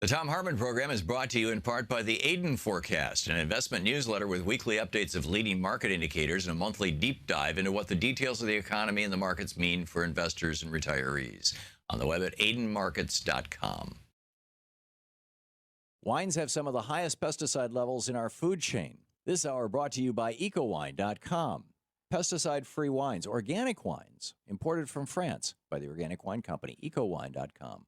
The Thom Hartmann Program is brought to you in part by the Aiden Forecast, an investment newsletter with weekly updates of leading market indicators and a monthly deep dive into what the details of the economy and the markets mean for investors and retirees. On the web at aidenmarkets.com. Wines have some of the highest pesticide levels in our food chain. This hour brought to you by ecowine.com. Pesticide-free wines, organic wines, imported from France by the Organic Wine Company, ecowine.com.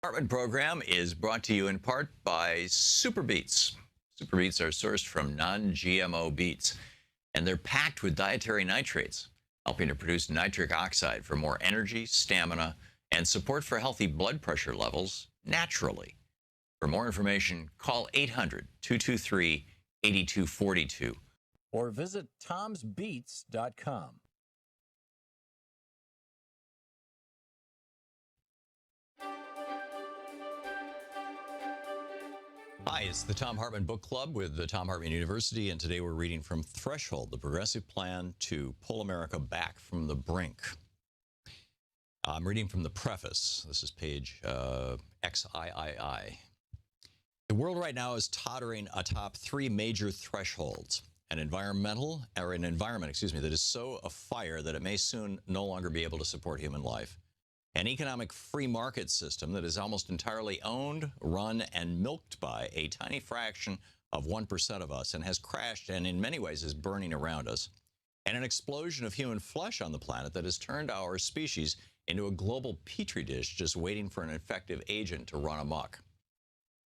Hartmann Program is brought to you in part by Super Beets. Super Beets are sourced from non-GMO beets, and they're packed with dietary nitrates, helping to produce nitric oxide for more energy, stamina, and support for healthy blood pressure levels naturally. For more information, call 800-223-8242 or visit tomsbeets.com. Hi, it's the Thom Hartmann Book Club with the Thom Hartmann University, and today we're reading from Threshold, the Progressive Plan to Pull America Back from the Brink. I'm reading from the preface. This is page XIII. The world right now is tottering atop three major thresholds. An environment that is so afire that it may soon no longer be able to support human life. An economic free market system that is almost entirely owned, run, and milked by a tiny fraction of 1% of us and has crashed and in many ways is burning around us. And an explosion of human flesh on the planet that has turned our species into a global petri dish just waiting for an effective agent to run amok.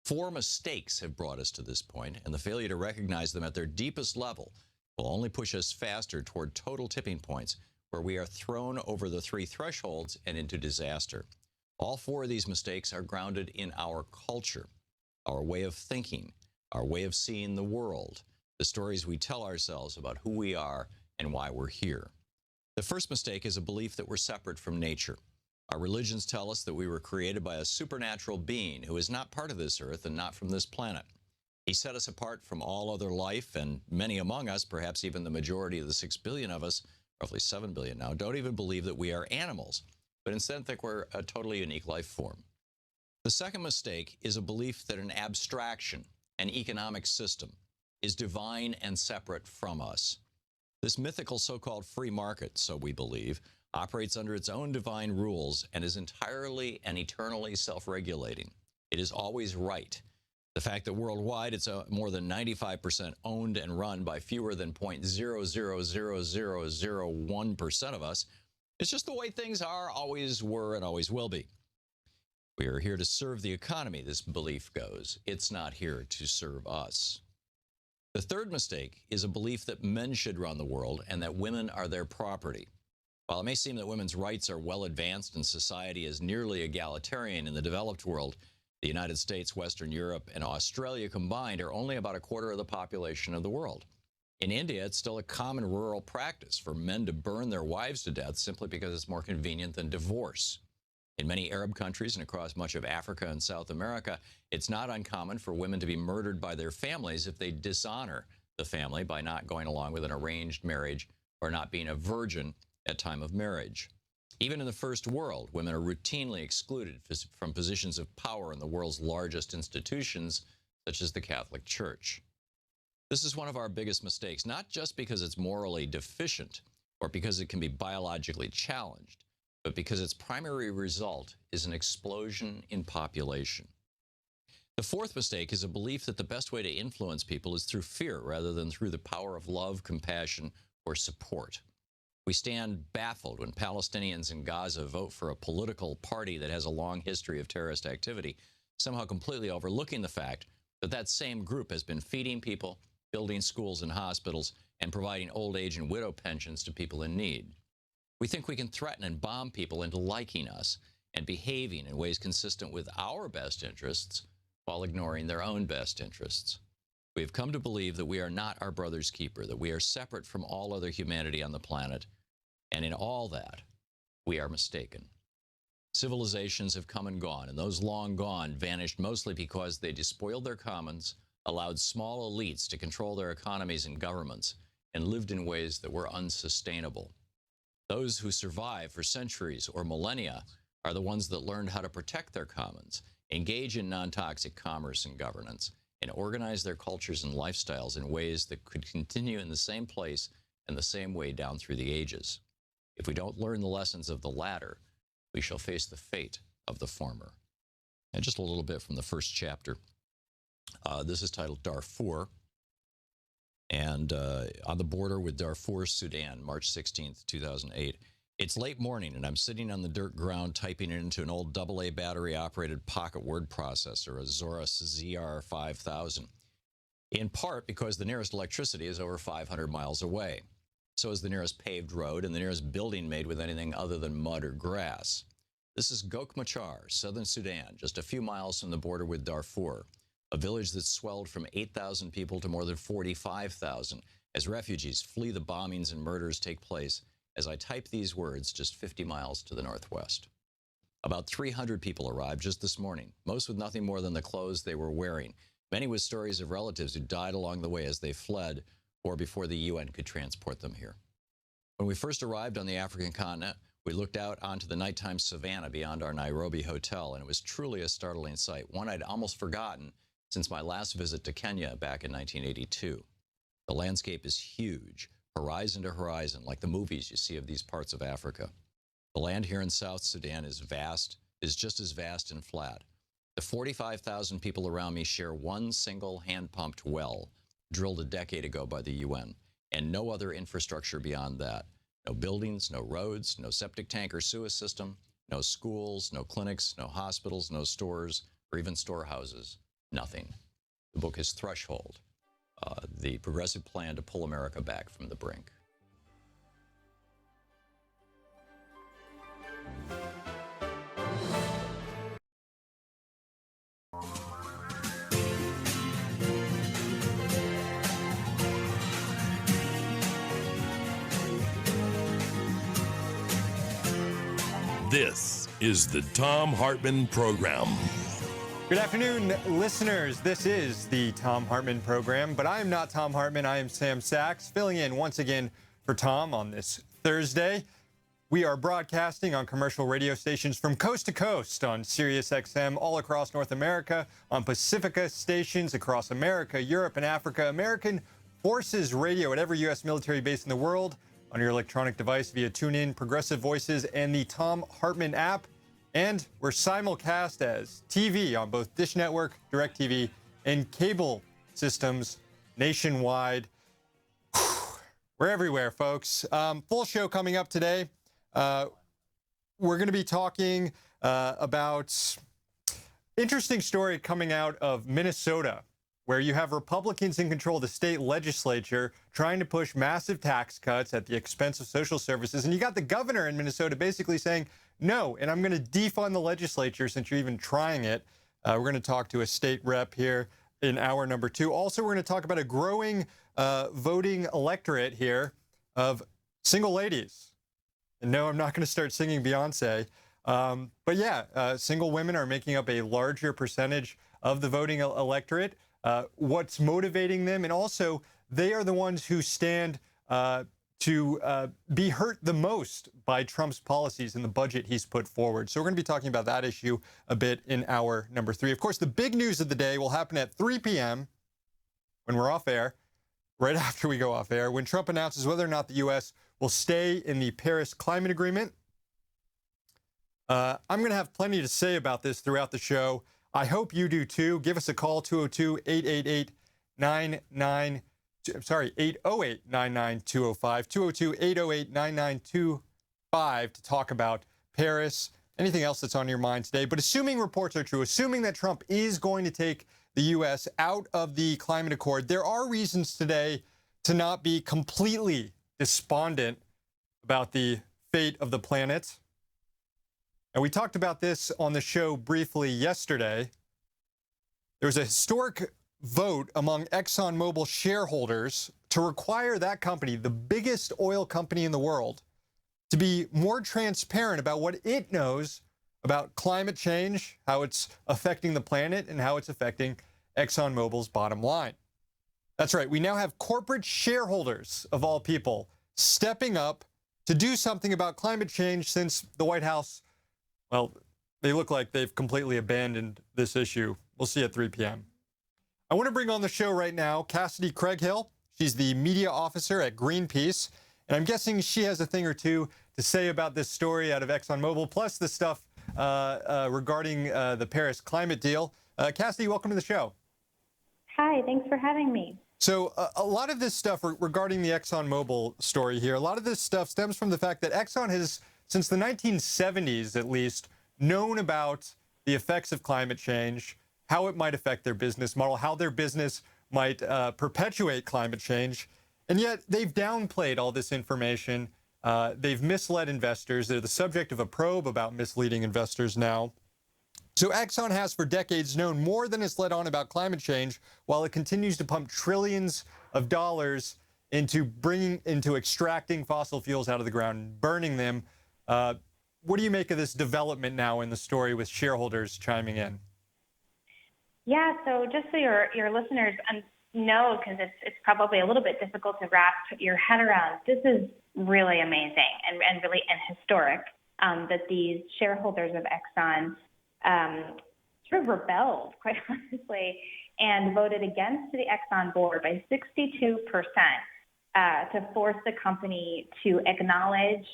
Four mistakes have brought us to this point, and the failure to recognize them at their deepest level will only push us faster toward total tipping points where we are thrown over the three thresholds and into disaster. All four of these mistakes are grounded in our culture, our way of thinking, our way of seeing the world, the stories we tell ourselves about who we are and why we're here. The first mistake is a belief that we're separate from nature. Our religions tell us that we were created by a supernatural being who is not part of this earth and not from this planet. He set us apart from all other life, and many among us, perhaps even the majority of the 6 billion of us, roughly 7 billion now, don't even believe that we are animals, but instead think we're a totally unique life form. The second mistake is a belief that an abstraction, an economic system, is divine and separate from us. This mythical so-called free market, so we believe, operates under its own divine rules and is entirely and eternally self-regulating. It is always right. The fact that worldwide it's more than 95% owned and run by fewer than 0.0000001% of us, it's just the way things are, always were, and always will be. We are here to serve the economy, this belief goes. It's not here to serve us. The third mistake is a belief that men should run the world and that women are their property. While it may seem that women's rights are well advanced and society is nearly egalitarian in the developed world, the United States, Western Europe, and Australia combined are only about a quarter of the population of the world. In India, it's still a common rural practice for men to burn their wives to death simply because it's more convenient than divorce. In many Arab countries and across much of Africa and South America, it's not uncommon for women to be murdered by their families if they dishonor the family by not going along with an arranged marriage or not being a virgin at time of marriage. Even in the first world, women are routinely excluded from positions of power in the world's largest institutions, such as the Catholic Church. This is one of our biggest mistakes, not just because it's morally deficient or because it can be biologically challenged, but because its primary result is an explosion in population. The fourth mistake is a belief that the best way to influence people is through fear rather than through the power of love, compassion, or support. We stand baffled when Palestinians in Gaza vote for a political party that has a long history of terrorist activity, somehow completely overlooking the fact that that same group has been feeding people, building schools and hospitals, and providing old age and widow pensions to people in need. We think we can threaten and bomb people into liking us and behaving in ways consistent with our best interests while ignoring their own best interests. We have come to believe that we are not our brother's keeper, that we are separate from all other humanity on the planet, and in all that, we are mistaken. Civilizations have come and gone, and those long gone vanished mostly because they despoiled their commons, allowed small elites to control their economies and governments, and lived in ways that were unsustainable. Those who survive for centuries or millennia are the ones that learned how to protect their commons, engage in non-toxic commerce and governance, and organize their cultures and lifestyles in ways that could continue in the same place and the same way down through the ages. If we don't learn the lessons of the latter, we shall face the fate of the former. And just a little bit from the first chapter. This is titled Darfur, and on the border with Darfur, Sudan, March 16th, 2008. It's late morning, and I'm sitting on the dirt ground typing it into an old AA battery-operated pocket word processor, a Zorus ZR5000, in part because the nearest electricity is over 500 miles away. So is the nearest paved road and the nearest building made with anything other than mud or grass. This is Gok Machar, southern Sudan, just a few miles from the border with Darfur, a village that swelled from 8,000 people to more than 45,000 as refugees flee the bombings and murders take place as I type these words just 50 miles to the northwest. About 300 people arrived just this morning, most with nothing more than the clothes they were wearing, many with stories of relatives who died along the way as they fled or before the UN could transport them here. When we first arrived on the African continent, we looked out onto the nighttime savannah beyond our Nairobi hotel, and it was truly a startling sight, one I'd almost forgotten since my last visit to Kenya back in 1982. The landscape is huge, horizon to horizon, like the movies you see of these parts of Africa. The land here in South Sudan is just as vast and flat. The 45,000 people around me share one single hand-pumped well, drilled a decade ago by the UN, and no other infrastructure beyond that. No buildings, no roads, no septic tank or sewer system, no schools, no clinics, no hospitals, no stores, or even storehouses. Nothing. The book is Threshold, the progressive plan to pull America back from the brink. This is the Thom Hartmann Program. Good afternoon, listeners. This is the Thom Hartmann Program, but I am not Thom Hartmann. I am Sam Sachs, filling in once again for Tom on this Thursday. We are broadcasting on commercial radio stations from coast to coast on Sirius XM all across North America, on Pacifica stations across America, Europe, and Africa, American Forces Radio at every U.S. military base in the world, on your electronic device via TuneIn, Progressive Voices, and the Thom Hartmann app. And we're simulcast as TV on both Dish Network, DirecTV, and cable systems nationwide. We're everywhere, folks. Full show coming up today. We're going to be talking about interesting story coming out of Minnesota, where you have Republicans in control of the state legislature trying to push massive tax cuts at the expense of social services. And you got the governor in Minnesota basically saying, no, and I'm going to defund the legislature since you're even trying it. We're going to talk to a state rep here in hour number 2. Also, we're going to talk about a growing voting electorate here of single ladies. And no, I'm not going to start singing Beyonce. But yeah, single women are making up a larger percentage of the voting electorate. What's motivating them, and also they are the ones who stand to be hurt the most by Trump's policies and the budget he's put forward. So we're going to be talking about that issue a bit in hour number 3. Of course, the big news of the day will happen at 3 p.m. when we're off air, right after we go off air, when Trump announces whether or not the U.S. will stay in the Paris Climate Agreement. I'm going to have plenty to say about this throughout the show. I hope you do too. Give us a call, 202-888-99, sorry, 808-99205, 202-808-9925 to talk about Paris, anything else that's on your mind today. But assuming reports are true, assuming that Trump is going to take the U.S. out of the climate accord, there are reasons today to not be completely despondent about the fate of the planet. And we talked about this on the show briefly yesterday. There was a historic vote among ExxonMobil shareholders to require that company, the biggest oil company in the world, to be more transparent about what it knows about climate change, how it's affecting the planet, and how it's affecting ExxonMobil's bottom line. That's right. We now have corporate shareholders, of all people, stepping up to do something about climate change since the White House, well, they look like they've completely abandoned this issue. We'll see at 3 p.m. I want to bring on the show right now Cassidy Craighill. She's the media officer at Greenpeace, and I'm guessing she has a thing or two to say about this story out of ExxonMobil, plus the stuff regarding the Paris climate deal. Cassidy, welcome to the show. Hi, thanks for having me. So a lot of this stuff regarding the ExxonMobil story here, a lot of this stuff stems from the fact that Exxon has, since the 1970s at least, known about the effects of climate change, how it might affect their business model, how their business might perpetuate climate change. And yet they've downplayed all this information. They've misled investors. They're the subject of a probe about misleading investors now. So Exxon has for decades known more than it's let on about climate change, while it continues to pump trillions of dollars into extracting fossil fuels out of the ground and burning them. What do you make of this development now in the story with shareholders chiming in? Yeah, so just so your listeners know, because it's probably a little bit difficult to wrap your head around, this is really amazing and really historic that these shareholders of Exxon sort of rebelled, quite honestly, and voted against the Exxon board by 62% to force the company to acknowledge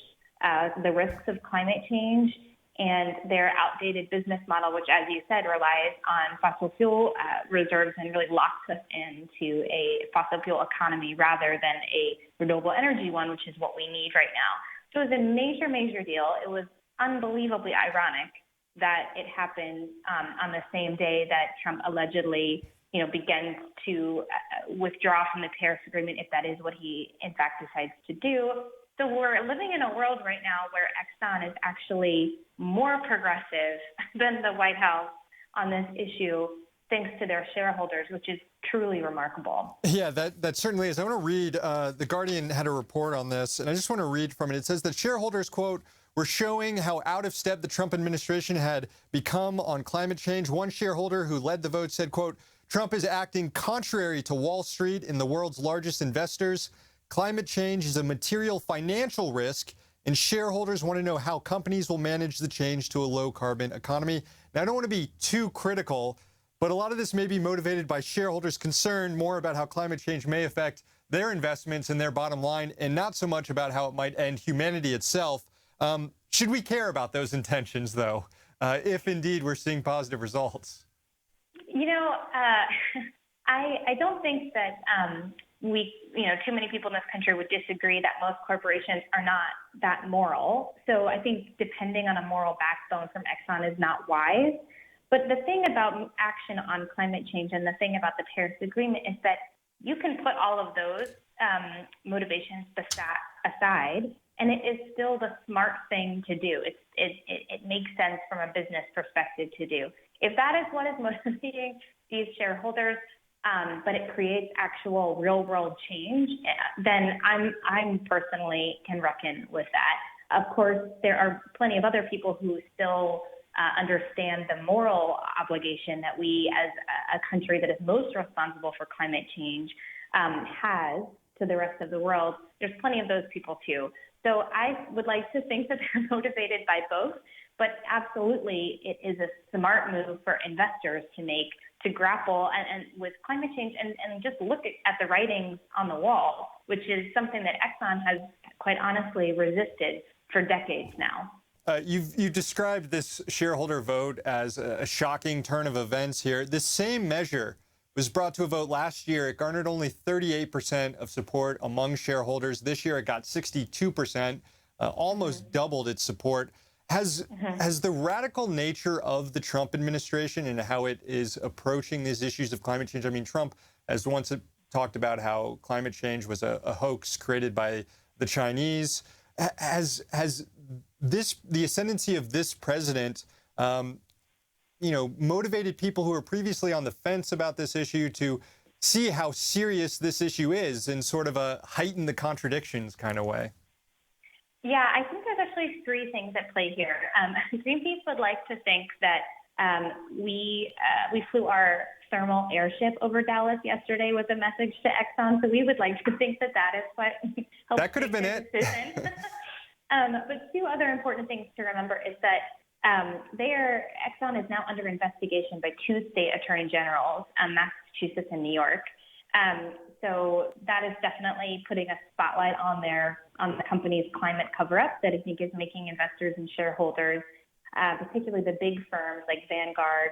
the risks of climate change and their outdated business model, which, as you said, relies on fossil fuel reserves and really locks us into a fossil fuel economy rather than a renewable energy one, which is what we need right now. So it was a major, major deal. It was unbelievably ironic that it happened on the same day that Trump allegedly, begins to withdraw from the Paris Agreement, if that is what he in fact decides to do. So we're living in a world right now where Exxon is actually more progressive than the White House on this issue, thanks to their shareholders, which is truly remarkable. Yeah, that certainly is. I want to read, The Guardian had a report on this, and I just want to read from it. It says that shareholders, quote, "We're showing how out of step the Trump administration had become on climate change." One shareholder who led the vote said, quote, "Trump is acting contrary to Wall Street and the world's largest investors. Climate change is a material financial risk, and shareholders want to know how companies will manage the change to a low-carbon economy." Now, I don't want to be too critical, but a lot of this may be motivated by shareholders' concern more about how climate change may affect their investments and their bottom line, and not so much about how it might end humanity itself. Should we care about those intentions, though, if indeed we're seeing positive results? I don't think that too many people in this country would disagree that most corporations are not that moral. So I think depending on a moral backbone from Exxon is not wise. But the thing about action on climate change and the thing about the Paris Agreement is that you can put all of those motivations aside, and it is still the smart thing to do. It makes sense from a business perspective to do. If that is what is motivating these shareholders, but it creates actual real-world change, then I'm personally can reckon with that. Of course, there are plenty of other people who still understand the moral obligation that we, as a country that is most responsible for climate change, has to the rest of the world. There's plenty of those people too. So I would like to think that they're motivated by both, but absolutely it is a smart move for investors to make, to grapple and with climate change and just look at the writings on the wall, which is something that Exxon has quite honestly resisted for decades now. You've described this shareholder vote as a shocking turn of events here. This same measure was brought to a vote last year. It garnered only 38% of support among shareholders. This year, it got 62%, almost doubled its support. Has the radical nature of the Trump administration and how it is approaching these issues of climate change? I mean, Trump has once talked about how climate change was a hoax created by the Chinese. Has the ascendancy of this president, motivated people who were previously on the fence about this issue to see how serious this issue is in sort of a heighten the contradictions kind of way? Yeah, I think there's actually three things at play here. Greenpeace would like to think that we flew our thermal airship over Dallas yesterday with a message to Exxon, so we would like to think that that is what helped. That could have been it. But two other important things to remember is that Exxon is now under investigation by two state attorney generals, Massachusetts and New York. So that is definitely putting a spotlight on the company's climate cover-up that I think is making investors and shareholders, particularly the big firms like Vanguard,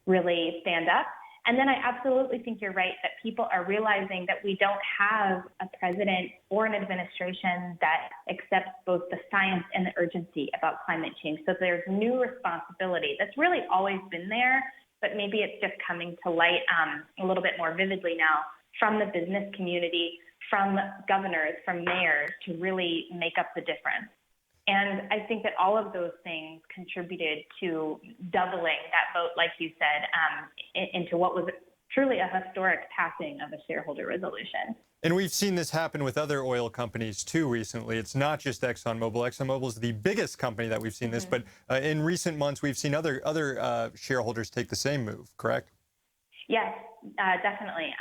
really stand up. And then I absolutely think you're right that people are realizing that we don't have a president or an administration that accepts both the science and the urgency about climate change. So there's new responsibility that's really always been there, but maybe it's just coming to light a little bit more vividly now from the business community, from governors, from mayors to really make up the difference. And I think that all of those things contributed to doubling that vote, like you said, into what was truly a historic passing of a shareholder resolution. And we've seen this happen with other oil companies, too, recently. It's not just ExxonMobil. ExxonMobil is the biggest company that we've seen this, but in recent months, we've seen other shareholders take the same move, correct? Yes, definitely.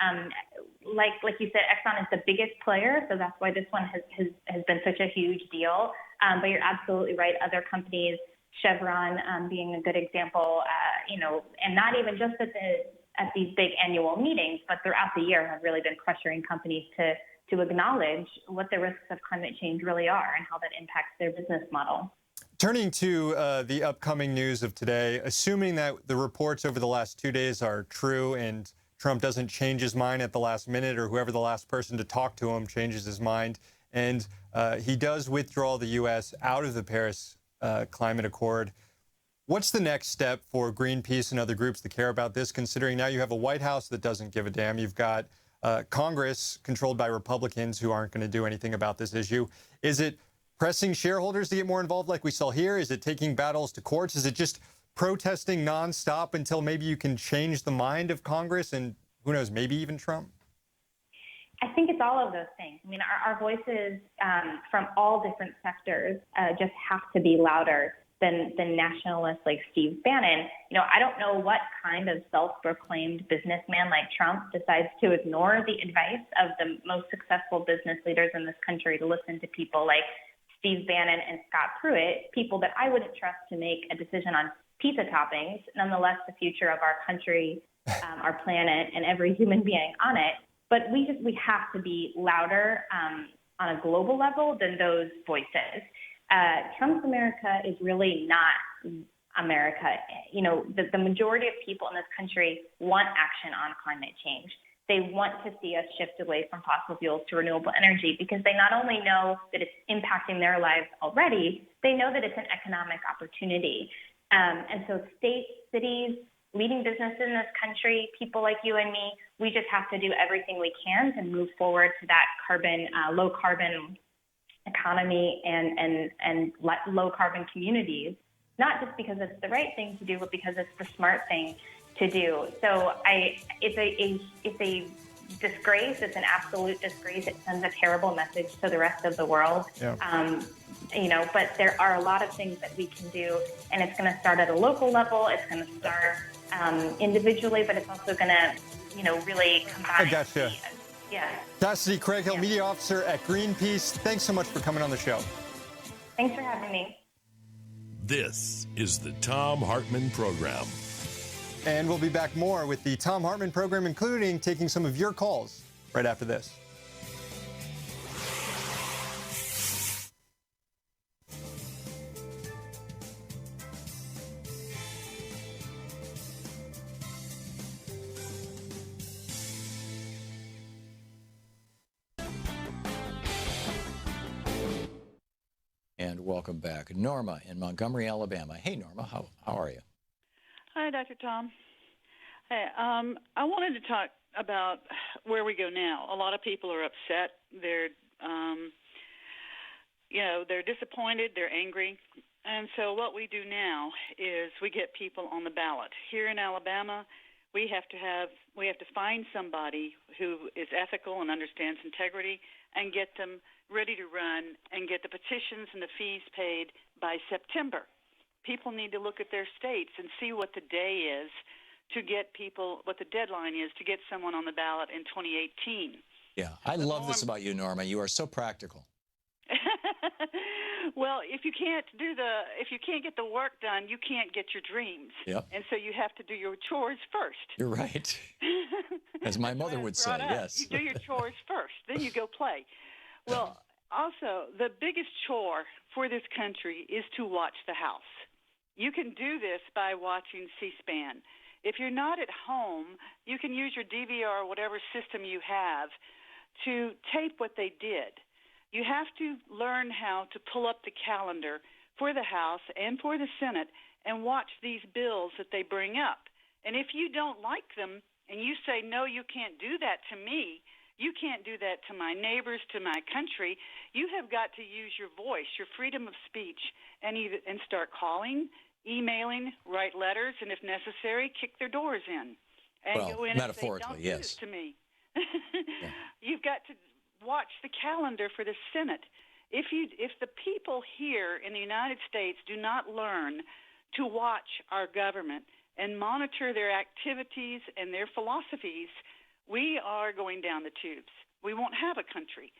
Like you said, Exxon is the biggest player, so that's why this one has been such a huge deal. But you're absolutely right. Other companies, Chevron being a good example, and not even just at these big annual meetings, but throughout the year have really been pressuring companies to acknowledge what the risks of climate change really are and how that impacts their business model. Turning to the upcoming news of today, assuming that the reports over the last 2 days are true and Trump doesn't change his mind at the last minute, or whoever the last person to talk to him changes his mind, and he does withdraw the U.S. out of the Paris Climate Accord, what's the next step for Greenpeace and other groups that care about this, considering now you have a White House that doesn't give a damn, you've got Congress controlled by Republicans who aren't going to do anything about this issue? Is it pressing shareholders to get more involved like we saw here? Is it taking battles to courts? Is it just protesting nonstop until maybe you can change the mind of Congress and, who knows, maybe even Trump? I think it's all of those things. I mean, our voices from all different sectors just have to be louder than nationalists like Steve Bannon. I don't know what kind of self-proclaimed businessman like Trump decides to ignore the advice of the most successful business leaders in this country to listen to people like Steve Bannon and Scott Pruitt, people that I wouldn't trust to make a decision on pizza toppings. Nonetheless, the future of our country, our planet, and every human being on it. But we have to be louder on a global level than those voices. Trump's America is really not America. The majority of people in this country want action on climate change. They want to see us shift away from fossil fuels to renewable energy because they not only know that it's impacting their lives already, they know that it's an economic opportunity. And so states, cities, leading businesses in this country, people like you and me, we just have to do everything we can to move forward to that low carbon economy and low carbon communities, not just because it's the right thing to do, but because it's the smart thing to do. So it's a disgrace. It's an absolute disgrace. It sends a terrible message to the rest of the world. Yeah. But there are a lot of things that we can do, and it's going to start at a local level. It's going to start individually, but it's also going to, really combine. I gotcha. Yeah. Cassidy Craighill, Media Officer at Greenpeace. Thanks so much for coming on the show. Thanks for having me. This is the Thom Hartmann Program. And we'll be back more with the Thom Hartmann Program, including taking some of your calls right after this. welcome back. Norma in Montgomery, Alabama. Hey, Norma, how are you? Hi, Dr. Tom. Hey, I wanted to talk about where we go now. A lot of people are upset. They're, they're disappointed. They're angry. And so what we do now is we get people on the ballot. Here in Alabama, we have to find somebody who is ethical and understands integrity and get them ready to run and get the petitions and the fees paid by September. People need to look at their states and see what the day is to get people, what the deadline is to get someone on the ballot in 2018. Yeah, I love this about you, Norma. You are so practical. Well, if you can't get the work done, you can't get your dreams. Yep. And so you have to do your chores first. You're right. As my mother would say, yes. You do your chores first, then you go play. Well, also, the biggest chore for this country is to watch the House. You can do this by watching C-SPAN. If you're not at home, you can use your DVR or whatever system you have to tape what they did. You have to learn how to pull up the calendar for the House and for the Senate and watch these bills that they bring up. And if you don't like them and you say, no, you can't do that to me, you can't do that to my neighbors, to my country, you have got to use your voice, your freedom of speech, and start calling, emailing, write letters, and if necessary, kick their doors in. And well, go in metaphorically, and say, don't yes. do this to me. Yeah. You've got to watch the calendar for the Senate. If the people here in the United States do not learn to watch our government and monitor their activities and their philosophies, we are going down the tubes. We won't have a country.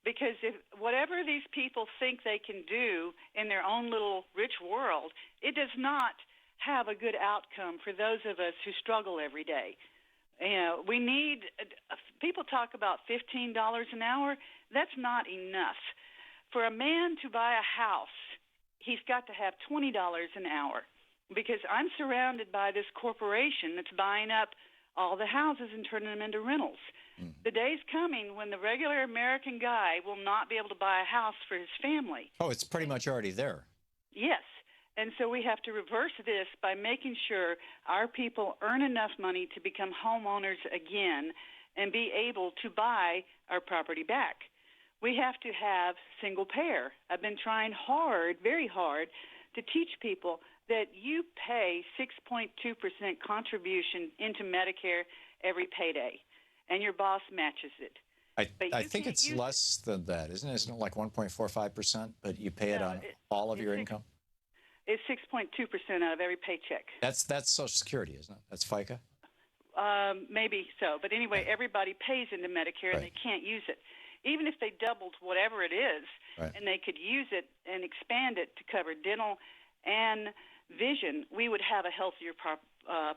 Because if whatever these people think they can do in their own little rich world, it does not have a good outcome for those of us who struggle every day. We need – people talk about $15 an hour. That's not enough. For a man to buy a house, he's got to have $20 an hour because I'm surrounded by this corporation that's buying up all the houses and turning them into rentals. Mm-hmm. The day's coming when the regular American guy will not be able to buy a house for his family. Oh, it's pretty much already there. Yes. And so we have to reverse this by making sure our people earn enough money to become homeowners again and be able to buy our property back. We have to have single payer. I've been trying hard, very hard, to teach people that you pay 6.2% contribution into Medicare every payday, and your boss matches it. I think it's less than that, isn't it? Isn't it like 1.45%, but you pay it on all of your income? It's 6.2% out of every paycheck. That's Social Security, isn't it? That's FICA? Maybe so. But anyway, everybody pays into Medicare, and they can't use it. Even if they doubled whatever it is, and they could use it and expand it to cover dental and vision, we would have a healthier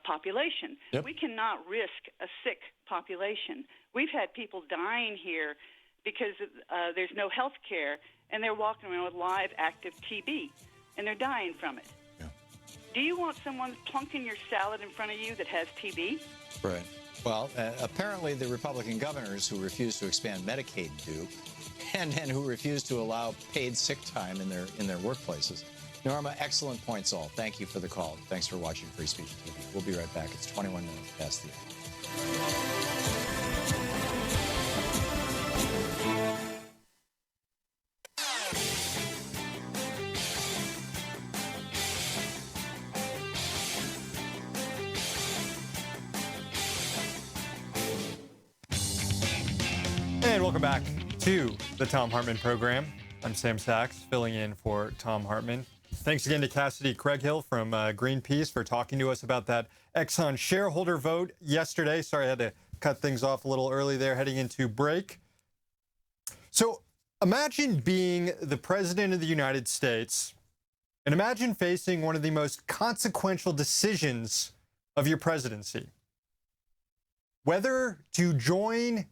population. Yep. We cannot risk a sick population. We've had people dying here because there's no health care, and they're walking around with live active TB, and they're dying from it. Yeah. Do you want someone plunking your salad in front of you that has TB? Right. Well, apparently the Republican governors who refuse to expand Medicaid do, and who refuse to allow paid sick time in their workplaces. Norma, excellent points all. Thank you for the call. Thanks for watching Free Speech TV. We'll be right back. It's 21 minutes past the hour. And welcome back to the Thom Hartmann Program. I'm Sam Sachs, filling in for Thom Hartmann. Thanks again to Cassidy Craighill from Greenpeace for talking to us about that Exxon shareholder vote yesterday. Sorry, I had to cut things off a little early there, heading into break. So imagine being the President of the United States, and imagine facing one of the most consequential decisions of your presidency. Whether to join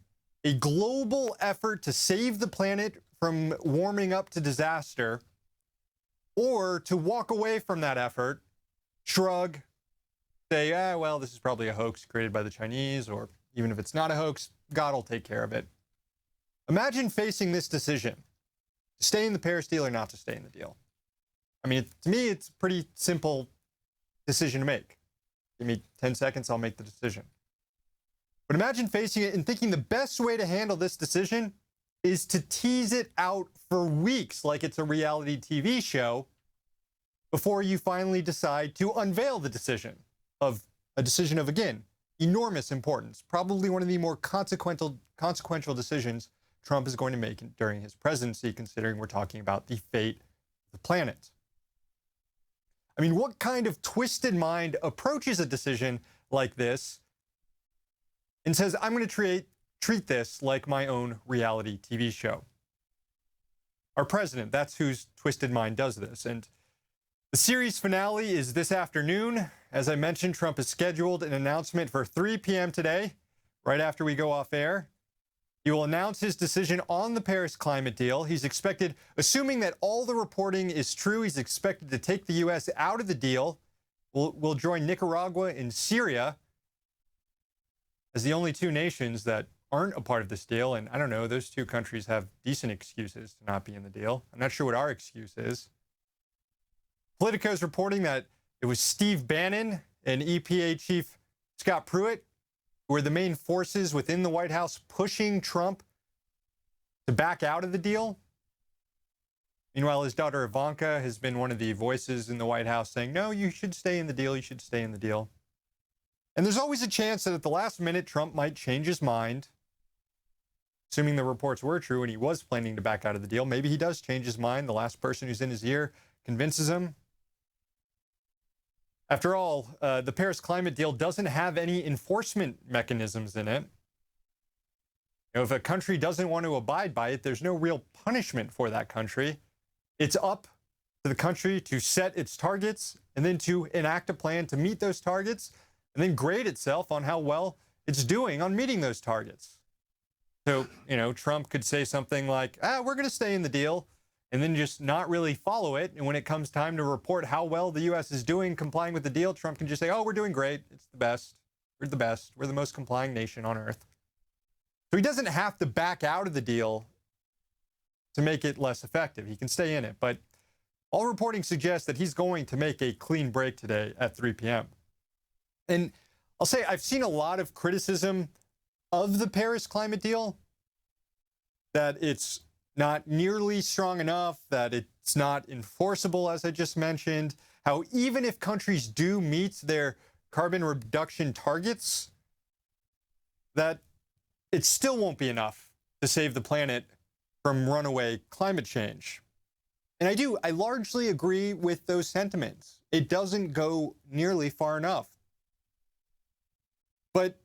a global effort to save the planet from warming up to disaster, or to walk away from that effort, shrug, say, well, this is probably a hoax created by the Chinese, or even if it's not a hoax, God will take care of it. Imagine facing this decision, to stay in the Paris deal or not to stay in the deal. I mean, to me, it's a pretty simple decision to make. Give me 10 seconds, I'll make the decision. But imagine facing it and thinking the best way to handle this decision is to tease it out for weeks like it's a reality TV show before you finally decide to unveil the decision of, again, enormous importance, probably one of the more consequential decisions Trump is going to make during his presidency, considering we're talking about the fate of the planet. I mean, what kind of twisted mind approaches a decision like this and says, I'm going to treat this like my own reality TV show? Our president, that's whose twisted mind does this. And the series finale is this afternoon. As I mentioned, Trump has scheduled an announcement for 3 p.m. today, right after we go off air. He will announce his decision on the Paris climate deal. He's expected, assuming that all the reporting is true, he's expected to take the U.S. out of the deal. We'll join Nicaragua and Syria as the only two nations that aren't a part of this deal. And I don't know, those two countries have decent excuses to not be in the deal. I'm not sure what our excuse is. Politico is reporting that it was Steve Bannon and EPA Chief Scott Pruitt who were the main forces within the White House pushing Trump to back out of the deal. Meanwhile, his daughter Ivanka has been one of the voices in the White House saying, no, you should stay in the deal, you should stay in the deal. And there's always a chance that at the last minute, Trump might change his mind. Assuming the reports were true and he was planning to back out of the deal, maybe he does change his mind. The last person who's in his ear convinces him. After all, the Paris climate deal doesn't have any enforcement mechanisms in it. You know, if a country doesn't want to abide by it, there's no real punishment for that country. It's up to the country to set its targets and then to enact a plan to meet those targets and then grade itself on how well it's doing on meeting those targets. So, you know, Trump could say something like, we're going to stay in the deal, and then just not really follow it. And when it comes time to report how well the U.S. is doing complying with the deal, Trump can just say, we're doing great. It's the best. We're the best. We're the most complying nation on earth. So he doesn't have to back out of the deal to make it less effective. He can stay in it. But all reporting suggests that he's going to make a clean break today at 3 p.m. And I'll say I've seen a lot of criticism of the Paris climate deal, that it's not nearly strong enough, that it's not enforceable, as I just mentioned, how even if countries do meet their carbon reduction targets, that it still won't be enough to save the planet from runaway climate change. And I largely agree with those sentiments. It doesn't go nearly far enough. But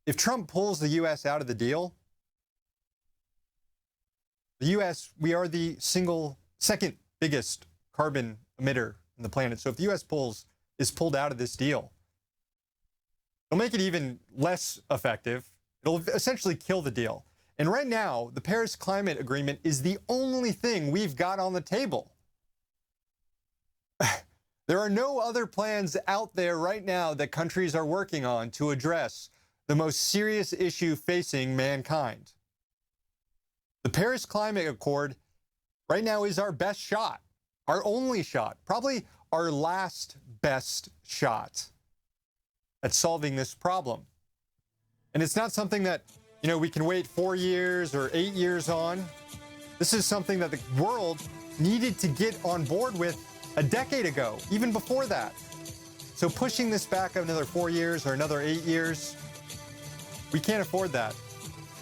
if Trump pulls the U.S. out of the deal, the U.S., we are the second biggest carbon emitter on the planet. So if the U.S. is pulled out of this deal, it'll make it even less effective. It'll essentially kill the deal. And right now, the Paris Climate Agreement is the only thing we've got on the table. There are no other plans out there right now that countries are working on to address the most serious issue facing mankind. The Paris Climate Accord right now is our best shot, our only shot, probably our last best shot at solving this problem. And it's not something that, we can wait 4 years or 8 years on. This is something that the world needed to get on board with a decade ago, even before that. So pushing this back another 4 years or another 8 years, we can't afford that,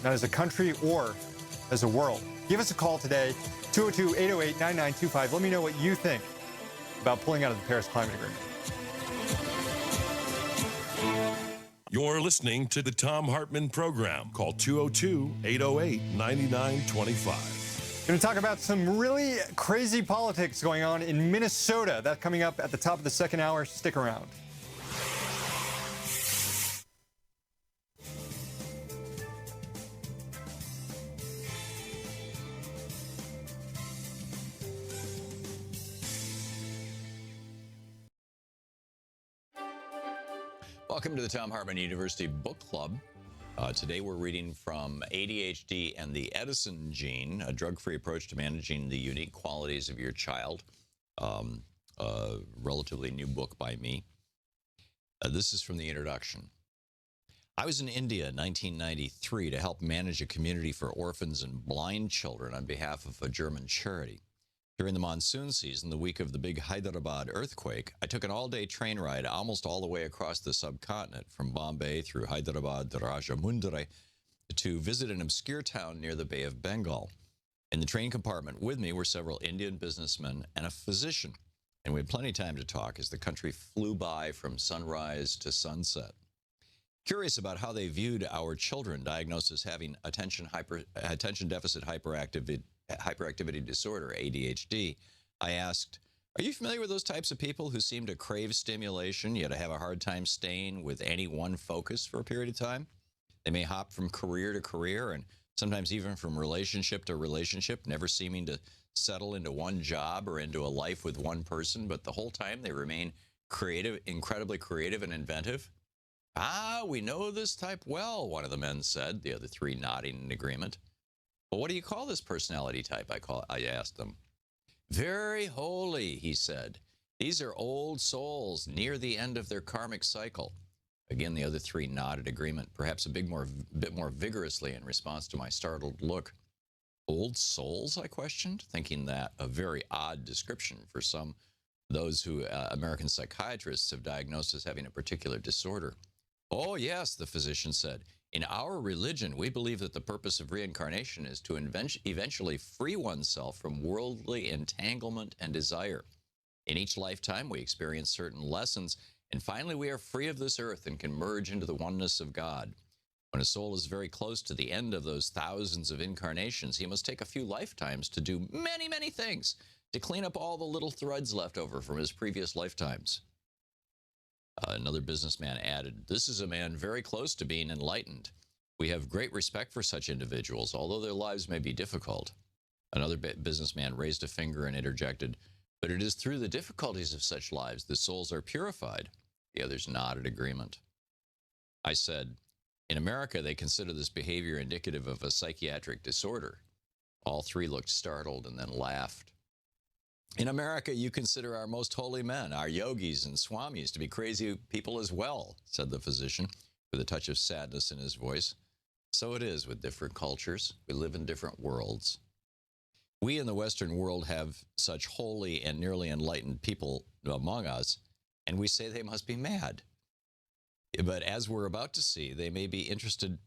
not as a country or as a world. Give us a call today, 202-808-9925. Let me know what you think about pulling out of the Paris Climate Agreement. You're listening to the Thom Hartmann Program. Call 202-808-9925. Going to talk about some really crazy politics going on in Minnesota. That coming up at the top of the second hour. Stick around. Welcome to the Thom Hartmann University Book Club. Today we're reading from ADHD and the Edison Gene, a drug-free approach to managing the unique qualities of your child. A relatively new book by me. This is from the introduction. I was in India in 1993 to help manage a community for orphans and blind children on behalf of a German charity. During the monsoon season, the week of the big Hyderabad earthquake, I took an all-day train ride almost all the way across the subcontinent, from Bombay through Hyderabad to Rajahmundry, to visit an obscure town near the Bay of Bengal. In the train compartment with me were several Indian businessmen and a physician, and we had plenty of time to talk as the country flew by from sunrise to sunset. Curious about how they viewed our children diagnosed as having attention deficit hyperactivity disorder, ADHD, I asked, "Are you familiar with those types of people who seem to crave stimulation, yet have a hard time staying with any one focus for a period of time? They may hop from career to career and sometimes even from relationship to relationship, never seeming to settle into one job or into a life with one person, but the whole time they remain creative, incredibly creative and inventive." "Ah, we know this type well," one of the men said, the other three nodding in agreement. "Well, what do you call this personality type?" I asked them. "Very holy," he said. "These are old souls near the end of their karmic cycle." Again, the other three nodded agreement, perhaps a bit more vigorously in response to my startled look. "Old souls?" I questioned, thinking that a very odd description for those who American psychiatrists have diagnosed as having a particular disorder. "Oh, yes," the physician said. "In our religion, we believe that the purpose of reincarnation is to eventually free oneself from worldly entanglement and desire. In each lifetime, we experience certain lessons, and finally we are free of this earth and can merge into the oneness of God. When a soul is very close to the end of those thousands of incarnations, he must take a few lifetimes to do many, many things, to clean up all the little threads left over from his previous lifetimes." Another businessman added, "This is a man very close to being enlightened. We have great respect for such individuals, although their lives may be difficult." Another businessman raised a finger and interjected, "But it is through the difficulties of such lives that souls are purified." The others nodded agreement. I said, "In America, they consider this behavior indicative of a psychiatric disorder." All three looked startled and then laughed. "In America, you consider our most holy men, our yogis and swamis, to be crazy people as well," said the physician, with a touch of sadness in his voice. "So it is with different cultures. We live in different worlds. We in the Western world have such holy and nearly enlightened people among us, and we say they must be mad. But as we're about to see, they may instead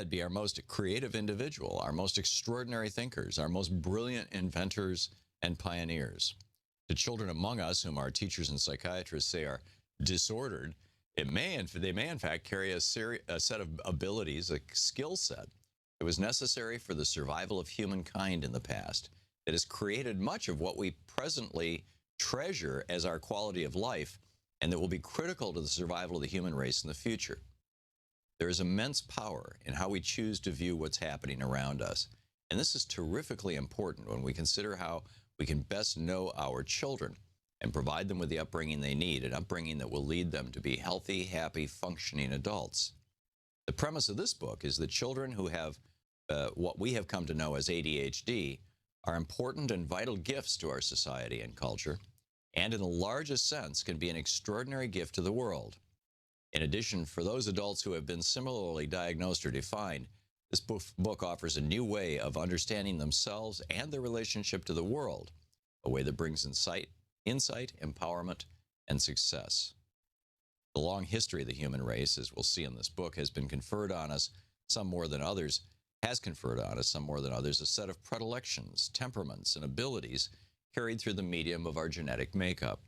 be our most creative individual, our most extraordinary thinkers, our most brilliant inventors and pioneers. To children among us whom our teachers and psychiatrists say are disordered, they may in fact carry a set of abilities, a skill set that was necessary for the survival of humankind in the past, that has created much of what we presently treasure as our quality of life, and that will be critical to the survival of the human race in the future. There is immense power in how we choose to view what's happening around us, and this is terrifically important when we consider how we can best know our children and provide them with the upbringing they need, an upbringing that will lead them to be healthy, happy, functioning adults. The premise of this book is that children who have what we have come to know as ADHD are important and vital gifts to our society and culture, and in the largest sense can be an extraordinary gift to the world. In addition, for those adults who have been similarly diagnosed or defined, this book offers a new way of understanding themselves and their relationship to the world, a way that brings insight, empowerment, and success. The long history of the human race, as we'll see in this book, has conferred on us, some more than others, a set of predilections, temperaments, and abilities carried through the medium of our genetic makeup.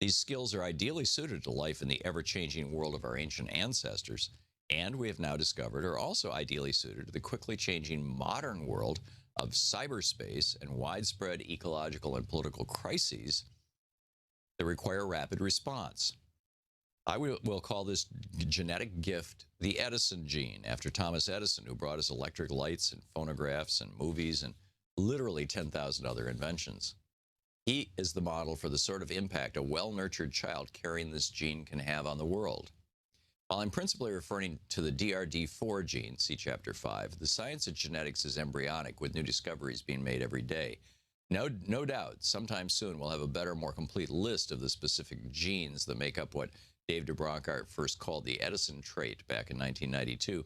These skills are ideally suited to life in the ever-changing world of our ancient ancestors, and we have now discovered are also ideally suited to the quickly changing modern world of cyberspace and widespread ecological and political crises that require rapid response. I will call this genetic gift the Edison gene, after Thomas Edison, who brought us electric lights and phonographs and movies and literally 10,000 other inventions. He is the model for the sort of impact a well-nurtured child carrying this gene can have on the world. While I'm principally referring to the DRD4 gene, see Chapter 5, the science of genetics is embryonic, with new discoveries being made every day. No doubt, sometime soon we'll have a better, more complete list of the specific genes that make up what Dave DeBronkart first called the Edison trait back in 1992,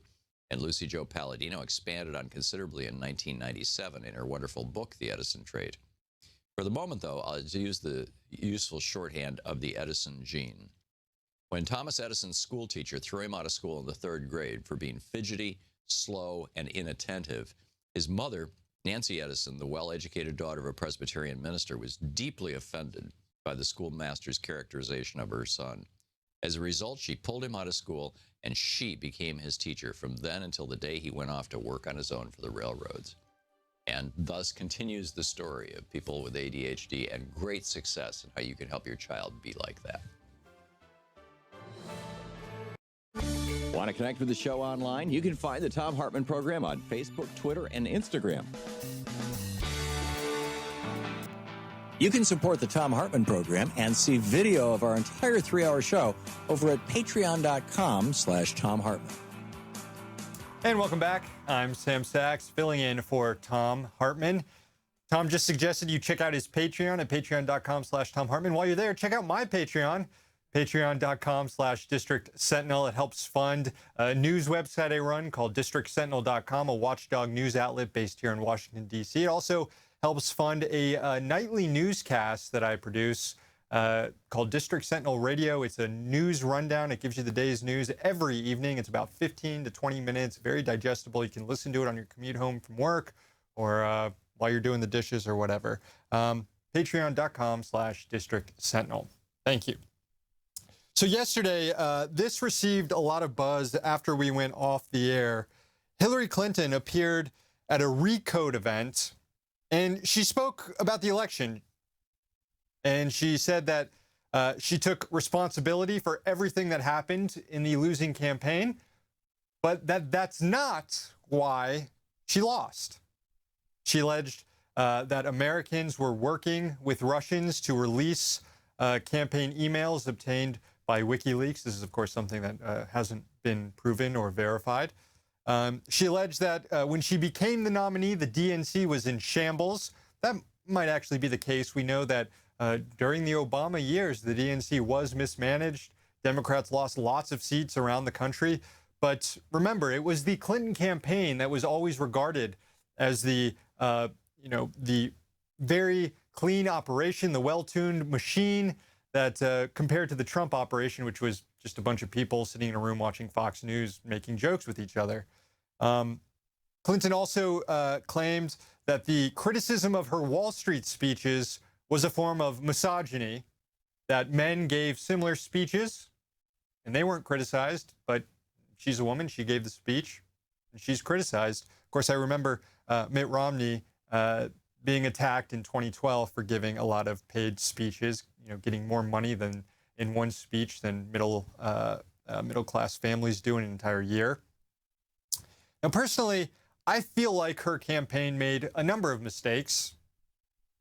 and Lucy Jo Palladino expanded on considerably in 1997 in her wonderful book, The Edison Trait. For the moment, though, I'll use the useful shorthand of the Edison gene. When Thomas Edison's school teacher threw him out of school in the 3rd grade for being fidgety, slow, and inattentive, his mother, Nancy Edison, the well-educated daughter of a Presbyterian minister, was deeply offended by the schoolmaster's characterization of her son. As a result, she pulled him out of school, and she became his teacher from then until the day he went off to work on his own for the railroads. And thus continues the story of people with ADHD and great success and how you can help your child be like that. Want to connect with the show online? You can find the Thom Hartmann Program on Facebook, Twitter, and Instagram. You can support the Thom Hartmann Program and see video of our entire 3-hour show over at patreon.com/Thom Hartmann. And welcome back. I'm Sam Sachs, filling in for Thom Hartmann. Tom just suggested you check out his Patreon at patreon.com/Thom Hartmann. While you're there, check out my Patreon, patreon.com/District Sentinel. It helps fund a news website I run called districtsentinel.com, a watchdog news outlet based here in Washington, D.C. It also helps fund a nightly newscast that I produce called District Sentinel Radio. It's a news rundown. It gives you the day's news every evening. It's about 15 to 20 minutes, very digestible. You can listen to it on your commute home from work or while you're doing the dishes or whatever. Patreon.com/District Sentinel. Thank you. So yesterday, this received a lot of buzz after we went off the air. Hillary Clinton appeared at a Recode event, and she spoke about the election. And she said that she took responsibility for everything that happened in the losing campaign, but that's not why she lost. She alleged that Americans were working with Russians to release campaign emails obtained by WikiLeaks. This is, of course, something that hasn't been proven or verified. She alleged that when she became the nominee, the DNC was in shambles. That might actually be the case. We know that during the Obama years, the DNC was mismanaged. Democrats lost lots of seats around the country. But remember, it was the Clinton campaign that was always regarded as the very clean operation, the well-tuned machine that compared to the Trump operation, which was just a bunch of people sitting in a room watching Fox News, making jokes with each other. Clinton also claimed that the criticism of her Wall Street speeches was a form of misogyny, that men gave similar speeches and they weren't criticized, but she's a woman, she gave the speech, and she's criticized. Of course, I remember Mitt Romney being attacked in 2012 for giving a lot of paid speeches, getting more money than in one speech than middle-class families do in an entire year. Now, personally, I feel like her campaign made a number of mistakes.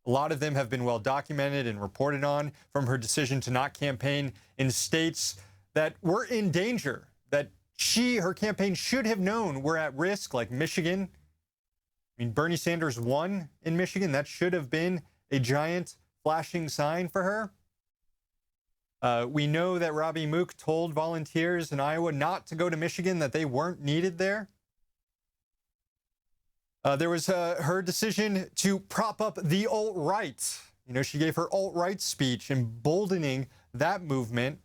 A lot of them have been well documented and reported on, from her decision to not campaign in states that were in danger, that her campaign should have known were at risk, like Michigan. I mean, Bernie Sanders won in Michigan. That should have been a giant flashing sign for her. We know that Robbie Mook told volunteers in Iowa not to go to Michigan, that they weren't needed there. There was her decision to prop up the alt-right. She gave her alt-right speech, emboldening that movement.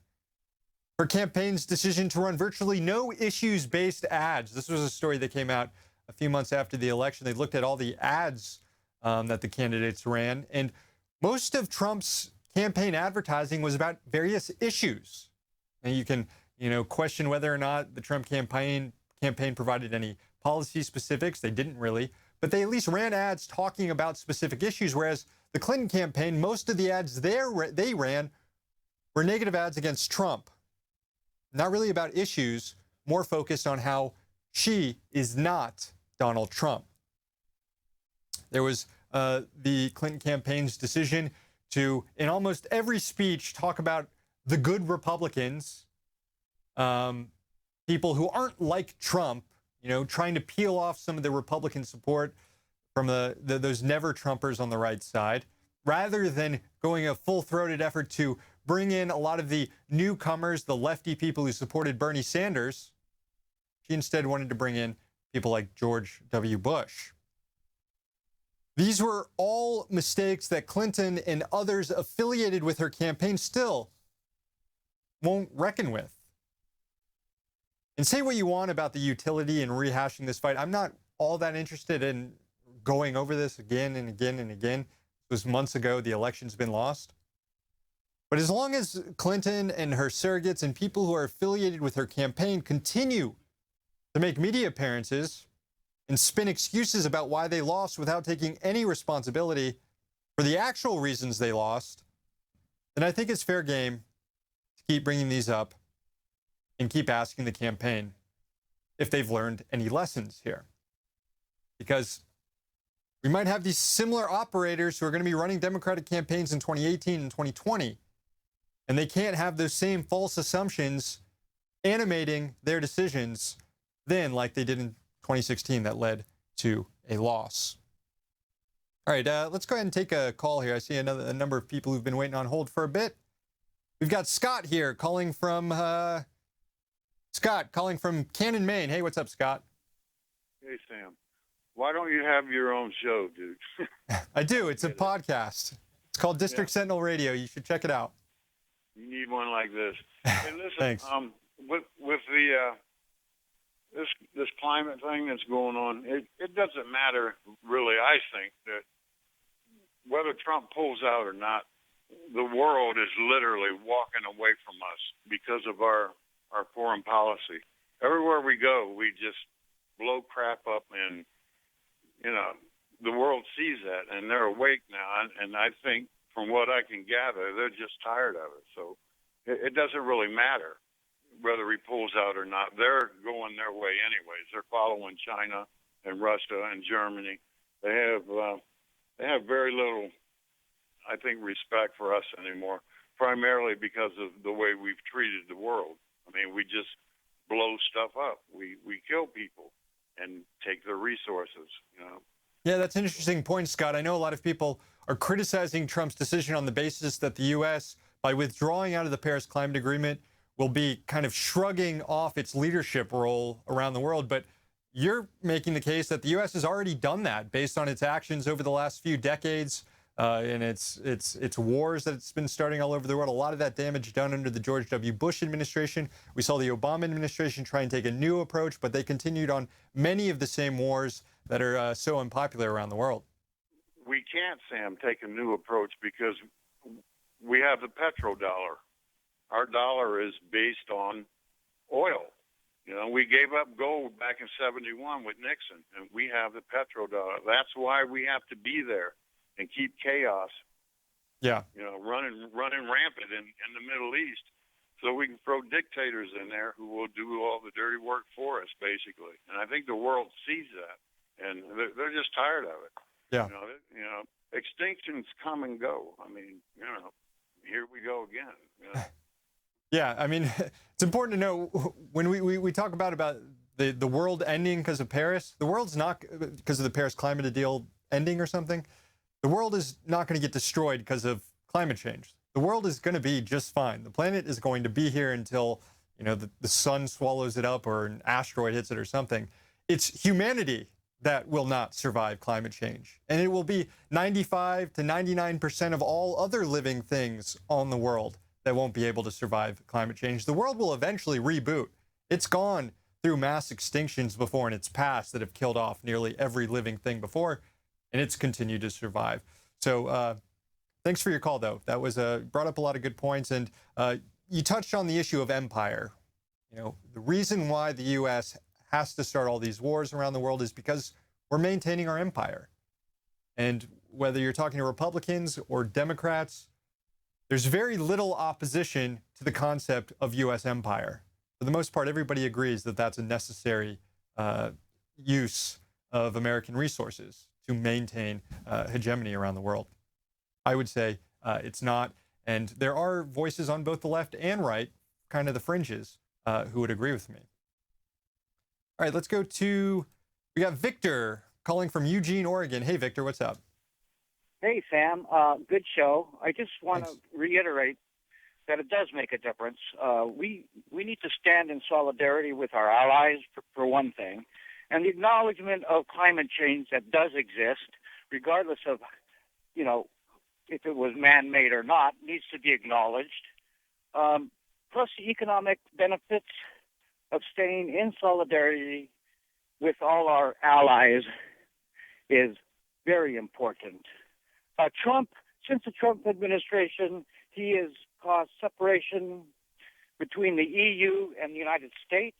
Her campaign's decision to run virtually no issues-based ads. This was a story that came out a few months after the election. They looked at all the ads that the candidates ran, and most of Trump's campaign advertising was about various issues. And you can, question whether or not the Trump campaign provided any policy specifics. They didn't really, but they at least ran ads talking about specific issues, whereas the Clinton campaign, most of the ads they ran were negative ads against Trump. Not really about issues, more focused on how she is not Donald Trump. There was the Clinton campaign's decision to, in almost every speech, talk about the good Republicans, people who aren't like Trump, trying to peel off some of the Republican support from those never-Trumpers on the right side. Rather than going a full-throated effort to bring in a lot of the newcomers, the lefty people who supported Bernie Sanders, she instead wanted to bring in people like George W. Bush. These were all mistakes that Clinton and others affiliated with her campaign still won't reckon with. And say what you want about the utility in rehashing this fight. I'm not all that interested in going over this again and again and again. It was months ago. The election's been lost. But as long as Clinton and her surrogates and people who are affiliated with her campaign continue to make media appearances and spin excuses about why they lost without taking any responsibility for the actual reasons they lost, then I think it's fair game to keep bringing these up and keep asking the campaign if they've learned any lessons here. Because we might have these similar operators who are going to be running Democratic campaigns in 2018 and 2020, and they can't have those same false assumptions animating their decisions then like they did in 2016 that led to a loss. All right, let's go ahead and take a call here. I see a number of people who've been waiting on hold for a bit. We've got Scott here calling from Cannon, Maine. Hey, what's up, Scott? Hey, Sam. Why don't you have your own show, dude? I do. It's a podcast. It's called District Sentinel Radio. You should check it out. You need one like this. Hey, listen. Thanks. With the this climate thing that's going on, it doesn't matter really. I think that whether Trump pulls out or not, the world is literally walking away from us because of our foreign policy. Everywhere we go, we just blow crap up, and the world sees that, and they're awake now. And I think, from what I can gather, they're just tired of it. So it doesn't really matter whether he pulls out or not. They're going their way anyways. They're following China and Russia and Germany. They have very little, I think, respect for us anymore, primarily because of the way we've treated the world. I mean, we just blow stuff up. We kill people and take their resources, Yeah, that's an interesting point, Scott. I know a lot of people are criticizing Trump's decision on the basis that the U.S., by withdrawing out of the Paris Climate Agreement, will be kind of shrugging off its leadership role around the world. But you're making the case that the U.S. has already done that based on its actions over the last few decades and its wars that it's been starting all over the world. A lot of that damage done under the George W. Bush administration. We saw the Obama administration try and take a new approach, but they continued on many of the same wars that are so unpopular around the world. We can't, Sam, take a new approach because we have the petrodollar. Our dollar is based on oil. We gave up gold back in '71 with Nixon, and we have the petrodollar. That's why we have to be there and keep chaos, running rampant in the Middle East, so we can throw dictators in there who will do all the dirty work for us, basically. And I think the world sees that, and they're just tired of it. Yeah. Extinctions come and go. I mean, here we go again. Yeah, I mean, it's important to know when we talk about the world ending because of Paris, the world's not because of the Paris climate deal ending or something. The world is not going to get destroyed because of climate change. The world is going to be just fine. The planet is going to be here until, the sun swallows it up or an asteroid hits it or something. It's humanity that will not survive climate change. And it will be 95 to 99% of all other living things on the world that won't be able to survive climate change. The world will eventually reboot. It's gone through mass extinctions before in its past that have killed off nearly every living thing before, and it's continued to survive. So thanks for your call, though. That was brought up a lot of good points, and you touched on the issue of empire. The reason why the U.S. has to start all these wars around the world is because we're maintaining our empire. And whether you're talking to Republicans or Democrats, there's very little opposition to the concept of U.S. empire. For the most part, everybody agrees that that's a necessary use of American resources to maintain hegemony around the world. I would say it's not. And there are voices on both the left and right, kind of the fringes, who would agree with me. All right, let's go to, we got Victor calling from Eugene, Oregon. Hey, Victor, what's up? Hey, Sam. Good show. I just want Thanks. to reiterate that it does make a difference. We need to stand in solidarity with our allies, for one thing, and the acknowledgement of climate change that does exist, regardless of, if it was man-made or not, needs to be acknowledged. Plus, the economic benefits of staying in solidarity with all our allies is very important. Since the Trump administration, he has caused separation between the EU and the United States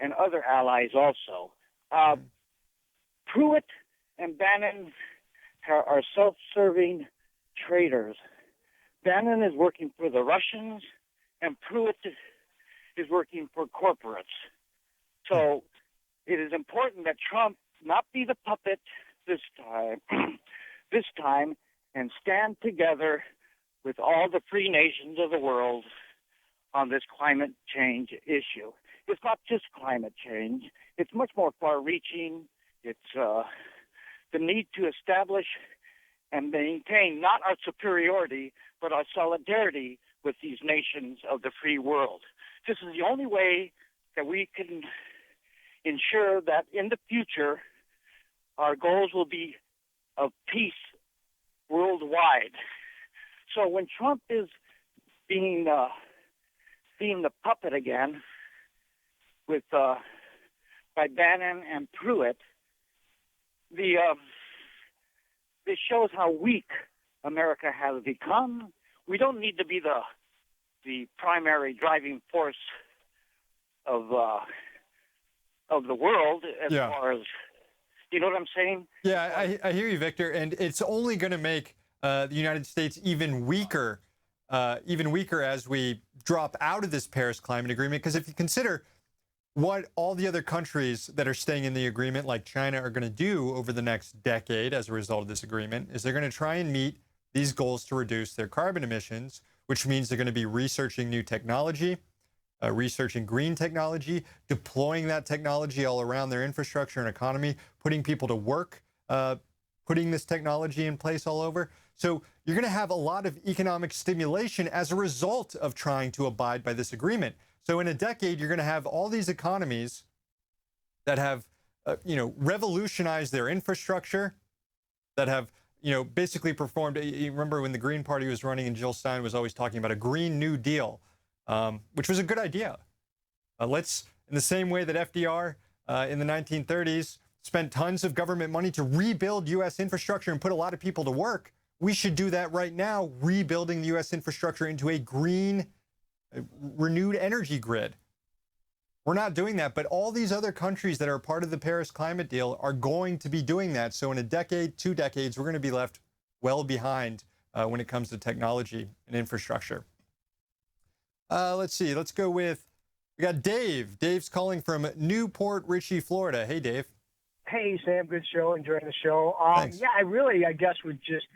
and other allies also. Pruitt and Bannon are self-serving traitors. Bannon is working for the Russians, and Pruitt is working for corporates. So it is important that Trump not be the puppet this time, and stand together with all the free nations of the world on this climate change issue. It's not just climate change. It's much more far-reaching. It's the need to establish and maintain not our superiority, but our solidarity with these nations of the free world. This is the only way that we can ensure that in the future our goals will be of peace worldwide. So when Trump is being the puppet again with by Bannon and Pruitt, this shows how weak America has become. We don't need to be the primary driving force of the world as far as, you know what I'm saying? Yeah, I hear you, Victor, and it's only going to make the United States even weaker as we drop out of this Paris Climate Agreement. Because if you consider what all the other countries that are staying in the agreement, like China, are going to do over the next decade as a result of this agreement, is they're going to try and meet these goals to reduce their carbon emissions, which means they're going to be researching new technology, researching green technology, deploying that technology all around their infrastructure and economy, putting people to work, putting this technology in place all over. So you're going to have a lot of economic stimulation as a result of trying to abide by this agreement. So in a decade, you're going to have all these economies that have, revolutionized their infrastructure, that have, basically performed. You remember when the Green Party was running and Jill Stein was always talking about a Green New Deal, which was a good idea. Let's, in the same way that FDR in the 1930s spent tons of government money to rebuild U.S. infrastructure and put a lot of people to work, we should do that right now, rebuilding the U.S. infrastructure into a green, renewed energy grid. We're not doing that, but all these other countries that are part of the Paris climate deal are going to be doing that. So in a decade, 2 decades, we're going to be left well behind when it comes to technology and infrastructure. Let's see. Let's go with, we got Dave. Dave's calling from Newport Richey, Florida. Hey, Dave. Hey, Sam. Good show. Enjoying the show. Thanks. Yeah, I guess, would just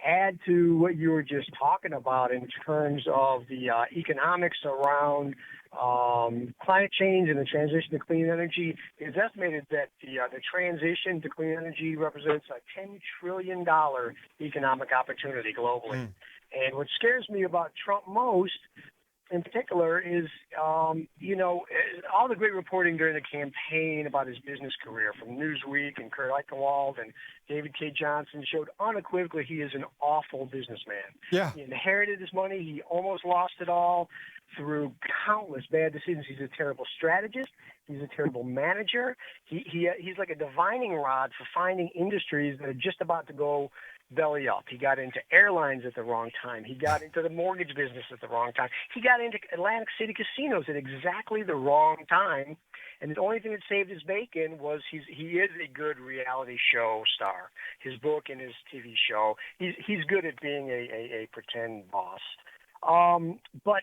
add to what you were just talking about in terms of the economics around climate change and the transition to clean energy. It's estimated that the transition to clean energy represents a $10 trillion economic opportunity globally. And what scares me about Trump most, in particular, is, all the great reporting during the campaign about his business career from Newsweek and Kurt Eichenwald and David K. Johnson showed unequivocally he is an awful businessman. Yeah. He inherited his money. He almost lost it all through countless bad decisions. He's a terrible strategist. He's a terrible manager. He's like a divining rod for finding industries that are just about to go belly up. He got into airlines at the wrong time. He got into the mortgage business at the wrong time. He got into Atlantic City casinos at exactly the wrong time. And the only thing that saved his bacon was he is a good reality show star. His book and his TV show. He's good at being a pretend boss. But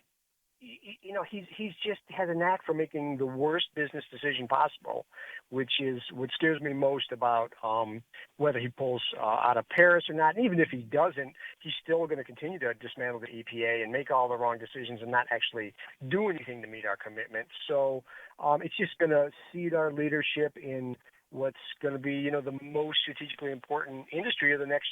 he's just has a knack for making the worst business decision possible, which is what scares me most about whether he pulls out of Paris or not. And even if he doesn't, he's still going to continue to dismantle the EPA and make all the wrong decisions and not actually do anything to meet our commitment. So it's just going to cede our leadership in what's going to be, the most strategically important industry of the next,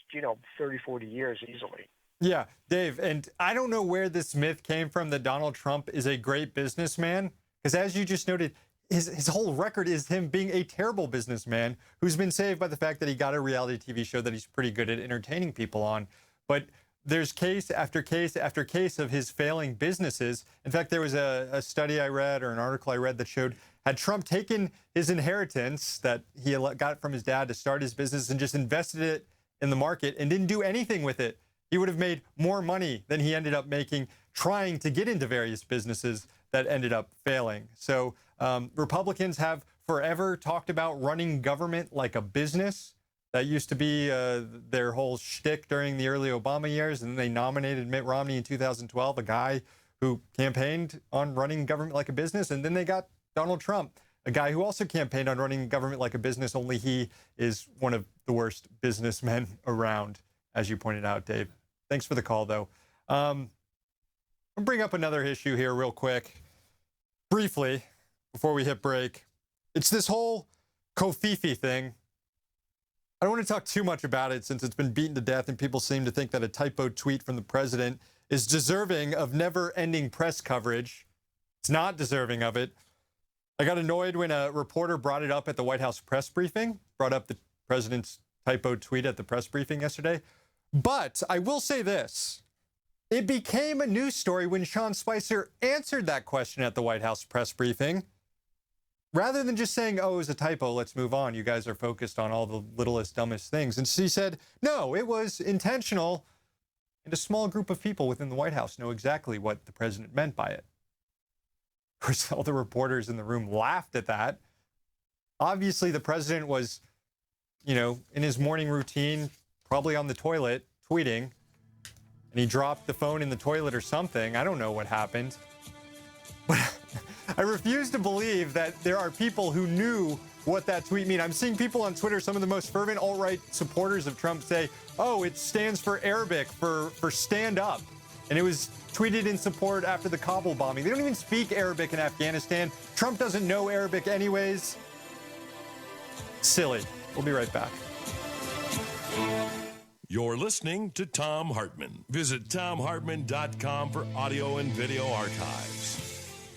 30, 40 years easily. Yeah, Dave, and I don't know where this myth came from that Donald Trump is a great businessman, because as you just noted, his whole record is him being a terrible businessman who's been saved by the fact that he got a reality TV show that he's pretty good at entertaining people on. But there's case after case after case of his failing businesses. In fact, there was a study I read, or an article I read, that showed had Trump taken his inheritance that he got from his dad to start his business and just invested it in the market and didn't do anything with it, he would have made more money than he ended up making trying to get into various businesses that ended up failing. So Republicans have forever talked about running government like a business. That used to be their whole shtick during the early Obama years. And then they nominated Mitt Romney in 2012, a guy who campaigned on running government like a business. And then they got Donald Trump, a guy who also campaigned on running government like a business, only he is one of the worst businessmen around, as you pointed out, Dave. Thanks for the call, though. I'll bring up another issue here real quick, briefly, before we hit break. It's this whole Kofifi thing. I don't want to talk too much about it since it's been beaten to death and people seem to think that a typo tweet from the president is deserving of never-ending press coverage. It's not deserving of it. I got annoyed when a reporter brought it up at the White House press briefing, brought up the president's typo tweet at the press briefing yesterday. But I will say this. It became a news story when Sean Spicer answered that question at the White House press briefing. Rather than just saying, oh, it was a typo, let's move on. You guys are focused on all the littlest, dumbest things. And she said, no, it was intentional. And a small group of people within the White House know exactly what the president meant by it. Of course, all the reporters in the room laughed at that. Obviously, the president was, in his morning routine, probably on the toilet, tweeting. And he dropped the phone in the toilet or something. I don't know what happened. But I refuse to believe that there are people who knew what that tweet meant. I'm seeing people on Twitter, some of the most fervent alt-right supporters of Trump, say, oh, it stands for Arabic, for stand up. And it was tweeted in support after the Kabul bombing. They don't even speak Arabic in Afghanistan. Trump doesn't know Arabic anyways. Silly. We'll be right back. You're listening to Thom Hartmann. Visit thomhartmann.com for audio and video archives.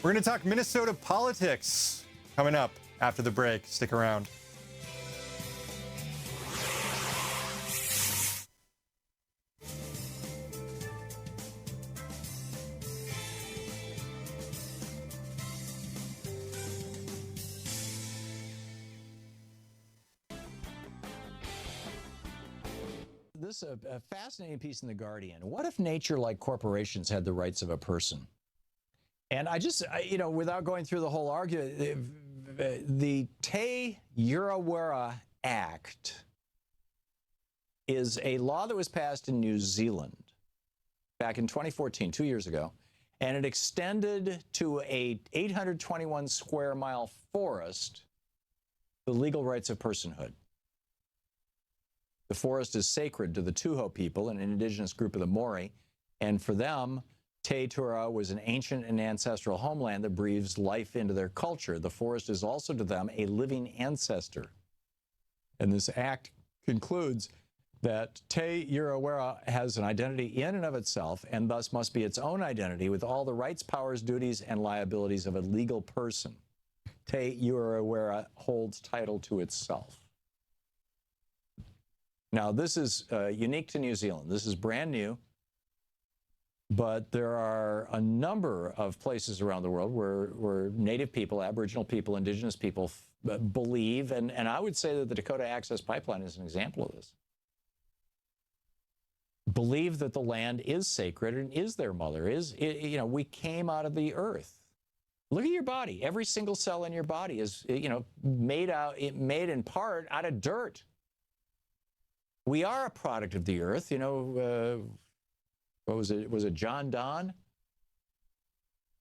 We're going to talk Minnesota politics coming up after the break. Stick around. This is a fascinating piece in The Guardian. What if nature, like corporations, had the rights of a person? And without going through the whole argument, the Te Uruwera Act is a law that was passed in New Zealand back in 2014, 2 years ago, and it extended to a 821 square mile forest the legal rights of personhood. The forest is sacred to the Tuho people, an indigenous group of the Maori, and for them, Te Tura was an ancient and ancestral homeland that breathes life into their culture. The forest is also to them a living ancestor. And this act concludes that Te Uruwera has an identity in and of itself and thus must be its own identity with all the rights, powers, duties, and liabilities of a legal person. Te Uruwera holds title to itself. Now, this is unique to New Zealand. This is brand new. But there are a number of places around the world where Native people, Aboriginal people, Indigenous people believe, and I would say that the Dakota Access Pipeline is an example of this, believe that the land is sacred and is their mother. We came out of the earth. Look at your body. Every single cell in your body is, made in part out of dirt. We are a product of the earth. What was it? Was it John Donne?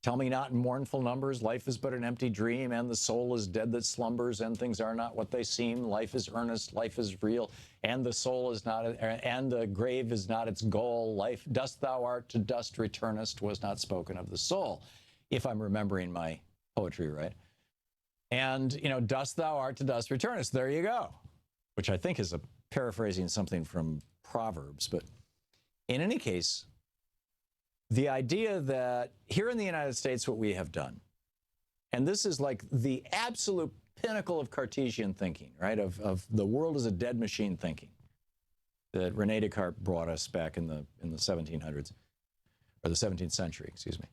Tell me not in mournful numbers, life is but an empty dream, and the soul is dead that slumbers, and things are not what they seem. Life is earnest, life is real, and the soul is not, and the grave is not its goal. Life, dust thou art, to dust returnest, was not spoken of the soul, if I'm remembering my poetry right. And, dust thou art, to dust returnest. There you go. Which I think is a paraphrasing something from Proverbs. But in any case, the idea that here in the United States, what we have done, and this is like the absolute pinnacle of Cartesian thinking, right? Of the world as a dead machine thinking that Rene Descartes brought us back in the 1700s, or the 17th century, excuse me.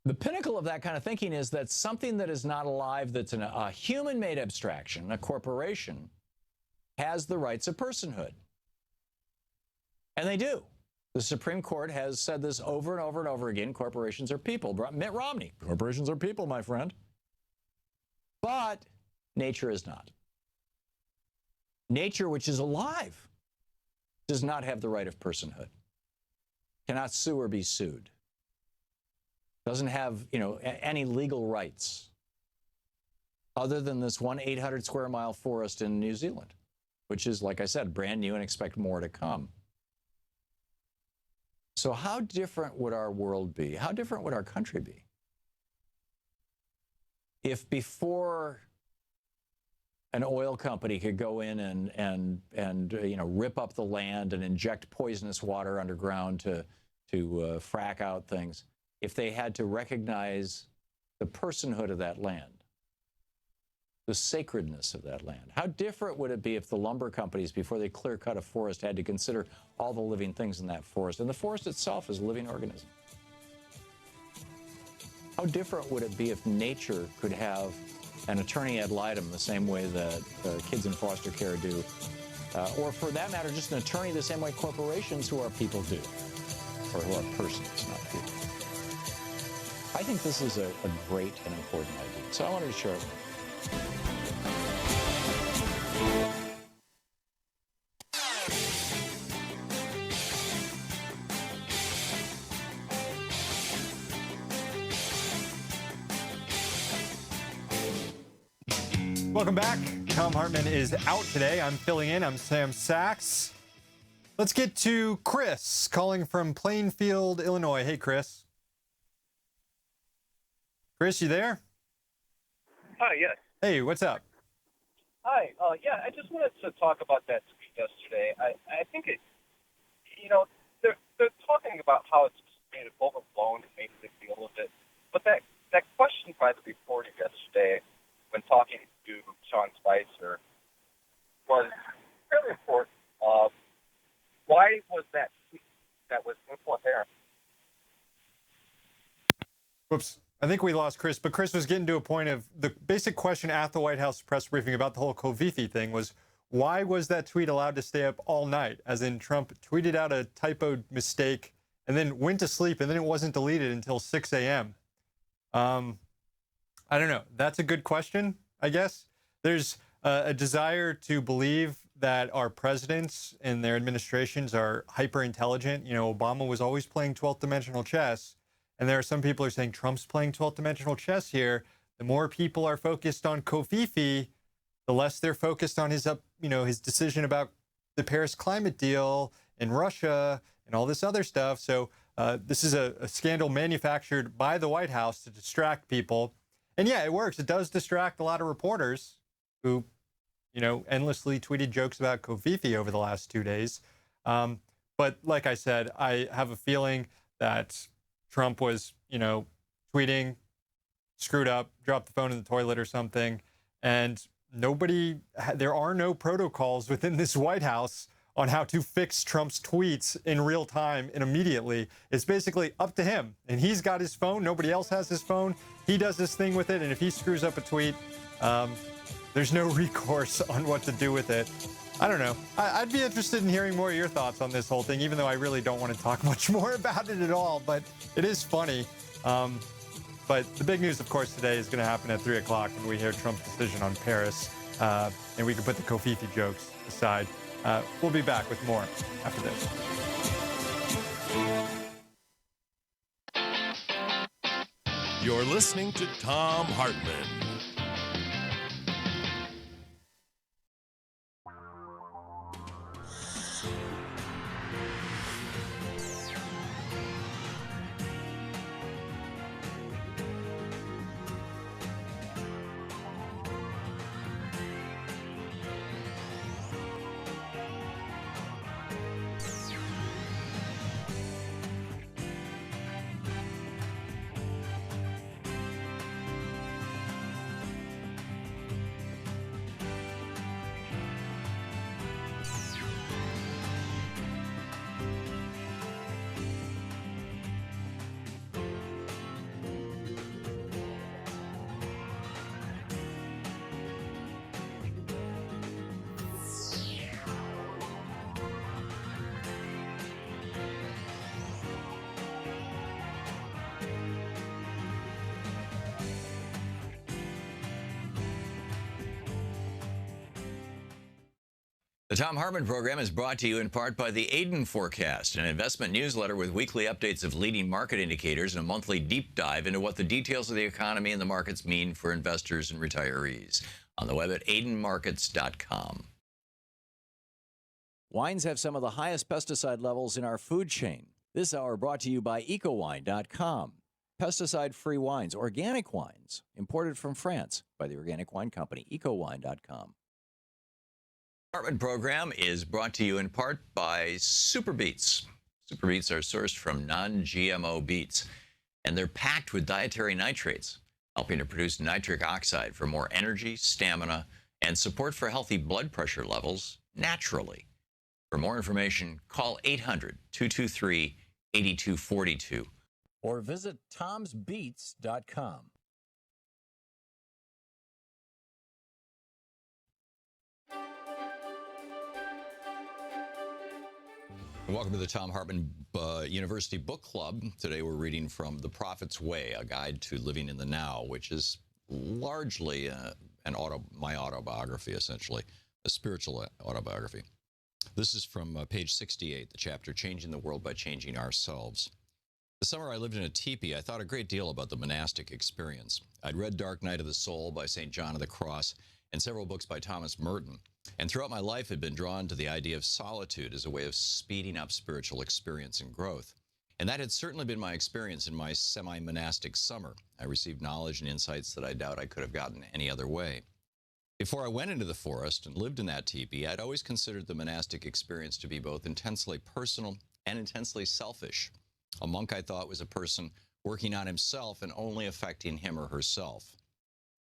The pinnacle of that kind of thinking is that something that is not alive, that's a human-made abstraction, a corporation, has the rights of personhood. And they do. The Supreme Court has said this over and over and over again. Corporations are people. Mitt Romney, corporations are people, my friend. But nature is not. Nature, which is alive, does not have the right of personhood. Cannot sue or be sued. Doesn't have, any legal rights other than this 800 square mile forest in New Zealand, which is, like I said, brand new and expect more to come. So how different would our world be? How different would our country be if before an oil company could go in and rip up the land and inject poisonous water underground to frack out things, if they had to recognize the personhood of that land, the sacredness of that land? How different would it be if the lumber companies, before they clear-cut a forest, had to consider all the living things in that forest? And the forest itself is a living organism. How different would it be if nature could have an attorney ad litem the same way that kids in foster care do? Or for that matter, just an attorney the same way corporations who are people do, or who are persons, not people. I think this is a great and important idea. So I wanted to share it with you. Welcome back. Thom Hartmann is out today. I'm filling in. I'm Sam Sachs. Let's get to Chris calling from Plainfield, Illinois. Hey, Chris. Chris, you there? Hi, yes. Hey, what's up? Hi. Yeah, I just wanted to talk about that tweet yesterday. I think it, they're talking about how it's made it overblown and made a big deal of it. But that question by the reporter yesterday, when talking to Sean Spicer, was really important. Why was that tweet that was incoherent? Whoops. I think we lost Chris, but Chris was getting to a point of the basic question at the White House press briefing about the whole Kofifi thing was, why was that tweet allowed to stay up all night? As in, Trump tweeted out a typo mistake and then went to sleep, and then it wasn't deleted until 6 a.m. I don't know. That's a good question, I guess. There's a desire to believe that our presidents and their administrations are hyper intelligent. Obama was always playing 12th dimensional chess. And there are some people who are saying Trump's playing 12th dimensional chess here. The more people are focused on Kofifi, the less they're focused on his decision about the Paris climate deal and Russia and all this other stuff. So this is a scandal manufactured by the White House to distract people. And yeah, it works. It does distract a lot of reporters who, endlessly tweeted jokes about Kofifi over the last 2 days. But like I said, I have a feeling that Trump was, tweeting, screwed up, dropped the phone in the toilet or something. And there are no protocols within this White House on how to fix Trump's tweets in real time and immediately. It's basically up to him. And he's got his phone. Nobody else has his phone. He does his thing with it. And if he screws up a tweet, there's no recourse on what to do with it. I don't know. I'd be interested in hearing more of your thoughts on this whole thing, even though I really don't want to talk much more about it at all. But it is funny. But the big news, of course, today is going to happen at 3 o'clock when we hear Trump's decision on Paris. And we can put the Kofifi jokes aside. We'll be back with more after this. You're listening to Thom Hartmann. The Thom Hartmann Program is brought to you in part by the Aiden Forecast, an investment newsletter with weekly updates of leading market indicators and a monthly deep dive into what the details of the economy and the markets mean for investors and retirees. On the web at aidenmarkets.com. Wines have some of the highest pesticide levels in our food chain. This hour brought to you by ecowine.com. Pesticide-free wines, organic wines, imported from France by the Organic Wine Company, ecowine.com. Hartmann Program is brought to you in part by Super Beets. Super Beets are sourced from non-GMO beets, and they're packed with dietary nitrates, helping to produce nitric oxide for more energy, stamina, and support for healthy blood pressure levels naturally. For more information, call 800-223-8242 or visit tomsbeets.com. Welcome to the Thom Hartmann University Book Club. Today we're reading from The Prophet's Way, A Guide to Living in the Now, which is largely my autobiography, essentially, a spiritual autobiography. This is from page 68, the chapter Changing the World by Changing Ourselves. The summer I lived in a teepee, I thought a great deal about the monastic experience. I'd read Dark Night of the Soul by St. John of the Cross and several books by Thomas Merton, and throughout my life had been drawn to the idea of solitude as a way of speeding up spiritual experience and growth. And that had certainly been my experience in my semi-monastic summer. I received knowledge and insights that I doubt I could have gotten any other way. Before I went into the forest and lived in that teepee, I'd always considered the monastic experience to be both intensely personal and intensely selfish. A monk, I thought, was a person working on himself and only affecting him or herself.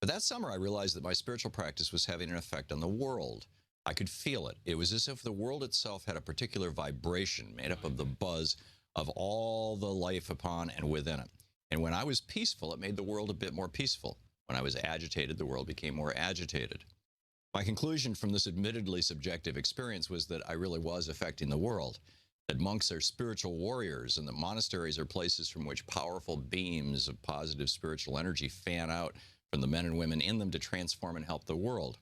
But that summer, I realized that my spiritual practice was having an effect on the world. I could feel it. It was as if the world itself had a particular vibration made up of the buzz of all the life upon and within it. And when I was peaceful, it made the world a bit more peaceful. When I was agitated, the world became more agitated. My conclusion from this admittedly subjective experience was that I really was affecting the world, that monks are spiritual warriors, and that monasteries are places from which powerful beams of positive spiritual energy fan out from the men and women in them to transform and help the world.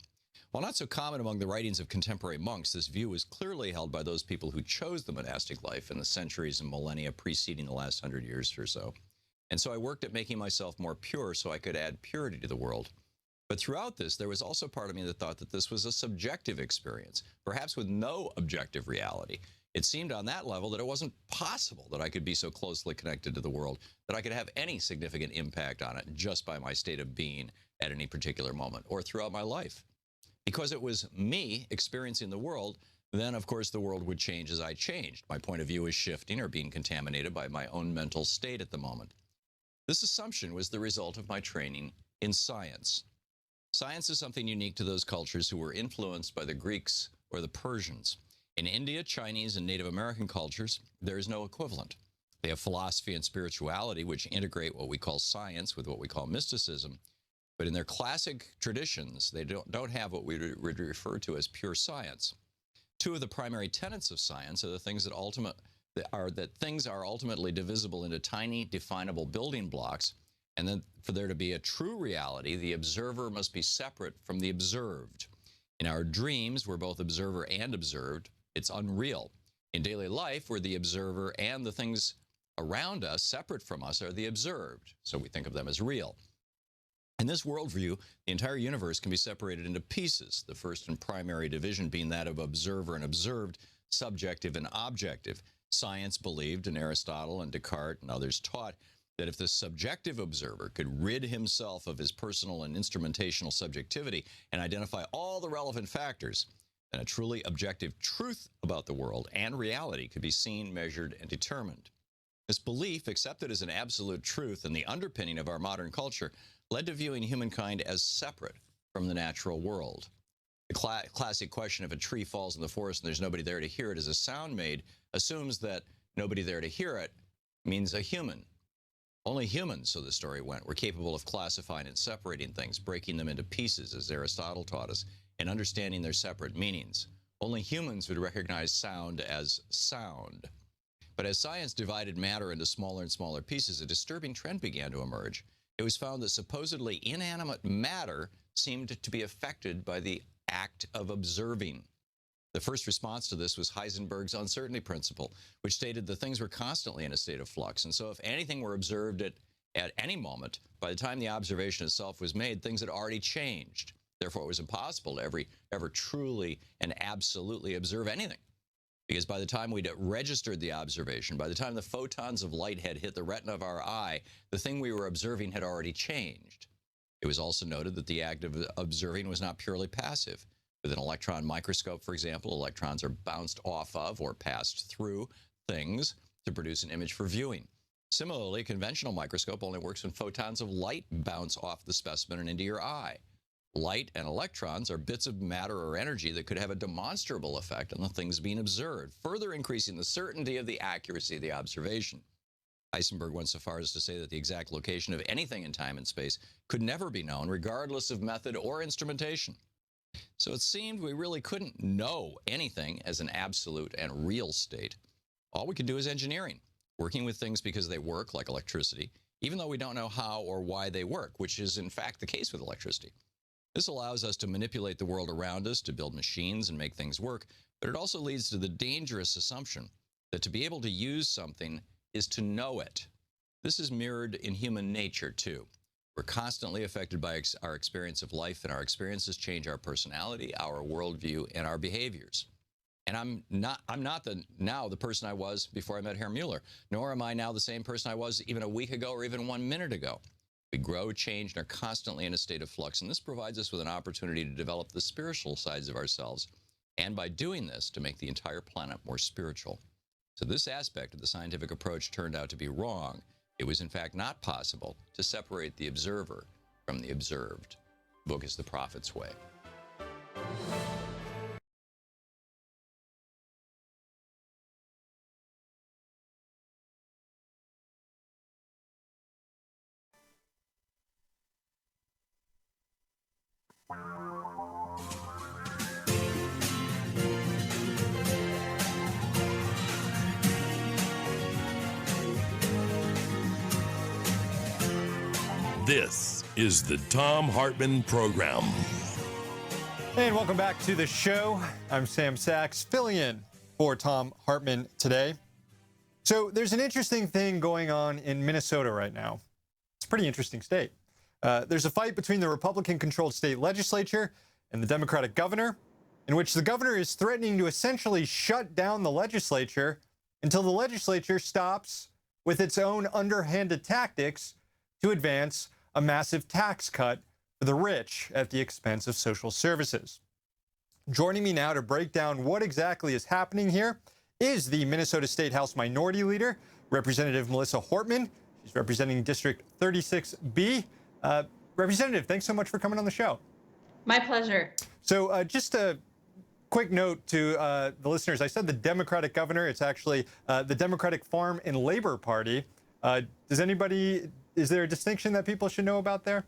While not so common among the writings of contemporary monks, this view was clearly held by those people who chose the monastic life in the centuries and millennia preceding the last 100 years or so. And so I worked at making myself more pure so I could add purity to the world. But throughout this, there was also part of me that thought that this was a subjective experience, perhaps with no objective reality. It seemed on that level that it wasn't possible that I could be so closely connected to the world, that I could have any significant impact on it just by my state of being at any particular moment or throughout my life. Because it was me experiencing the world, then of course the world would change as I changed. My point of view was shifting or being contaminated by my own mental state at the moment. This assumption was the result of my training in science. Science is something unique to those cultures who were influenced by the Greeks or the Persians. In India, Chinese, and Native American cultures, there is no equivalent. They have philosophy and spirituality, which integrate what we call science with what we call mysticism. But in their classic traditions, they don't have what we would refer to as pure science. Two of the primary tenets of science are the things that things are ultimately divisible into tiny, definable building blocks, and then for there to be a true reality, the observer must be separate from the observed. In our dreams, we're both observer and observed. It's unreal. In daily life, we're the observer, and the things around us, separate from us, are the observed. So we think of them as real. In this worldview, the entire universe can be separated into pieces, the first and primary division being that of observer and observed, subjective and objective. Science believed, and Aristotle and Descartes and others taught, that if the subjective observer could rid himself of his personal and instrumentational subjectivity and identify all the relevant factors, then a truly objective truth about the world and reality could be seen, measured, and determined. This belief, accepted as an absolute truth and the underpinning of our modern culture, led to viewing humankind as separate from the natural world. The classic question, if a tree falls in the forest and there's nobody there to hear it as a sound made, assumes that nobody there to hear it means a human. Only humans, so the story went, were capable of classifying and separating things, breaking them into pieces, as Aristotle taught us, and understanding their separate meanings. Only humans would recognize sound as sound. But as science divided matter into smaller and smaller pieces, a disturbing trend began to emerge. It was found that supposedly inanimate matter seemed to be affected by the act of observing. The first response to this was Heisenberg's uncertainty principle, which stated that things were constantly in a state of flux. And so if anything were observed at any moment, by the time the observation itself was made, things had already changed. Therefore, it was impossible to ever truly and absolutely observe anything. Because by the time we'd registered the observation, by the time the photons of light had hit the retina of our eye, the thing we were observing had already changed. It was also noted that the act of observing was not purely passive. With an electron microscope, for example, electrons are bounced off of or passed through things to produce an image for viewing. Similarly, a conventional microscope only works when photons of light bounce off the specimen and into your eye. Light and electrons are bits of matter or energy that could have a demonstrable effect on the things being observed, further increasing the certainty of the accuracy of the observation. Heisenberg went so far as to say that the exact location of anything in time and space could never be known, regardless of method or instrumentation. So it seemed we really couldn't know anything as an absolute and real state. All we could do is engineering, working with things because they work, like electricity, even though we don't know how or why they work, which is in fact the case with electricity. This allows us to manipulate the world around us, to build machines and make things work, but it also leads to the dangerous assumption that to be able to use something is to know it. This is mirrored in human nature, too. We're constantly affected by our experience of life, and our experiences change our personality, our worldview, and our behaviors. And I'm not now the person I was before I met Herr Mueller, nor am I now the same person I was even a week ago or even 1 minute ago. We grow, change, and are constantly in a state of flux, and this provides us with an opportunity to develop the spiritual sides of ourselves, and by doing this, to make the entire planet more spiritual. So this aspect of the scientific approach turned out to be wrong. It was in fact not possible to separate the observer from the observed. The book is The Prophet's Way. This is the Thom Hartmann Program. And welcome back to the show. I'm Sam Sachs, filling in for Thom Hartmann today. So there's an interesting thing going on in Minnesota right now. It's a pretty interesting state. There's a fight between the Republican-controlled state legislature and the Democratic governor, in which the governor is threatening to essentially shut down the legislature until the legislature stops with its own underhanded tactics to advance a massive tax cut for the rich at the expense of social services. Joining me now to break down what exactly is happening here is the Minnesota State House Minority Leader, Representative Melissa Hartman. She's representing District 36B. Representative, thanks so much for coming on the show. My pleasure. So just a quick note to the listeners. I said the Democratic governor. It's actually the Democratic Farm and Labor Party. Is there a distinction that people should know about there?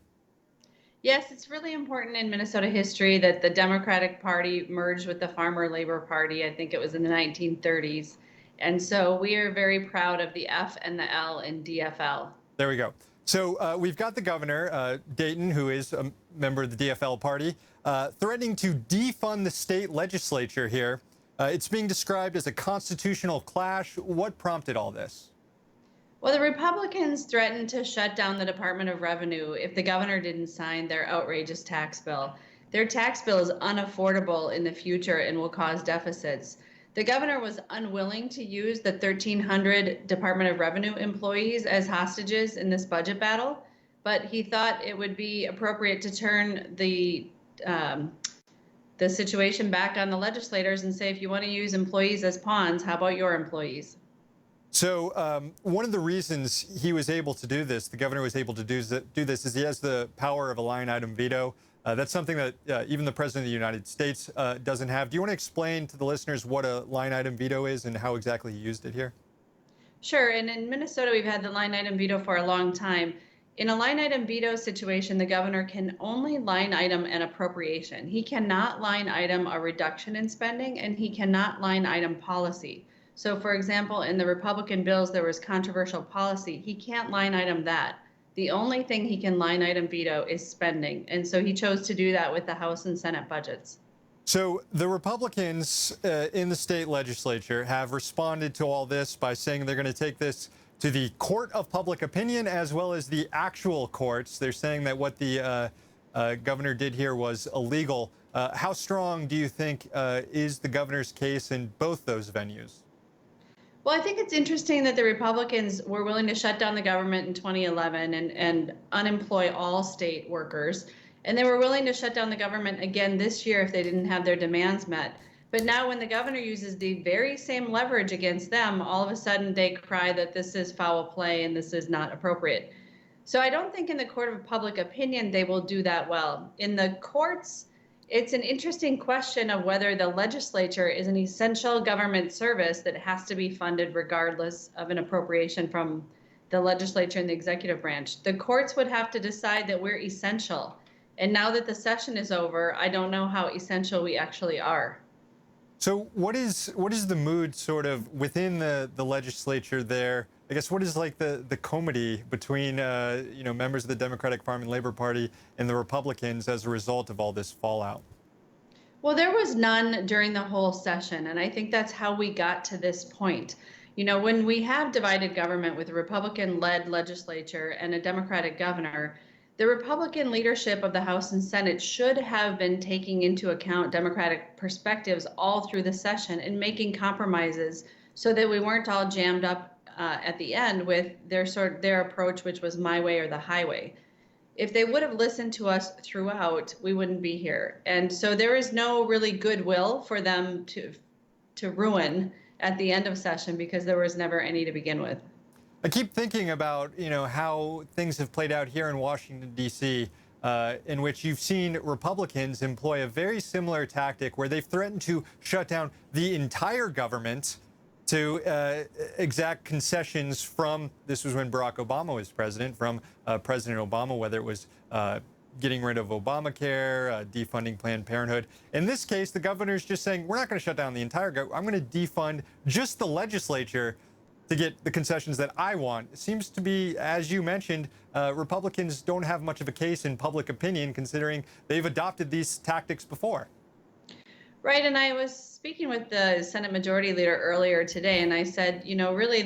Yes, it's really important in Minnesota history that the Democratic Party merged with the Farmer Labor Party. I think it was in the 1930s. And so we are very proud of the F and the L in DFL. There we go. So we've got the governor, Dayton, who is a member of the DFL party, threatening to defund the state legislature here. It's being described as a constitutional clash. What prompted all this? Well, the Republicans threatened to shut down the Department of Revenue if the governor didn't sign their outrageous tax bill. Their tax bill is unaffordable in the future and will cause deficits. The governor was unwilling to use the 1,300 Department of Revenue employees as hostages in this budget battle, but he thought it would be appropriate to turn the situation back on the legislators and say, if you want to use employees as pawns, how about your employees? So one of the reasons he was able to do this, the governor was able to do this, is he has the power of a line item veto. That's something that even the president of the United States doesn't have. Do you want to explain to the listeners what a line item veto is and how exactly he used it here? Sure. And in Minnesota, we've had the line item veto for a long time. In a line item veto situation, the governor can only line item an appropriation. He cannot line item a reduction in spending, and he cannot line item policy. So, for example, in the Republican bills, there was controversial policy. He can't line item that. The only thing he can line item veto is spending. And so he chose to do that with the House and Senate budgets. So the Republicans in the state legislature have responded to all this by saying they're going to take this to the court of public opinion as well as the actual courts. They're saying that what the governor did here was illegal. How strong do you think is the governor's case in both those venues? Well, I think it's interesting that the Republicans were willing to shut down the government in 2011 and unemploy all state workers. And they were willing to shut down the government again this year if they didn't have their demands met. But now when the governor uses the very same leverage against them, all of a sudden they cry that this is foul play and this is not appropriate. So I don't think in the court of public opinion they will do that well. In the courts, it's an interesting question of whether the legislature is an essential government service that has to be funded regardless of an appropriation from the legislature and the executive branch. The courts would have to decide that we're essential. And now that the session is over, I don't know how essential we actually are. So what is the mood sort of within the legislature there? I guess what is like the comity between members of the Democratic Farm and Labor Party and the Republicans as a result of all this fallout? Well, there was none during the whole session, and I think that's how we got to this point. You know, when we have divided government with a Republican-led legislature and a Democratic governor, the Republican leadership of the House and Senate should have been taking into account Democratic perspectives all through the session and making compromises so that we weren't all jammed up at the end with their approach, which was my way or the highway. If they would have listened to us throughout, we wouldn't be here. And so there is no really goodwill for them to ruin at the end of session because there was never any to begin with. I keep thinking about, how things have played out here in Washington, D.C., in which you've seen Republicans employ a very similar tactic where they've threatened to shut down the entire government to exact concessions from, this was when Barack Obama was president, from President Obama, whether it was getting rid of Obamacare, defunding Planned Parenthood. In this case, the governor's just saying, we're not going to shut down the entire government. I'm going to defund just the legislature to get the concessions that I want. It seems to be, as you mentioned, Republicans don't have much of a case in public opinion, considering they've adopted these tactics before. Right, and I was speaking with the Senate Majority Leader earlier today, and I said, really,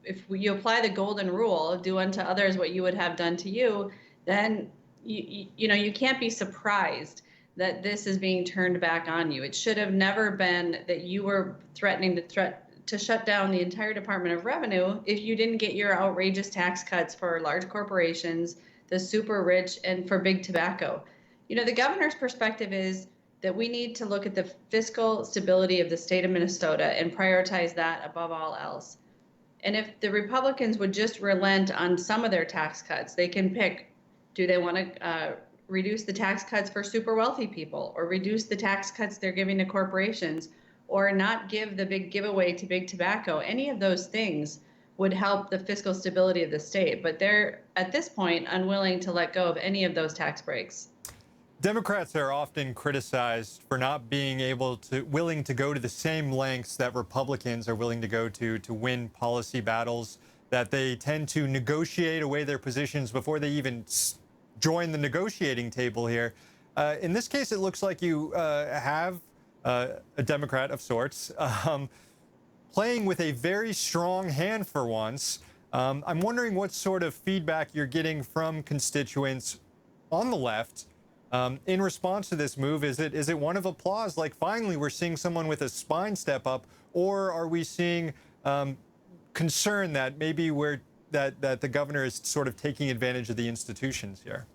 if you apply the golden rule, do unto others what you would have done to you, then you can't be surprised that this is being turned back on you. It should have never been that you were threatening to shut down the entire Department of Revenue if you didn't get your outrageous tax cuts for large corporations, the super rich, and for big tobacco. The governor's perspective is that we need to look at the fiscal stability of the state of Minnesota and prioritize that above all else. And if the Republicans would just relent on some of their tax cuts, they can pick, do they want to reduce the tax cuts for super wealthy people, or reduce the tax cuts they're giving to corporations, or not give the big giveaway to big tobacco? Any of those things would help the fiscal stability of the state. But they're, at this point, unwilling to let go of any of those tax breaks. Democrats are often criticized for not being willing to go to the same lengths that Republicans are willing to go to win policy battles, that they tend to negotiate away their positions before they even join the negotiating table here. In this case, it looks like you have a Democrat of sorts playing with a very strong hand for once. I'm wondering what sort of feedback you're getting from constituents on the left in response to this move. Is it one of applause, like finally we're seeing someone with a spine step up, or are we seeing concern that maybe that the governor is sort of taking advantage of the institutions here?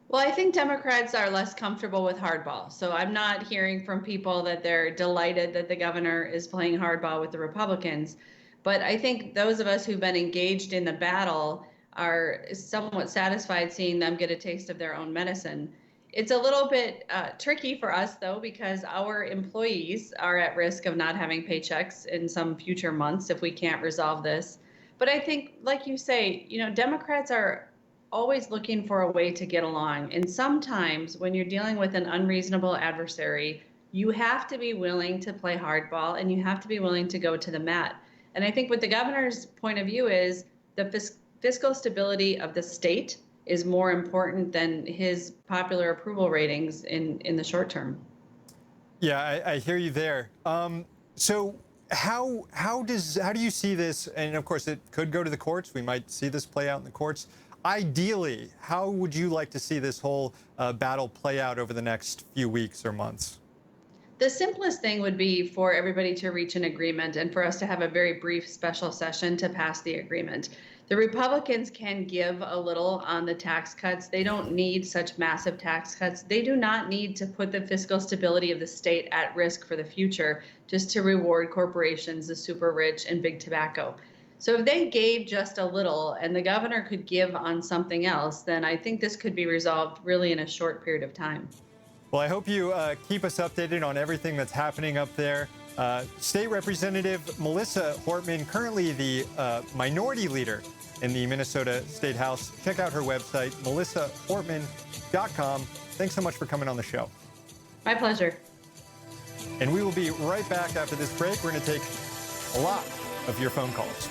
Well, I think Democrats are less comfortable with hardball. So I'm not hearing from people that they're delighted that the governor is playing hardball with the Republicans. But I think those of us who've been engaged in the battle are somewhat satisfied seeing them get a taste of their own medicine. It's a little bit tricky for us, though, because our employees are at risk of not having paychecks in some future months if we can't resolve this. But I think, like you say, Democrats are always looking for a way to get along. And sometimes when you're dealing with an unreasonable adversary, you have to be willing to play hardball and you have to be willing to go to the mat. And I think what the governor's point of view is the fiscal stability of the state is more important than his popular approval ratings in the short term. Yeah, I hear you there. So how do you see this? And of course, it could go to the courts. We might see this play out in the courts. Ideally, how would you like to see this whole battle play out over the next few weeks or months? The simplest thing would be for everybody to reach an agreement and for us to have a very brief special session to pass the agreement. The Republicans can give a little on the tax cuts. They don't need such massive tax cuts. They do not need to put the fiscal stability of the state at risk for the future just to reward corporations, the super rich, and big tobacco. So if they gave just a little and the governor could give on something else, then I think this could be resolved really in a short period of time. Well, I hope you keep us updated on everything that's happening up there. State Representative Melissa Hartmann, currently the minority leader in the Minnesota State House. Check out her website, melissahartmann.com. Thanks so much for coming on the show. My pleasure. And we will be right back after this break. We're going to take a lot of your phone calls.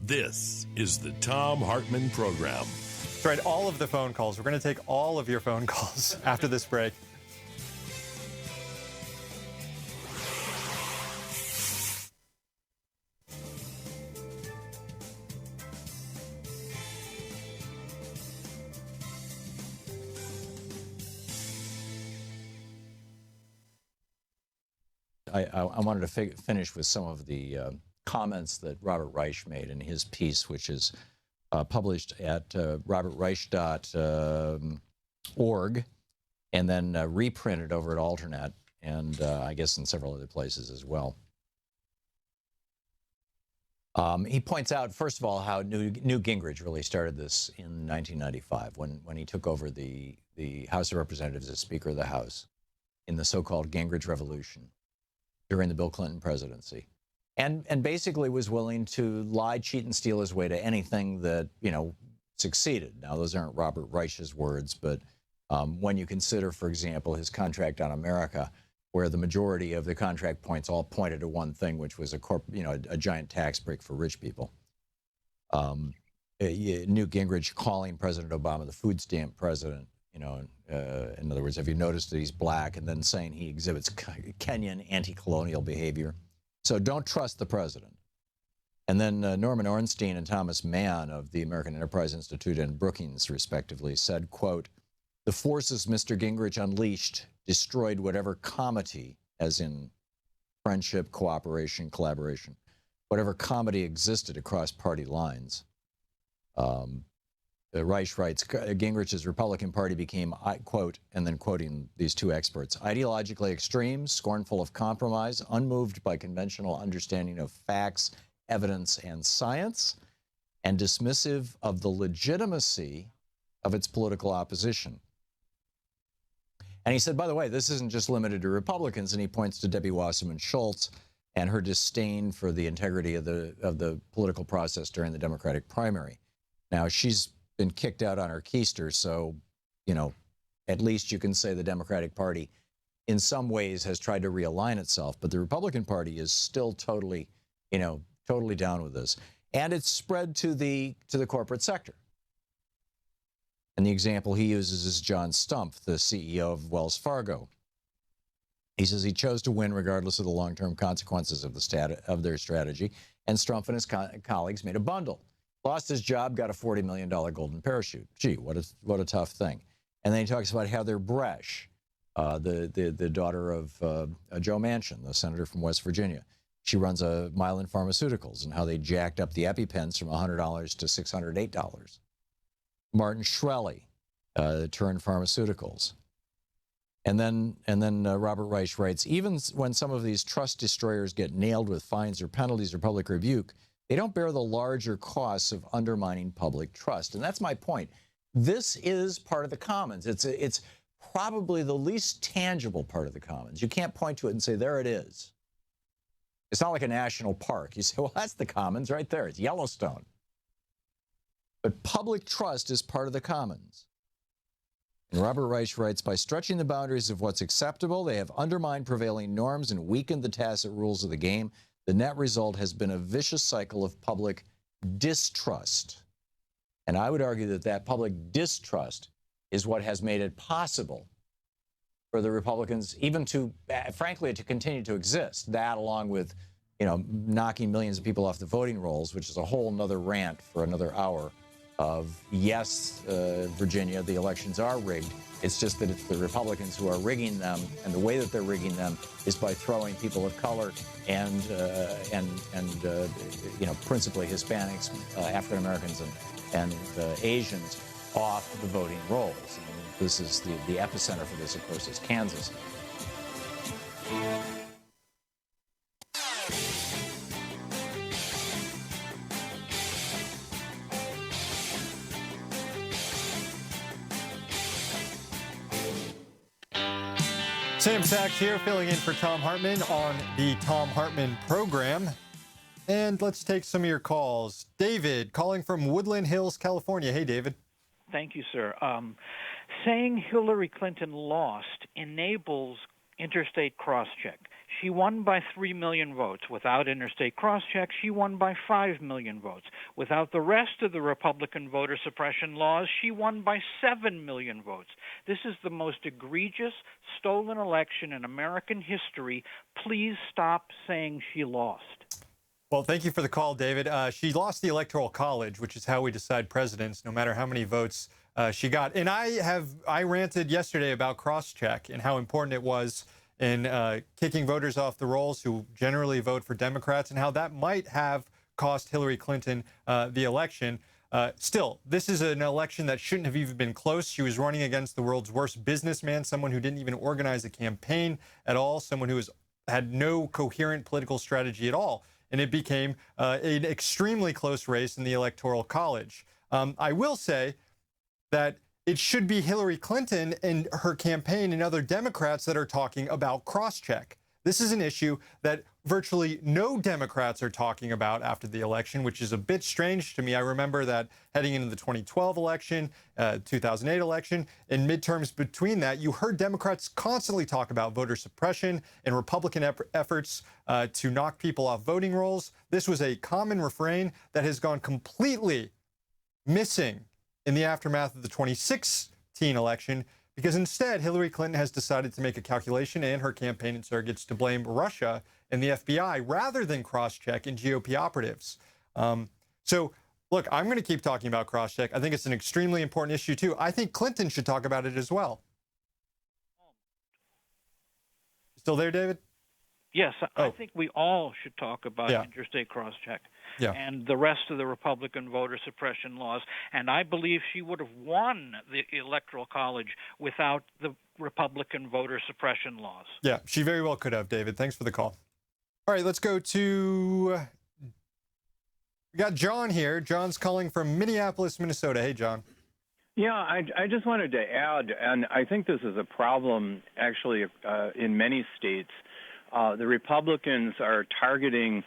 This is the Thom Hartmann Program. That's right, all of the phone calls. We're going to take all of your phone calls after this break. I wanted to finish with some of the comments that Robert Reich made in his piece, which is published at robertreich.org and then reprinted over at Alternet and I guess in several other places as well. He points out, first of all, how Newt Gingrich really started this in 1995 when he took over the House of Representatives as Speaker of the House in the so-called Gingrich Revolution during the Bill Clinton presidency. And basically was willing to lie, cheat, and steal his way to anything that, succeeded. Now, those aren't Robert Reich's words, but when you consider, for example, his contract on America, where the majority of the contract points all pointed to one thing, which was a giant tax break for rich people. Newt Gingrich calling President Obama the food stamp president, in other words, have you noticed that he's black, and then saying he exhibits Kenyan anti-colonial behavior. So don't trust the president. And then Norman Ornstein and Thomas Mann of the American Enterprise Institute and Brookings, respectively, said, quote, "The forces Mr. Gingrich unleashed destroyed whatever comity, as in friendship, cooperation, collaboration, whatever comity existed across party lines." Reich writes, Gingrich's Republican Party became, I quote, and then quoting these two experts, ideologically extreme, scornful of compromise, unmoved by conventional understanding of facts, evidence, and science, and dismissive of the legitimacy of its political opposition. And he said, by the way, this isn't just limited to Republicans, and he points to Debbie Wasserman Schultz and her disdain for the integrity of the political process during the Democratic primary. Now, she's been kicked out on her keister, so, at least you can say the Democratic Party in some ways has tried to realign itself, but the Republican Party is still totally down with this. And it's spread to the corporate sector. And the example he uses is John Stumpf, the CEO of Wells Fargo. He says he chose to win regardless of the long-term consequences of their strategy, and Stumpf and his colleagues made a bundle. Lost his job, got a $40 million golden parachute. Gee, what a tough thing. And then he talks about Heather Bresch, the daughter of Joe Manchin, the senator from West Virginia. She runs a Mylan Pharmaceuticals and how they jacked up the EpiPens from $100 to $608. Martin Shkreli, Turin Pharmaceuticals. And then Robert Reich writes, even when some of these trust destroyers get nailed with fines or penalties or public rebuke, they don't bear the larger costs of undermining public trust. And that's my point. This is part of the commons. It's probably the least tangible part of the commons. You can't point to it and say, there it is. It's not like a national park. You say, well, that's the commons right there. It's Yellowstone. But public trust is part of the commons. And Robert Reich writes, by stretching the boundaries of what's acceptable, they have undermined prevailing norms and weakened the tacit rules of the game. The net result has been a vicious cycle of public distrust. And I would argue that that public distrust is what has made it possible for the Republicans even to, frankly, to continue to exist. That, along with, knocking millions of people off the voting rolls, which is a whole nother rant for another hour of, yes, Virginia, the elections are rigged. It's just that it's the Republicans who are rigging them, and the way that they're rigging them is by throwing people of color and principally Hispanics, African Americans, and Asians off the voting rolls. And this is the epicenter for this, of course, is Kansas. Sam Sachs here, filling in for Thom Hartmann on the Thom Hartmann Program. And let's take some of your calls. David, calling from Woodland Hills, California. Hey, David. Thank you, sir. Saying Hillary Clinton lost enables interstate cross-check. She won by 3 million votes. Without interstate cross-check, she won by 5 million votes. Without the rest of the Republican voter suppression laws, she won by 7 million votes. This is the most egregious stolen election in American history. Please stop saying she lost. Well, thank you for the call, David. She lost the Electoral College, which is how we decide presidents, no matter how many votes she got. And I ranted yesterday about cross-check and how important it was in kicking voters off the rolls who generally vote for Democrats, and how that might have cost Hillary Clinton the election. Still, this is an election that shouldn't have even been close. She was running against the world's worst businessman, someone who didn't even organize a campaign at all, someone who had no coherent political strategy at all. And it became an extremely close race in the Electoral College. I will say that it should be Hillary Clinton and her campaign and other Democrats that are talking about cross-check. This is an issue that virtually no Democrats are talking about after the election, which is a bit strange to me. I remember that heading into the 2012 election, 2008 election, and midterms between that, you heard Democrats constantly talk about voter suppression and Republican efforts to knock people off voting rolls. This was a common refrain that has gone completely missing in the aftermath of the 2016 election, because instead Hillary Clinton has decided to make a calculation, and her campaign and surrogates, to blame Russia and the FBI rather than cross-check and GOP operatives. So, look, I'm going to keep talking about cross-check. I think it's an extremely important issue, too. I think Clinton should talk about it as well. Still there, David? Yes, I think we all should talk about interstate cross-check and the rest of the Republican voter suppression laws. And I believe she would have won the Electoral College without the Republican voter suppression laws. Yeah, she very well could have, David. Thanks for the call. All right, let's go to... We got John here. John's calling from Minneapolis, Minnesota. Hey, John. Yeah, I just wanted to add, and I think this is a problem actually in many states. The Republicans are targeting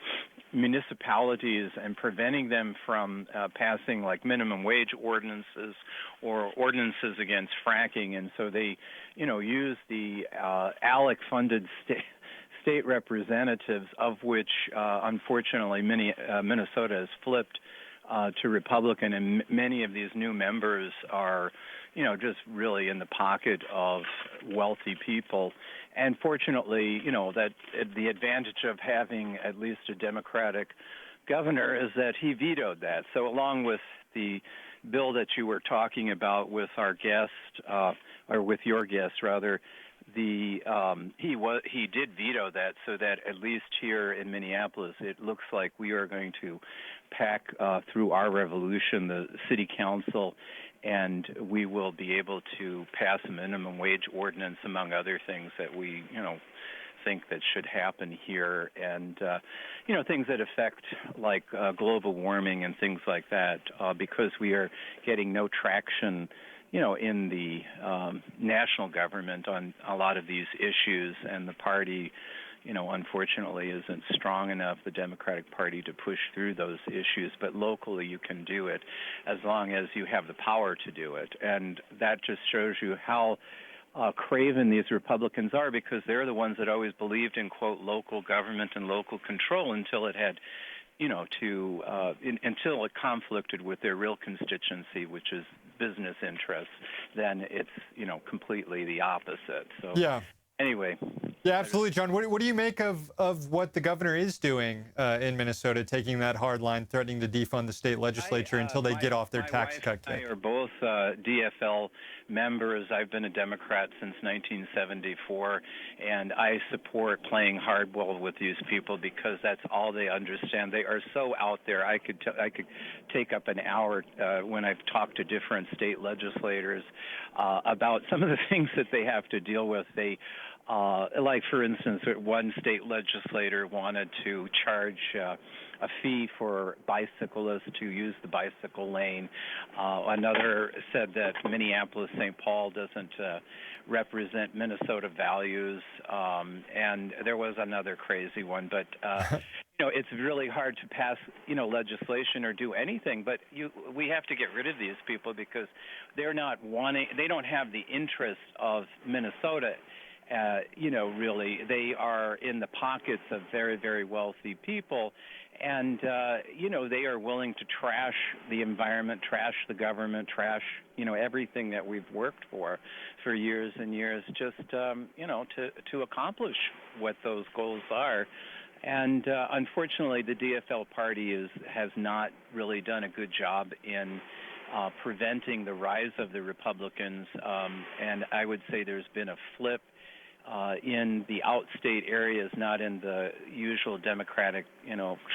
municipalities and preventing them from passing like minimum wage ordinances or ordinances against fracking, and so they, use the ALEC-funded state representatives, of which unfortunately Minnesota has flipped to Republican, and many of these new members are, just really in the pocket of wealthy people. And fortunately, that the advantage of having at least a Democratic governor is that he vetoed that. So along with the bill that you were talking about with our guest, or with your guest rather, he did veto that, so that at least here in Minneapolis, it looks like we are going to pack through our revolution, the city council, and we will be able to pass a minimum wage ordinance, among other things that we, think that should happen here, and, things that affect like global warming and things like that, because we are getting no traction, in the national government on a lot of these issues, and the party, unfortunately isn't strong enough, the Democratic Party, to push through those issues. But locally you can do it as long as you have the power to do it. And that just shows you how craven these Republicans are, because they're the ones that always believed in, quote, local government and local control until it had until it conflicted with their real constituency, which is business interests, then it's, completely the opposite. So yeah. Anyway. Yeah, absolutely, John. What do you make of what the governor is doing in Minnesota, taking that hard line, threatening to defund the state legislature until they get off their tax cut kick? My wife and I are both DFL members. I've been a Democrat since 1974, and I support playing hardball with these people because that's all they understand. They are so out there. I could take up an hour when I've talked to different state legislators about some of the things that they have to deal with. Like, for instance, one state legislator wanted to charge a fee for bicyclists to use the bicycle lane. Another said that Minneapolis-St. Paul doesn't represent Minnesota values. And there was another crazy one. But, it's really hard to pass, legislation or do anything. But we have to get rid of these people because they don't have the interests of Minnesota. Really, they are in the pockets of very, very wealthy people. And, they are willing to trash the environment, trash the government, trash, everything that we've worked for years and years just, to accomplish what those goals are. And unfortunately, the DFL party has not really done a good job in preventing the rise of the Republicans. And I would say there's been a flip in the outstate areas, not in the usual Democratic,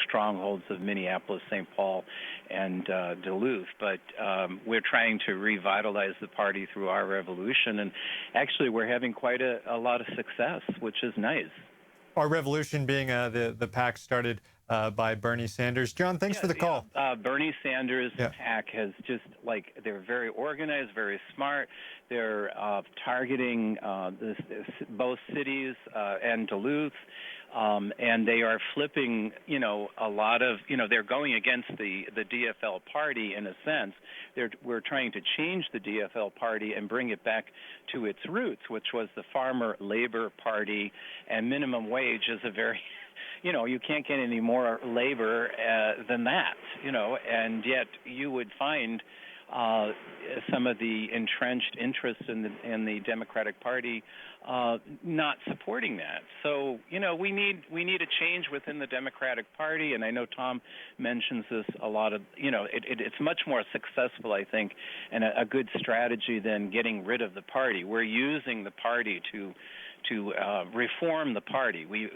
strongholds of Minneapolis, St. Paul, and Duluth. But we're trying to revitalize the party through our revolution, and actually we're having quite a lot of success, which is nice. Our revolution being the PAC started by Bernie Sanders. John, thanks for the call. Bernie Sanders' PAC has just, they're very organized, very smart. They're targeting both cities and Duluth, and they are flipping, a lot of, they're going against the DFL party in a sense. We're trying to change the DFL party and bring it back to its roots, which was the Farmer Labor Party, and minimum wage is a very you can't get any more labor than that, and yet you would find some of the entrenched interests in the Democratic Party not supporting that. So, we need a change within the Democratic Party, and I know Tom mentions this a lot of, it's much more successful, I think, and a good strategy than getting rid of the party. We're using the party to reform the party. We've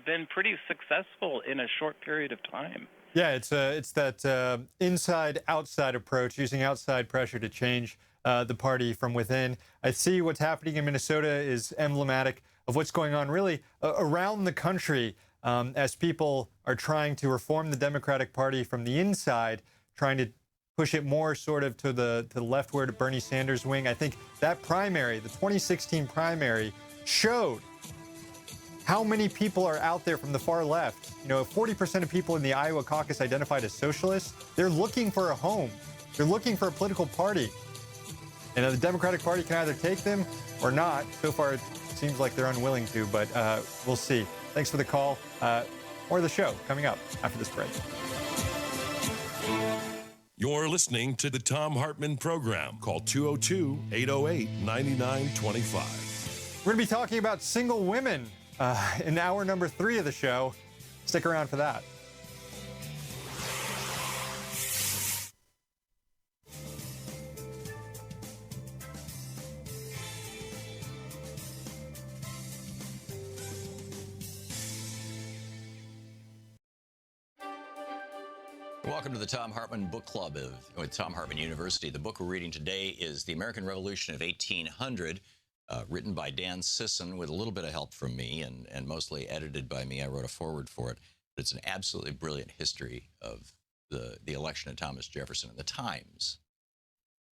been pretty successful in a short period of time. Yeah, it's that inside-outside approach, using outside pressure to change the party from within. I see what's happening in Minnesota is emblematic of what's going on really around the country as people are trying to reform the Democratic Party from the inside, trying to push it more sort of to the leftward Bernie Sanders wing. I think that primary, the 2016 primary, showed how many people are out there from the far left. 40% of people in the Iowa caucus identified as socialists. They're looking for a home. They're looking for a political party. And the Democratic Party can either take them or not. So far, it seems like they're unwilling to, but we'll see. Thanks for the call. More of the show coming up after this break. You're listening to the Thom Hartmann Program. Call 202-808-9925. We're going to be talking about single women in hour number 3 of the show. Stick around for that. Welcome to the Thom Hartmann Book Club with Thom Hartmann University. The book we're reading today is The American Revolution of 1800, written by Dan Sisson with a little bit of help from me and mostly edited by me. I wrote a foreword for it. But it's an absolutely brilliant history of the election of Thomas Jefferson and the times.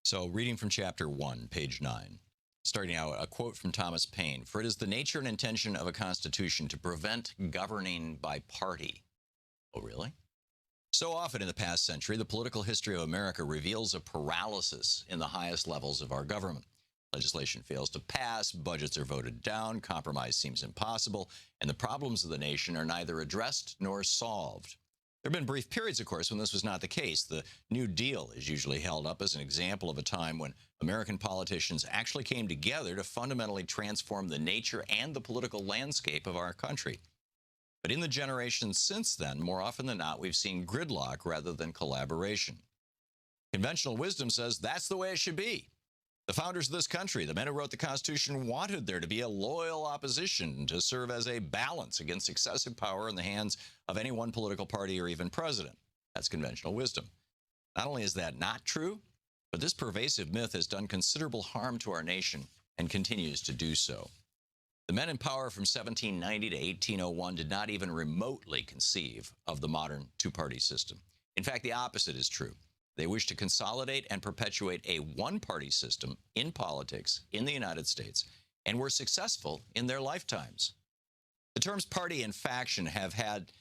So reading from chapter 1, page 9, starting out, a quote from Thomas Paine: "For it is the nature and intention of a constitution to prevent governing by party." Oh, really? So often in the past century, the political history of America reveals a paralysis in the highest levels of our government. Legislation fails to pass, budgets are voted down, compromise seems impossible, and the problems of the nation are neither addressed nor solved. There have been brief periods, of course, when this was not the case. The New Deal is usually held up as an example of a time when American politicians actually came together to fundamentally transform the nature and the political landscape of our country. But in the generations since then, more often than not, we've seen gridlock rather than collaboration. Conventional wisdom says that's the way it should be. The founders of this country, the men who wrote the Constitution, wanted there to be a loyal opposition to serve as a balance against excessive power in the hands of any one political party or even president. That's conventional wisdom. Not only is that not true, but this pervasive myth has done considerable harm to our nation and continues to do so. The men in power from 1790 to 1801 did not even remotely conceive of the modern two-party system. In fact, the opposite is true. They wish to consolidate and perpetuate a one-party system in politics in the United States, and were successful in their lifetimes. The terms party and faction have had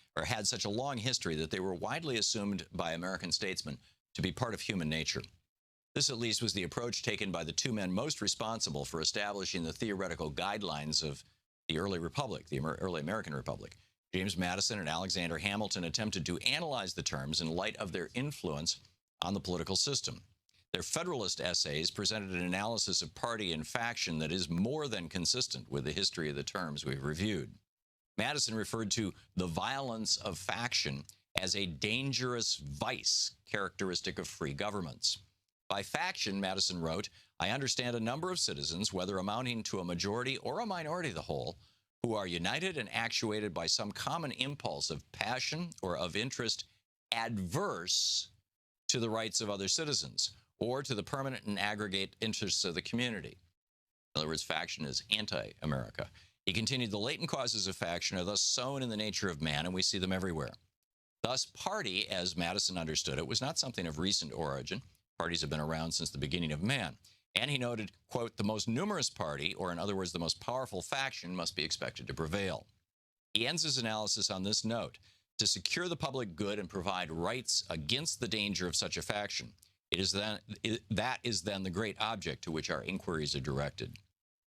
such a long history that they were widely assumed by American statesmen to be part of human nature. This, at least, was the approach taken by the two men most responsible for establishing the theoretical guidelines of the early republic, the early American Republic. James Madison and Alexander Hamilton attempted to analyze the terms in light of their influence on the political system. Their Federalist essays presented an analysis of party and faction that is more than consistent with the history of the terms we've reviewed. Madison referred to the violence of faction as a dangerous vice characteristic of free governments. By faction, Madison wrote, I understand a number of citizens, whether amounting to a majority or a minority of the whole, who are united and actuated by some common impulse of passion or of interest adverse to the rights of other citizens, or to the permanent and aggregate interests of the community. In other words, faction is anti-America. He continued, the latent causes of faction are thus sown in the nature of man, and we see them everywhere. Thus, party, as Madison understood it, was not something of recent origin. Parties have been around since the beginning of man. And he noted, quote, the most numerous party, or in other words, the most powerful faction, must be expected to prevail. He ends his analysis on this note: to secure the public good and provide rights against the danger of such a faction, that is then the great object to which our inquiries are directed.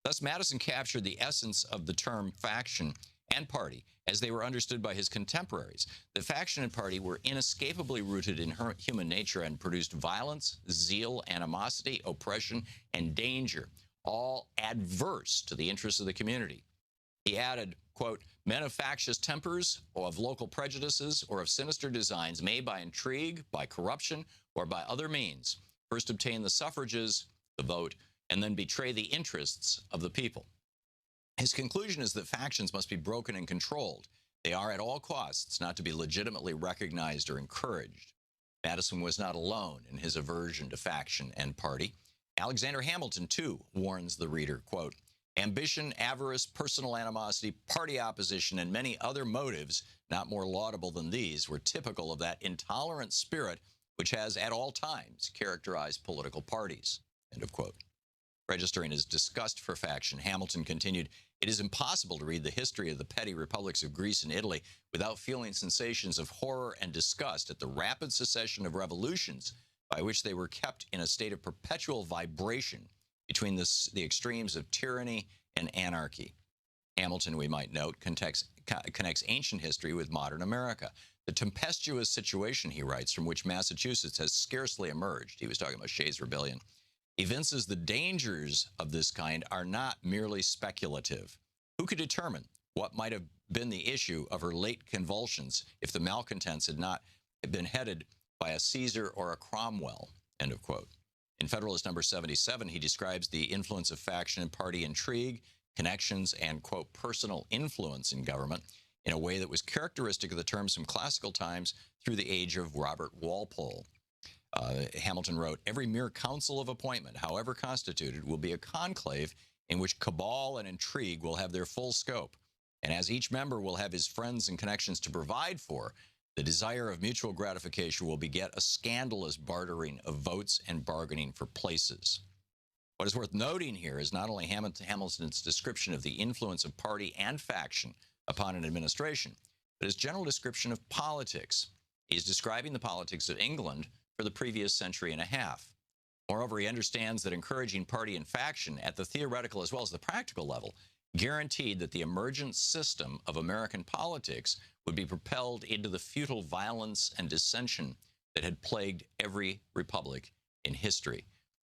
Thus, Madison captured the essence of the term faction and party as they were understood by his contemporaries. The faction and party were inescapably rooted in human nature and produced violence, zeal, animosity, oppression, and danger, all adverse to the interests of the community. He added, quote, men of factious tempers, or of local prejudices, or of sinister designs may by intrigue, by corruption, or by other means first obtain the suffrages, the vote, and then betray the interests of the people. His conclusion is that factions must be broken and controlled. They are at all costs not to be legitimately recognized or encouraged. Madison was not alone in his aversion to faction and party. Alexander Hamilton, too, warns the reader, quote, ambition, avarice, personal animosity, party opposition, and many other motives, not more laudable than these, were typical of that intolerant spirit which has at all times characterized political parties, end of quote. Registering his disgust for faction, Hamilton continued, it is impossible to read the history of the petty republics of Greece and Italy without feeling sensations of horror and disgust at the rapid succession of revolutions by which they were kept in a state of perpetual vibration between the extremes of tyranny and anarchy. Hamilton, we might note, connects ancient history with modern America. The tempestuous situation, he writes, from which Massachusetts has scarcely emerged, he was talking about Shays' Rebellion, evinces the dangers of this kind are not merely speculative. Who could determine what might have been the issue of her late convulsions if the malcontents had not been headed by a Caesar or a Cromwell, end of quote. In Federalist number 77, he describes the influence of faction and party intrigue, connections, and, quote, personal influence in government in a way that was characteristic of the terms from classical times through the age of Robert Walpole. Hamilton wrote, every mere council of appointment, however constituted, will be a conclave in which cabal and intrigue will have their full scope. And as each member will have his friends and connections to provide for, the desire of mutual gratification will beget a scandalous bartering of votes and bargaining for places. What is worth noting here is not only Hamilton's description of the influence of party and faction upon an administration, but his general description of politics. He's describing the politics of England for the previous century and a half. Moreover, he understands that encouraging party and faction at the theoretical as well as the practical level guaranteed that the emergent system of American politics would be propelled into the futile violence and dissension that had plagued every republic in history.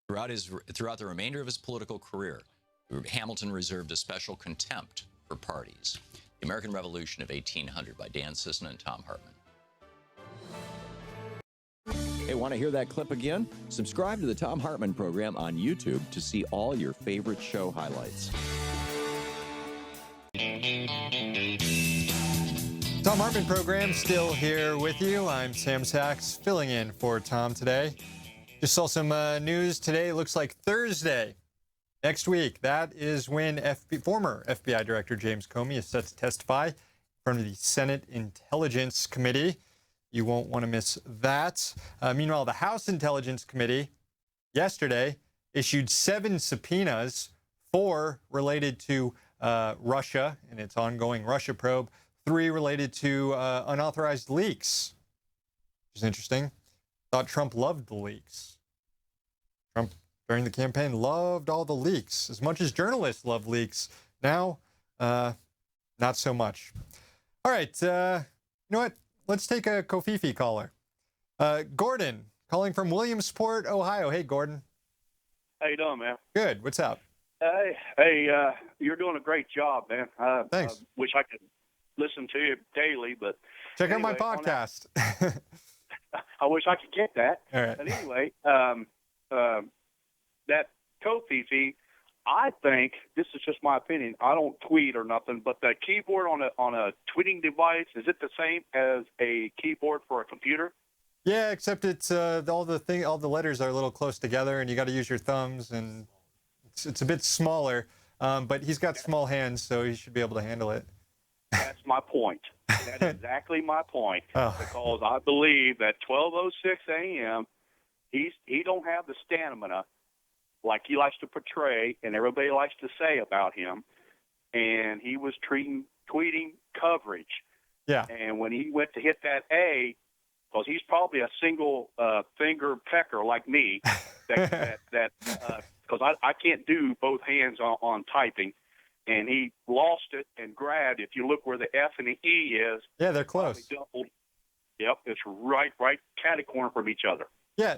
Throughout the remainder of his political career, Hamilton reserved a special contempt for parties. The American Revolution of 1800 by Dan Sisson and Thom Hartmann. Hey, want to hear that clip again? Subscribe to the Thom Hartmann Program on YouTube to see all your favorite show highlights. Thom Hartmann Program still here with you. I'm Sam Sachs, filling in for Tom today. Just saw some news today. It looks like Thursday next week. That is when former FBI Director James Comey is set to testify in front of the Senate Intelligence Committee. You won't want to miss that. Meanwhile, the House Intelligence Committee yesterday issued 7 subpoenas, 4 related to Russia and its ongoing Russia probe, 3 related to unauthorized leaks, which is interesting. Thought Trump loved the leaks. Trump, during the campaign, loved all the leaks. As much as journalists love leaks, now, not so much. All right, you know what? Let's take a Kofifi caller. Gordon, calling from Williamsport, Ohio. Hey, Gordon. How you doing, man? Good. What's up? Hey, you're doing a great job, man. Thanks. I wish I could listen to you daily, but check out my podcast. I wish I could get that. All right. But anyway, that Kofifi, I think, this is just my opinion, I don't tweet or nothing, but the keyboard on a tweeting device, is it the same as a keyboard for a computer? Yeah, except it's all the letters are a little close together, and you got to use your thumbs, and it's a bit smaller. But he's got small hands, so he should be able to handle it. That's my point. That's exactly my point. Oh. Because I believe at 12:06 a.m. he don't have the stamina like he likes to portray and everybody likes to say about him. And he was tweeting coverage. Yeah. And when he went to hit that A, because he's probably a single finger pecker like me, because I can't do both hands on typing. And he lost it and grabbed. If you look where the F and the E is, yeah, they're close. Doubled. Yep, it's right catty-corner from each other. Yeah,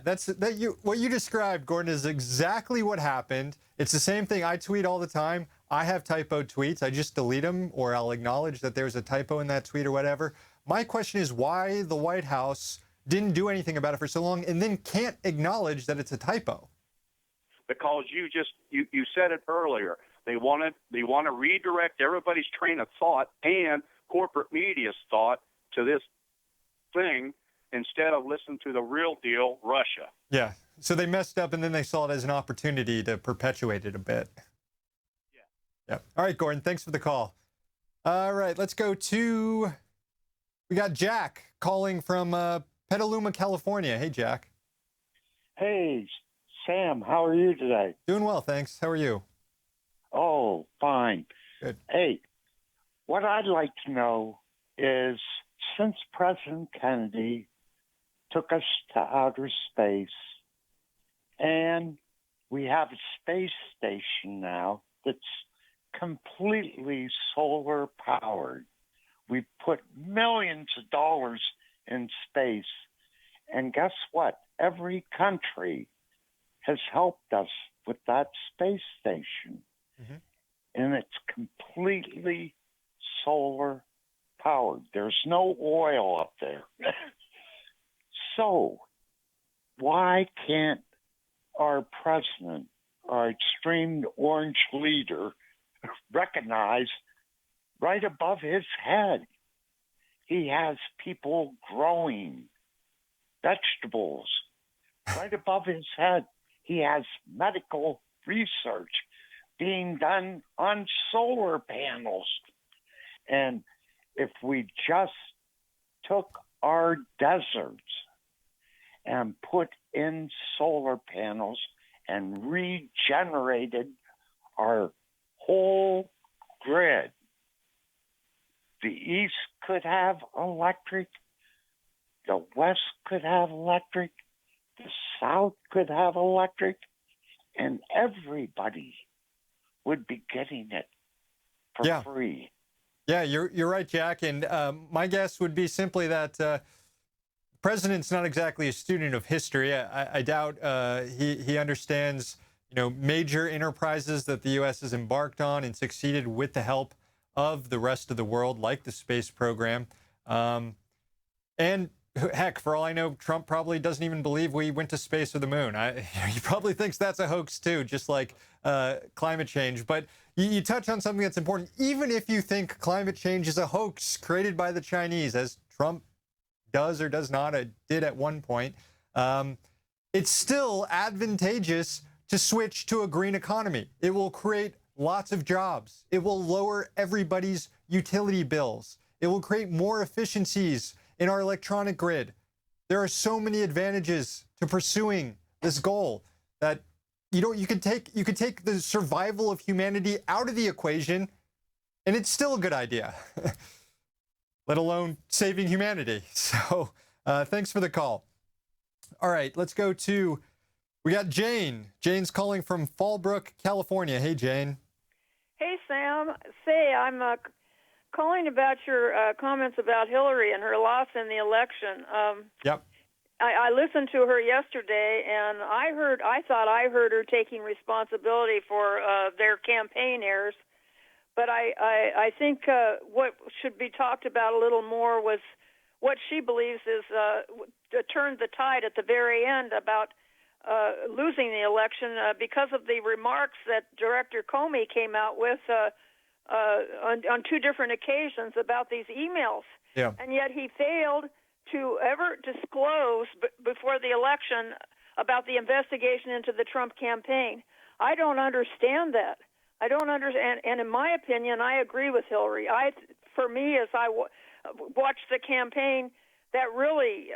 what you described, Gordon, is exactly what happened. It's the same thing. I tweet all the time. I have typoed tweets. I just delete them, or I'll acknowledge that there's a typo in that tweet or whatever. My question is why the White House didn't do anything about it for so long and then can't acknowledge that it's a typo. Because you said it earlier. They want to redirect everybody's train of thought and corporate media's thought to this thing instead of listening to the real deal, Russia. Yeah. So they messed up, and then they saw it as an opportunity to perpetuate it a bit. Yeah. Yep. All right, Gordon, thanks for the call. All right, let's go to, we got Jack calling from Petaluma, California. Hey, Jack. Hey, Sam, how are you today? Doing well, thanks. How are you? Oh, fine. Good. Hey, what I'd like to know is, since President Kennedy took us to outer space, and we have a space station now that's completely solar powered. We put millions of dollars in space, and guess what? Every country has helped us with that space station. Mm-hmm. And it's completely solar powered. There's no oil up there. So why can't our president, our extreme orange leader, recognize right above his head, he has people growing vegetables. Right above his head, he has medical research being done on solar panels. And if we just took our deserts and put in solar panels and regenerated our whole grid, the East could have electric, the West could have electric, the South could have electric, and everybody would be getting it for free. Yeah, you're right, Jack. And my guess would be simply that the president's not exactly a student of history. I doubt he understands, major enterprises that the U.S. has embarked on and succeeded with the help of the rest of the world, like the space program. And heck, for all I know, Trump probably doesn't even believe we went to space or the moon. He probably thinks that's a hoax too, just like climate change. But you touch on something that's important. Even if you think climate change is a hoax created by the Chinese, as Trump does or does not, did at one point, it's still advantageous to switch to a green economy. It will create lots of jobs. It will lower everybody's utility bills. It will create more efficiencies in our electronic grid. There are so many advantages to pursuing this goal that you could take the survival of humanity out of the equation, and it's still a good idea, let alone saving humanity. So thanks for the call. All right, let's go to, we got Jane. Jane's calling from Fallbrook, California. Hey, Jane. Hey, Sam. I'm calling about your comments about Hillary and her loss in the election. Yep. I listened to her yesterday, and I thought I heard her taking responsibility for their campaign errors. But I think what should be talked about a little more was what she believes is turned the tide at the very end about losing the election because of the remarks that Director Comey came out with on two different occasions about these emails. Yeah. And yet he failed to ever disclose before the election about the investigation into the Trump campaign. I don't understand that. I don't understand. And in my opinion, I agree with Hillary. For me, as I watched the campaign, that really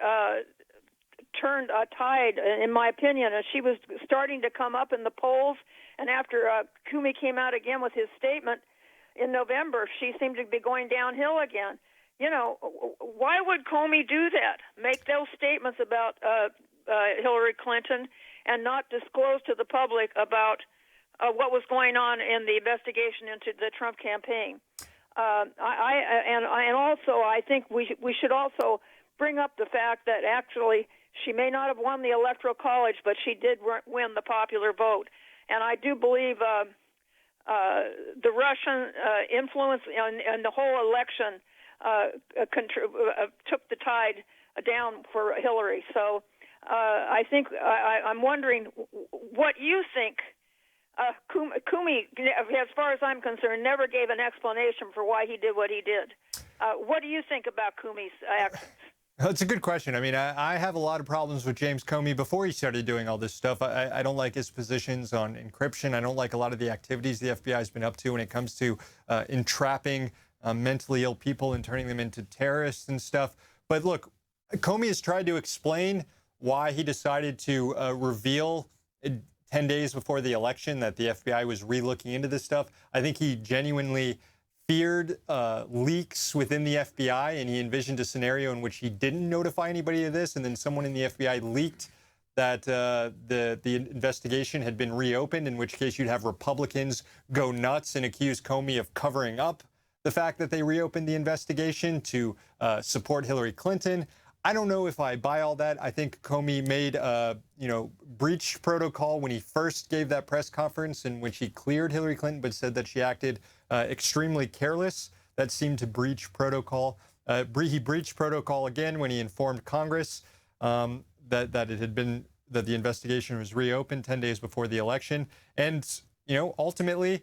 turned a tide, in my opinion, as she was starting to come up in the polls. And after Comey came out again with his statement in November, she seemed to be going downhill again. Why would Comey do that? Make those statements about Hillary Clinton and not disclose to the public about what was going on in the investigation into the Trump campaign. And also, I think we should also bring up the fact that actually she may not have won the Electoral College, but she did win the popular vote. And I do believe the Russian influence in the whole election took the tide down for Hillary. So I think I'm wondering what you think. Comey, as far as I'm concerned, never gave an explanation for why he did what he did. What do you think about Comey's actions? That's a good question. I mean, I have a lot of problems with James Comey before he started doing all this stuff. I don't like his positions on encryption. I don't like a lot of the activities the FBI has been up to when it comes to entrapping mentally ill people and turning them into terrorists and stuff. But look, Comey has tried to explain why he decided to reveal 10 days before the election that the FBI was re-looking into this stuff. I think he genuinely feared leaks within the FBI, and he envisioned a scenario in which he didn't notify anybody of this, and then someone in the FBI leaked that the investigation had been reopened, in which case you'd have Republicans go nuts and accuse Comey of covering up the fact that they reopened the investigation to support Hillary Clinton. I don't know if I buy all that. I think Comey made breach protocol when he first gave that press conference in which he cleared Hillary Clinton, but said that she acted extremely careless. That seemed to breach protocol. He breached protocol again when he informed Congress that the investigation was reopened 10 days before the election. And ultimately,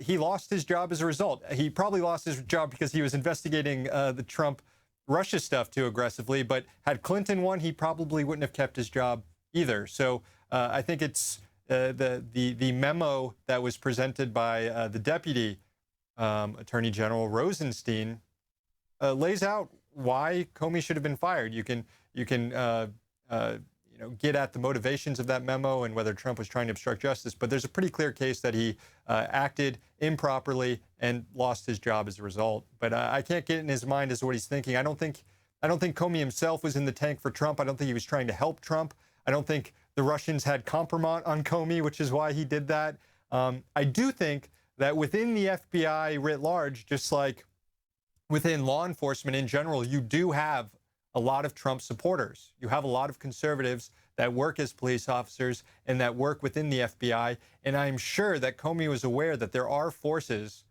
he lost his job as a result. He probably lost his job because he was investigating the Trump Russia stuff too aggressively, but had Clinton won, he probably wouldn't have kept his job either. So I think it's the memo that was presented by the Deputy Attorney General Rosenstein lays out why Comey should have been fired. You can get at the motivations of that memo and whether Trump was trying to obstruct justice, but there's a pretty clear case that he acted improperly and lost his job as a result. But I can't get in his mind as to what he's thinking. I don't think Comey himself was in the tank for Trump. I don't think he was trying to help Trump. I don't think the Russians had compromise on Comey, which is why he did that. I do think that within the FBI writ large, just like within law enforcement in general, you do have a lot of Trump supporters. You have a lot of conservatives that work as police officers and that work within the FBI. And I'm sure that Comey was aware that there are forces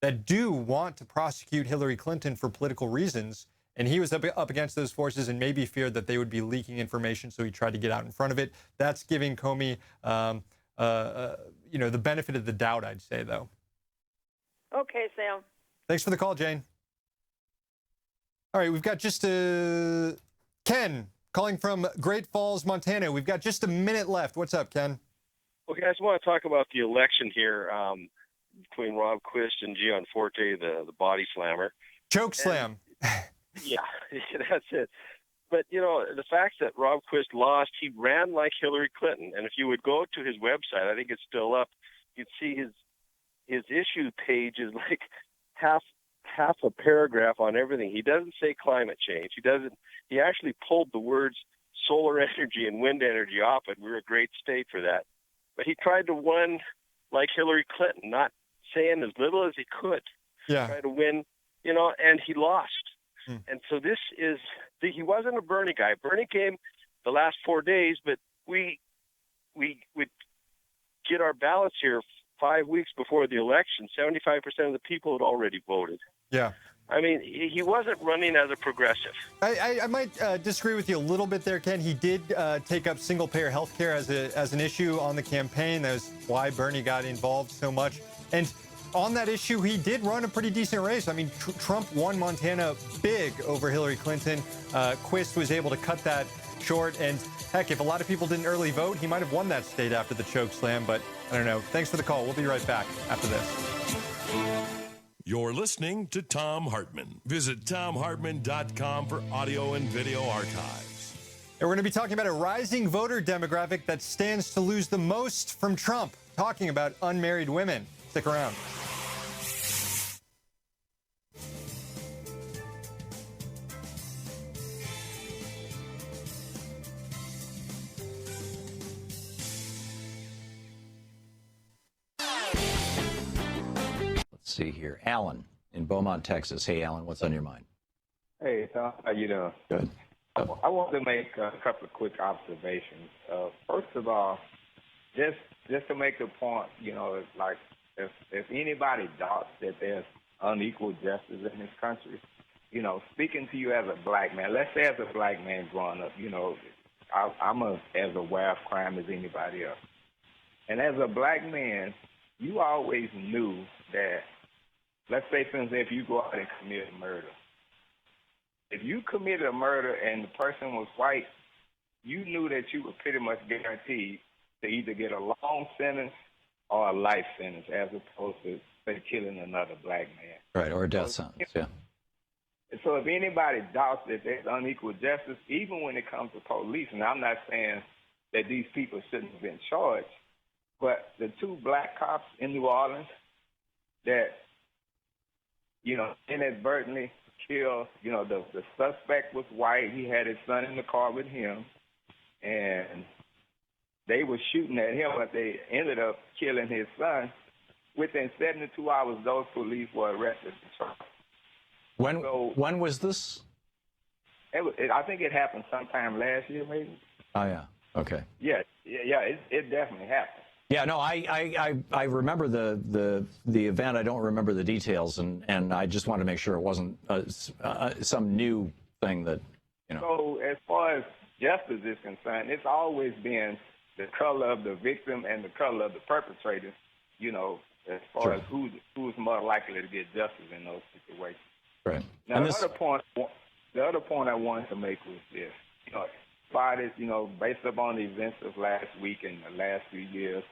that do want to prosecute Hillary Clinton for political reasons. And he was up against those forces and maybe feared that they would be leaking information, so he tried to get out in front of it. That's giving Comey, the benefit of the doubt, I'd say, though. Okay, Sam. Thanks for the call, Jane. All right, we've got just Ken calling from Great Falls, Montana. We've got just a minute left. What's up, Ken? Okay, I just want to talk about the election here between Rob Quist and Gianforte, the body slammer. Choke slam. Yeah, that's it. But, the fact that Rob Quist lost, he ran like Hillary Clinton. And if you would go to his website, I think it's still up, you'd see his issue page is like half a paragraph on everything. He doesn't say climate change. He actually pulled the words solar energy and wind energy off it. We're a great state for that. But he tried to win like Hillary Clinton, not saying as little as he could. Yeah. Try to win, and he lost. And so he wasn't a Bernie guy. Bernie came the last 4 days, but we would get our ballots here 5 weeks before the election. 75% of the people had already voted. Yeah. I mean, he wasn't running as a progressive. I might disagree with you a little bit there, Ken. He did take up single-payer health care as an issue on the campaign. That was why Bernie got involved so much. And on that issue, he did run a pretty decent race. I mean, Trump won Montana big over Hillary Clinton. Quist was able to cut that short. And heck, if a lot of people didn't early vote, he might have won that state after the choke slam. But I don't know. Thanks for the call. We'll be right back after this. You're listening to Thom Hartmann. Visit thomhartmann.com for audio and video archives. And we're going to be talking about a rising voter demographic that stands to lose the most from Trump, talking about unmarried women. Stick around. See here. Alan in Beaumont, Texas. Hey, Alan, what's on your mind? Hey, Tom. How you doing? Good. I want to make a couple of quick observations. First of all, just to make the point, like if anybody doubts that there's unequal justice in this country, speaking to you as a black man, let's say as a black man growing up, I'm as aware of crime as anybody else. And as a black man, you always knew that, let's say, for instance, if you go out and commit a murder, if you committed a murder and the person was white, you knew that you were pretty much guaranteed to either get a long sentence or a life sentence as opposed to, say, killing another black man. Right, or a death sentence, yeah. So if anybody doubts that there's unequal justice, even when it comes to police, and I'm not saying that these people shouldn't have been charged, but the two black cops in New Orleans that, inadvertently killed, the suspect was white. He had his son in the car with him, and they were shooting at him, but they ended up killing his son. Within 72 hours, those police were arrested. When was this? I think it happened sometime last year, maybe. Oh, yeah. Okay. Yeah, it definitely happened. Yeah, no, I remember the event. I don't remember the details, and I just wanted to make sure it wasn't some new thing that, So as far as justice is concerned, it's always been the color of the victim and the color of the perpetrator, as far as who's more likely to get justice in those situations. Right. Now, the other point I wanted to make was this. Based upon the events of last week and the last few years,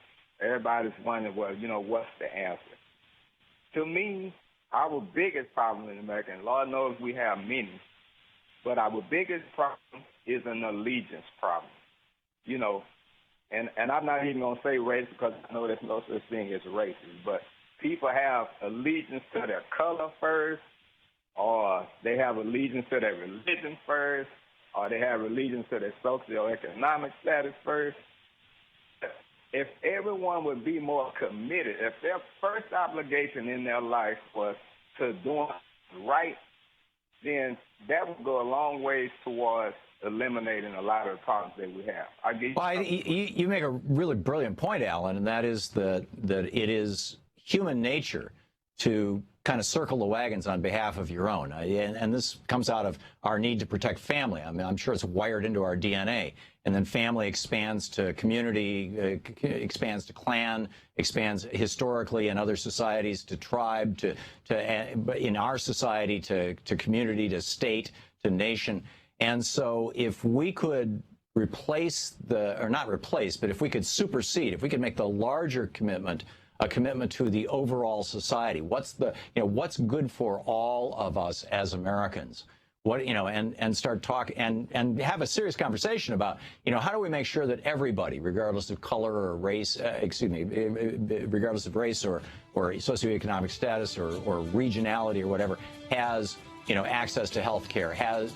everybody's wondering, what's the answer? To me, our biggest problem in America, and Lord knows we have many, but our biggest problem is an allegiance problem. And I'm not even going to say race because I know there's no such thing as racist, but people have allegiance to their color first, or they have allegiance to their religion first, or they have allegiance to their socioeconomic status first. If everyone would be more committed, if their first obligation in their life was to doing right, then that would go a long ways towards eliminating a lot of the problems that we have. Well, you make a really brilliant point, Alan, and that is that it is human nature to kind of circle the wagons on behalf of your own. And this comes out of our need to protect family. I mean, I'm sure it's wired into our DNA. And then family expands to community, expands to clan, expands historically in other societies to tribe, but in our society to community, to state, to nation. And so if we could replace or not replace, but if we could supersede, if we could make the larger commitment a commitment to the overall society, what's good for all of us as Americans, and start talking and have a serious conversation about, how do we make sure that everybody, regardless of color or race, regardless of race or socioeconomic status or regionality or whatever, has access to health care, has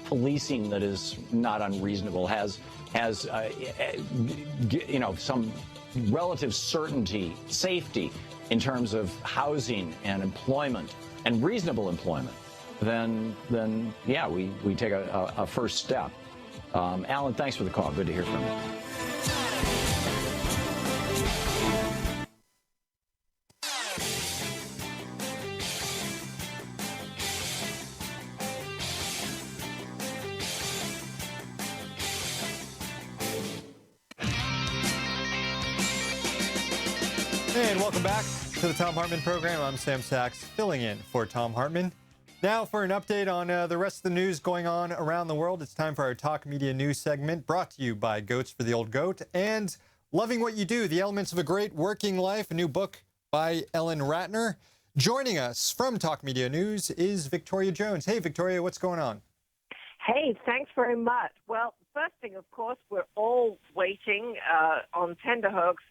policing that is not unreasonable, has some relative certainty, safety in terms of housing and employment and reasonable employment, then yeah, we take a first step. Alan, thanks for the call. Good to hear from you. And welcome back to the Thom Hartmann Program. I'm Sam Sachs, filling in for Thom Hartmann. Now for an update on the rest of the news going on around the world, it's time for our Talk Media News segment, brought to you by Goats for the Old Goat and Loving What You Do, The Elements of a Great Working Life, a new book by Ellen Ratner. Joining us from Talk Media News is Victoria Jones. Hey, Victoria, what's going on? Hey, thanks very much. Well, first thing, of course, we're all waiting on tenterhooks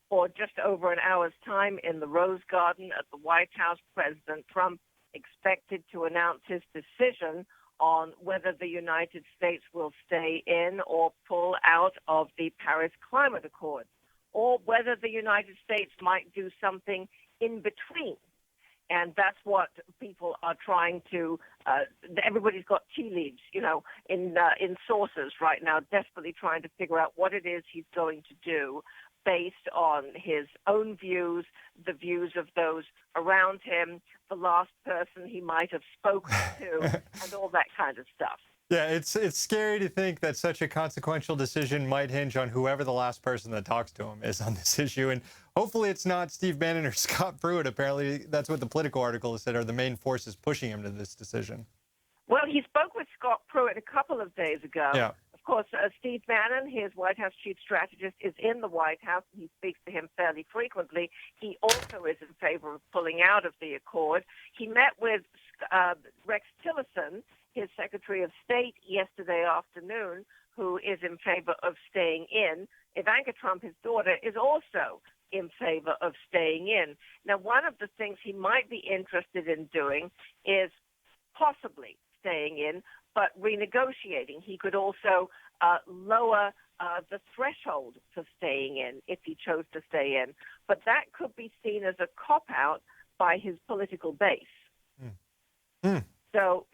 for just over an hour's time in the Rose Garden at the White House. President Trump expected to announce his decision on whether the United States will stay in or pull out of the Paris Climate Accord, or whether the United States might do something in between. And that's what people are trying to, everybody's got tea leaves, in sources right now, desperately trying to figure out what it is he's going to do based on his own views, the views of those around him, the last person he might have spoken to, and all that kind of stuff. Yeah, it's scary to think that such a consequential decision might hinge on whoever the last person that talks to him is on this issue. And hopefully it's not Steve Bannon or Scott Pruitt. Apparently that's what the Politico article has said are the main forces pushing him to this decision. Well, he spoke with Scott Pruitt a couple of days ago. Yeah. Of course, Steve Bannon, his White House chief strategist, is in the White House. He speaks to him fairly frequently. He also is in favor of pulling out of the accord. He met with Rex Tillerson, his Secretary of State, yesterday afternoon, who is in favor of staying in. Ivanka Trump, his daughter, is also in favor of staying in. Now, one of the things he might be interested in doing is possibly staying in, but renegotiating. He could also lower the threshold for staying in if he chose to stay in. But that could be seen as a cop-out by his political base. So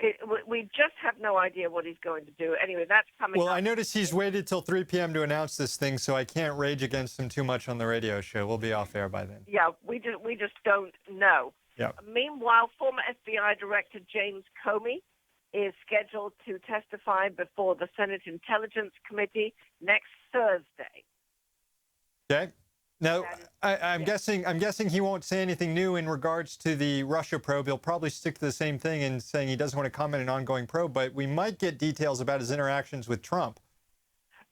we just have no idea what he's going to do. Anyway, that's coming Well, up. I noticed he's waited till 3 p.m. to announce this thing, so I can't rage against him too much on the radio show. We'll be off air by then. Yeah, we just don't know. Yeah. Meanwhile, former FBI Director James Comey is scheduled to testify before the Senate Intelligence Committee next Thursday. Okay. Now, I'm guessing he won't say anything new in regards to the Russia probe. He'll probably stick to the same thing in saying he doesn't want to comment on an ongoing probe, but we might get details about his interactions with Trump.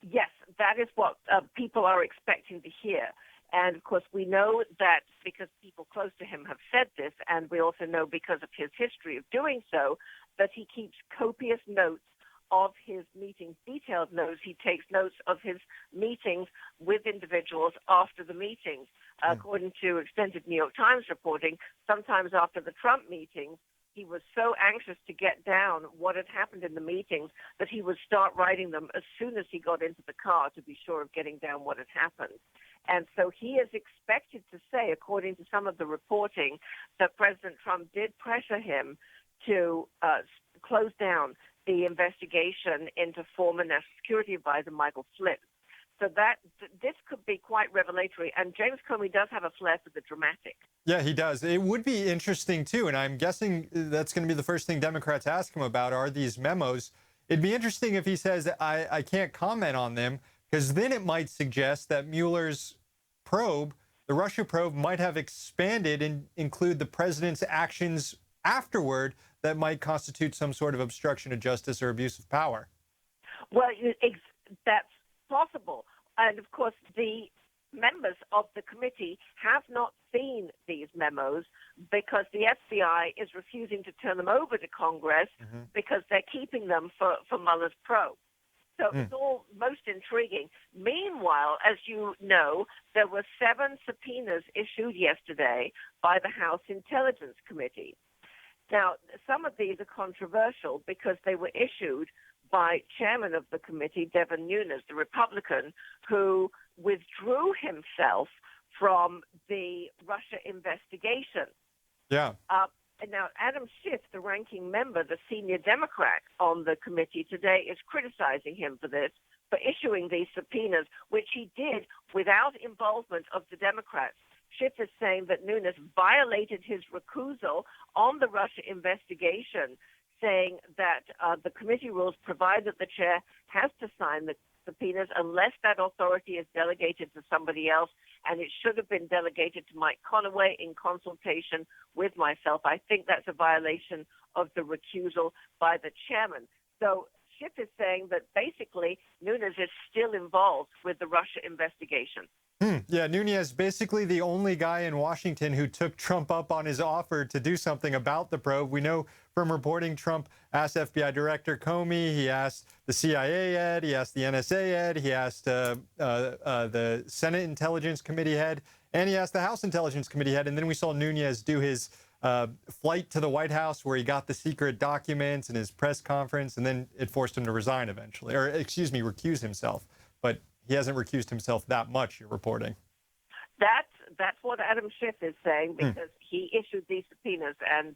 Yes, that is what people are expecting to hear. And, of course, we know that because people close to him have said this, and we also know because of his history of doing so, that he keeps copious notes of his meetings, detailed notes. He takes notes of his meetings with individuals after the meetings. According to extended New York Times reporting, sometimes after the Trump meetings, he was so anxious to get down what had happened in the meetings that he would start writing them as soon as he got into the car to be sure of getting down what had happened. And so he is expected to say, according to some of the reporting, that President Trump did pressure him to close down the investigation into former National Security Advisor Michael Flynn. So this could be quite revelatory. And James Comey does have a flair for the dramatic. Yeah, he does. It would be interesting, too, and I'm guessing that's going to be the first thing Democrats ask him about are these memos. It'd be interesting if he says, I can't comment on them, because then it might suggest that Mueller's probe, the Russia probe, might have expanded and include the president's actions afterward that might constitute some sort of obstruction of justice or abuse of power. Well, that's possible. And, of course, the members of the committee have not seen these memos because the FBI is refusing to turn them over to Congress because they're keeping them for Mueller's probe. So it's all most intriguing. Meanwhile, as you know, there were 7 subpoenas issued yesterday by the House Intelligence Committee. Now, some of these are controversial because they were issued by chairman of the committee, Devin Nunes, the Republican, who withdrew himself from the Russia investigation. Yeah. Now, Adam Schiff, the ranking member, the senior Democrat on the committee today, is criticizing him for this, for issuing these subpoenas, which he did without involvement of the Democrats. Schiff is saying that Nunes violated his recusal on the Russia investigation, saying that the committee rules provide that the chair has to sign the subpoenas unless that authority is delegated to somebody else, and it should have been delegated to Mike Conaway in consultation with myself. I think that's a violation of the recusal by the chairman. So Schiff is saying that basically Nunes is still involved with the Russia investigation. Yeah, Nunes, basically the only guy in Washington who took Trump up on his offer to do something about the probe. We know from reporting Trump asked FBI Director Comey, he asked the CIA head, he asked the NSA head, he asked the Senate Intelligence Committee head, and he asked the House Intelligence Committee head. And then we saw Nunes do his flight to the White House where he got the secret documents and his press conference, and then it forced him to resign eventually, or excuse me, recuse himself. But he hasn't recused himself that much, you're reporting. That's what Adam Schiff is saying, because he issued these subpoenas and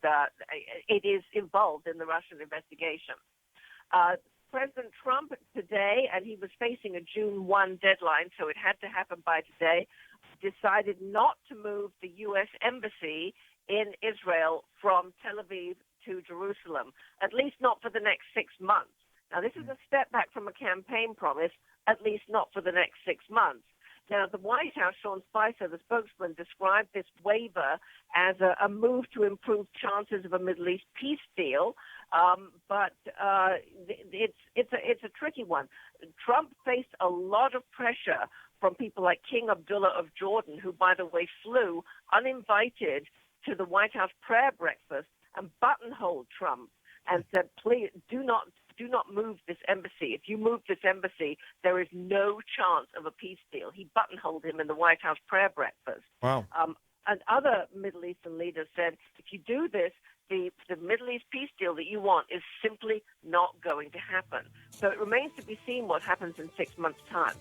it is involved in the Russian investigation. President Trump today, and he was facing a June 1 deadline, so it had to happen by today, decided not to move the U.S. Embassy in Israel from Tel Aviv to Jerusalem, at least not for the next 6 months. Now, this is a step back from a campaign promise, at least not for the next 6 months. Now, the White House, Sean Spicer, the spokesman, described this waiver as a move to improve chances of a Middle East peace deal, but it's a tricky one. Trump faced a lot of pressure from people like King Abdullah of Jordan, who, by the way, flew uninvited to the White House prayer breakfast and buttonholed Trump and said, please do not move this embassy. If you move this embassy, there is no chance of a peace deal. He buttonholed him in the White House prayer breakfast. Wow. And other Middle Eastern leaders said, if you do this, the Middle East peace deal that you want is simply not going to happen. So it remains to be seen what happens in 6 months' time.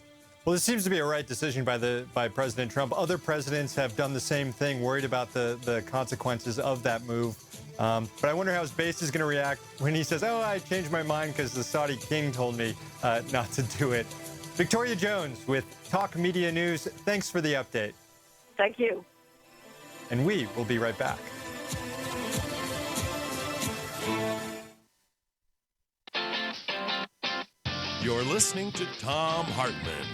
Well, this seems to be a right decision by President Trump. Other presidents have done the same thing, worried about the consequences of that move. But I wonder how his base is going to react when he says, oh, I changed my mind because the Saudi king told me not to do it. Victoria Jones with Talk Media News. Thanks for the update. Thank you. And we will be right back. You're listening to Thom Hartmann.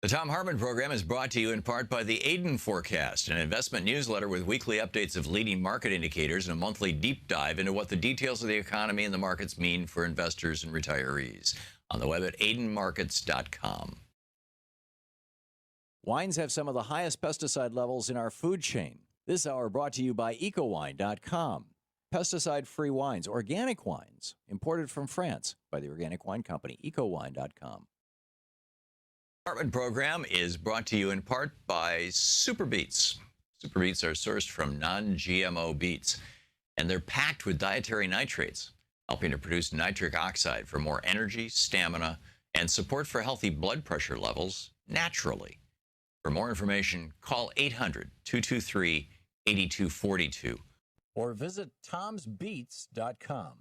The Thom Hartmann Program is brought to you in part by the Aiden Forecast, an investment newsletter with weekly updates of leading market indicators and a monthly deep dive into what the details of the economy and the markets mean for investors and retirees. On the web at aidenmarkets.com. Wines have some of the highest pesticide levels in our food chain. This hour brought to you by ecowine.com. Pesticide-free wines, organic wines, imported from France by the Organic Wine Company, ecowine.com. Hartmann Program is brought to you in part by Super Beets. Super Beets are sourced from non-GMO beets, and they're packed with dietary nitrates, helping to produce nitric oxide for more energy, stamina, and support for healthy blood pressure levels naturally. For more information, call 800-223-8242 or visit tomsbeets.com.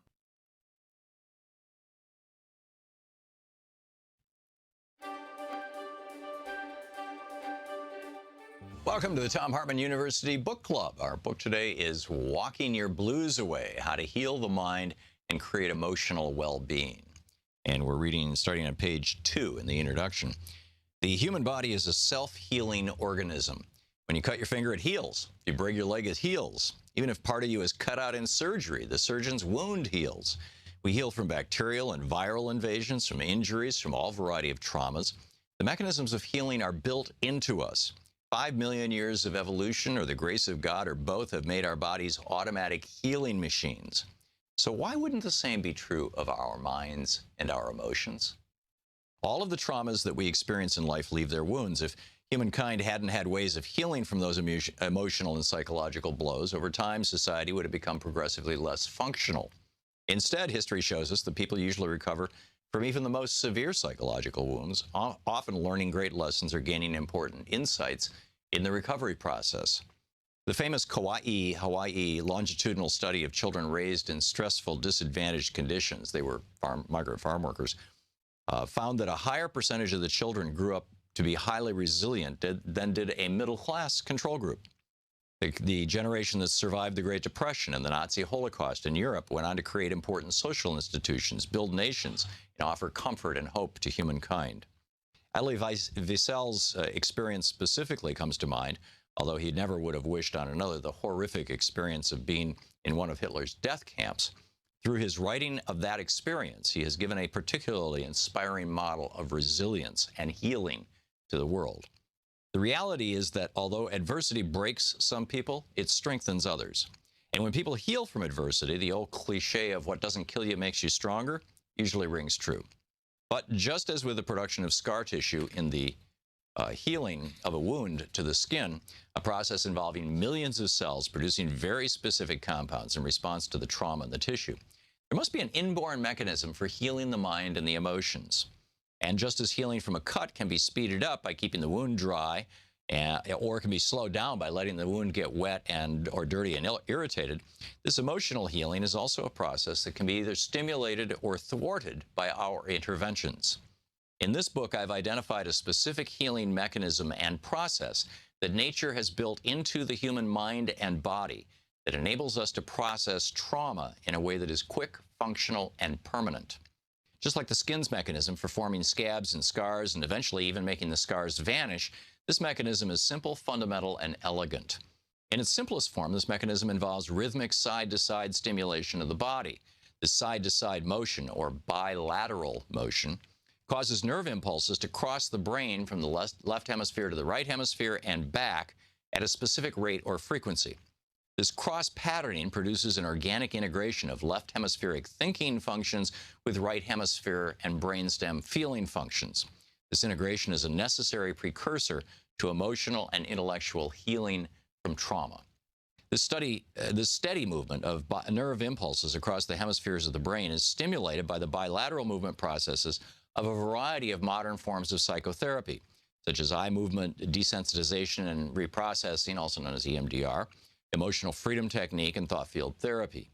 Welcome to the Thom Hartmann University Book Club. Our book today is Walking Your Blues Away, How to Heal the Mind and Create Emotional Well-Being. And we're reading starting on page 2 in the introduction. The human body is a self-healing organism. When you cut your finger, it heals. If you break your leg, it heals. Even if part of you is cut out in surgery, the surgeon's wound heals. We heal from bacterial and viral invasions, from injuries, from all variety of traumas. The mechanisms of healing are built into us. 5 million years of evolution or the grace of God or both have made our bodies automatic healing machines. So why wouldn't the same be true of our minds and our emotions? All of the traumas that we experience in life leave their wounds. If humankind hadn't had ways of healing from those emotional and psychological blows, over time society would have become progressively less functional. Instead, history shows us that people usually recover from even the most severe psychological wounds, often learning great lessons or gaining important insights in the recovery process. The famous Hawaii longitudinal study of children raised in stressful, disadvantaged conditions, they were migrant farm workers, found that a higher percentage of the children grew up to be highly resilient than did a middle-class control group. The generation that survived the Great Depression and the Nazi Holocaust in Europe went on to create important social institutions, build nations, and offer comfort and hope to humankind. Elie Wiesel's experience specifically comes to mind, although he never would have wished on another the horrific experience of being in one of Hitler's death camps. Through his writing of that experience, he has given a particularly inspiring model of resilience and healing to the world. The reality is that although adversity breaks some people, it strengthens others. And when people heal from adversity, the old cliche of what doesn't kill you makes you stronger usually rings true. But just as with the production of scar tissue in the healing of a wound to the skin, a process involving millions of cells producing very specific compounds in response to the trauma in the tissue, there must be an inborn mechanism for healing the mind and the emotions. And just as healing from a cut can be speeded up by keeping the wound dry, or can be slowed down by letting the wound get wet or dirty and irritated, this emotional healing is also a process that can be either stimulated or thwarted by our interventions. In this book, I've identified a specific healing mechanism and process that nature has built into the human mind and body that enables us to process trauma in a way that is quick, functional, and permanent. Just like the skin's mechanism for forming scabs and scars and eventually even making the scars vanish, this mechanism is simple, fundamental, and elegant. In its simplest form, this mechanism involves rhythmic side-to-side stimulation of the body. This side-to-side motion, or bilateral motion, causes nerve impulses to cross the brain from the left hemisphere to the right hemisphere and back at a specific rate or frequency. This cross-patterning produces an organic integration of left hemispheric thinking functions with right hemisphere and brainstem feeling functions. This integration is a necessary precursor to emotional and intellectual healing from trauma. This steady movement of nerve impulses across the hemispheres of the brain is stimulated by the bilateral movement processes of a variety of modern forms of psychotherapy, such as eye movement desensitization and reprocessing, also known as EMDR, emotional freedom technique, and thought field therapy.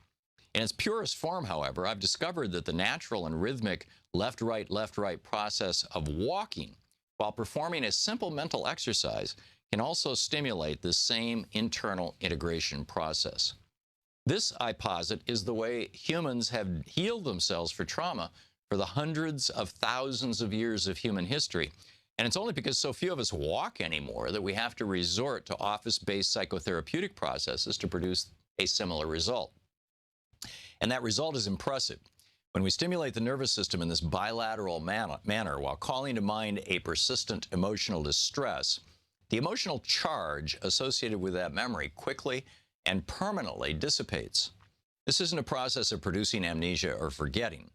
In its purest form, however, I've discovered that the natural and rhythmic left-right process of walking while performing a simple mental exercise can also stimulate the same internal integration process. This, I posit, is the way humans have healed themselves for trauma for the hundreds of thousands of years of human history, And it's only because so few of us walk anymore that we have to resort to office-based psychotherapeutic processes to produce a similar result. And that result is impressive. When we stimulate the nervous system in this bilateral manner while calling to mind a persistent emotional distress, the emotional charge associated with that memory quickly and permanently dissipates. This isn't a process of producing amnesia or forgetting.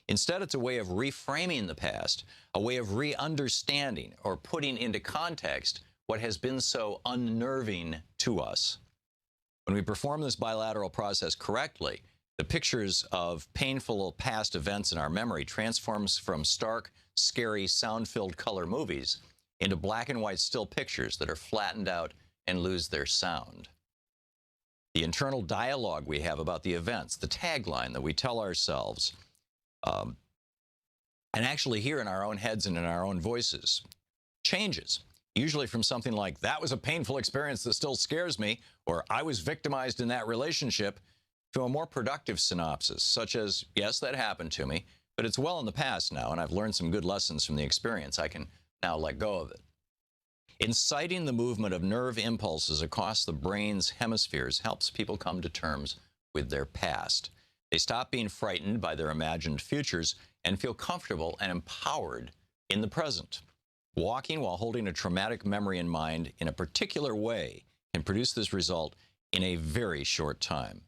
Instead, it's a way of reframing the past, a way of re-understanding or putting into context what has been so unnerving to us. When we perform this bilateral process correctly, the pictures of painful past events in our memory transforms from stark, scary, sound-filled color movies into black and white still pictures that are flattened out and lose their sound. The internal dialogue we have about the events, the tagline that we tell ourselves, and actually hear in our own heads and in our own voices, changes. Usually from something like, that was a painful experience that still scares me, or I was victimized in that relationship, to a more productive synopsis, such as, yes, that happened to me, but it's well in the past now, and I've learned some good lessons from the experience. I can now let go of it. Inciting the movement of nerve impulses across the brain's hemispheres helps people come to terms with their past. They stop being frightened by their imagined futures and feel comfortable and empowered in the present. Walking while holding a traumatic memory in mind in a particular way can produce this result in a very short time.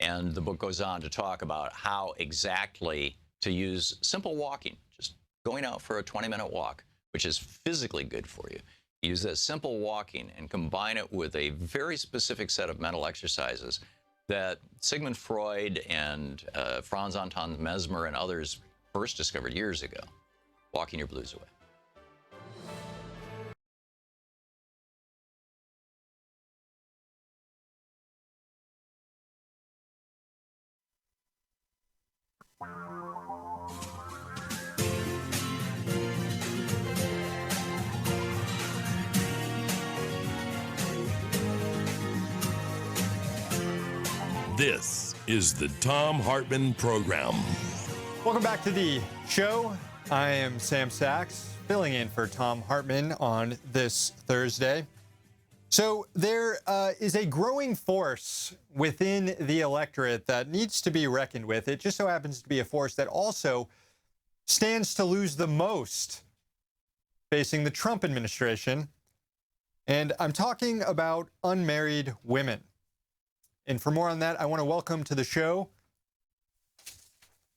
And the book goes on to talk about how exactly to use simple walking, just going out for a 20-minute walk, which is physically good for you. Use that simple walking and combine it with a very specific set of mental exercises that Sigmund Freud and Franz Anton Mesmer and others first discovered years ago. Walking your blues away. This is the Thom Hartmann Program. Welcome back to the show. I am Sam Sachs, filling in for Thom Hartmann on this Thursday. So there is a growing force within the electorate that needs to be reckoned with. It just so happens to be a force that also stands to lose the most facing the Trump administration. And I'm talking about unmarried women. And for more on that, I want to welcome to the show.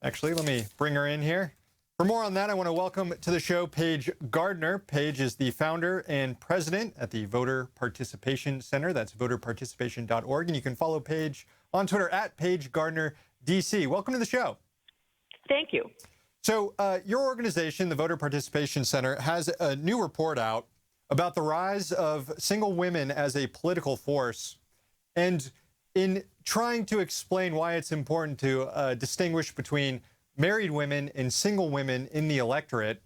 Actually, let me bring her in here. For more on that, I want to welcome to the show Paige Gardner. Paige is the founder and president at the Voter Participation Center. That's voterparticipation.org. And you can follow Paige on Twitter at Paige Gardner DC. Welcome to the show. Thank you. So your organization, the Voter Participation Center, has a new report out about the rise of single women as a political force. And in trying to explain why it's important to distinguish between married women and single women in the electorate,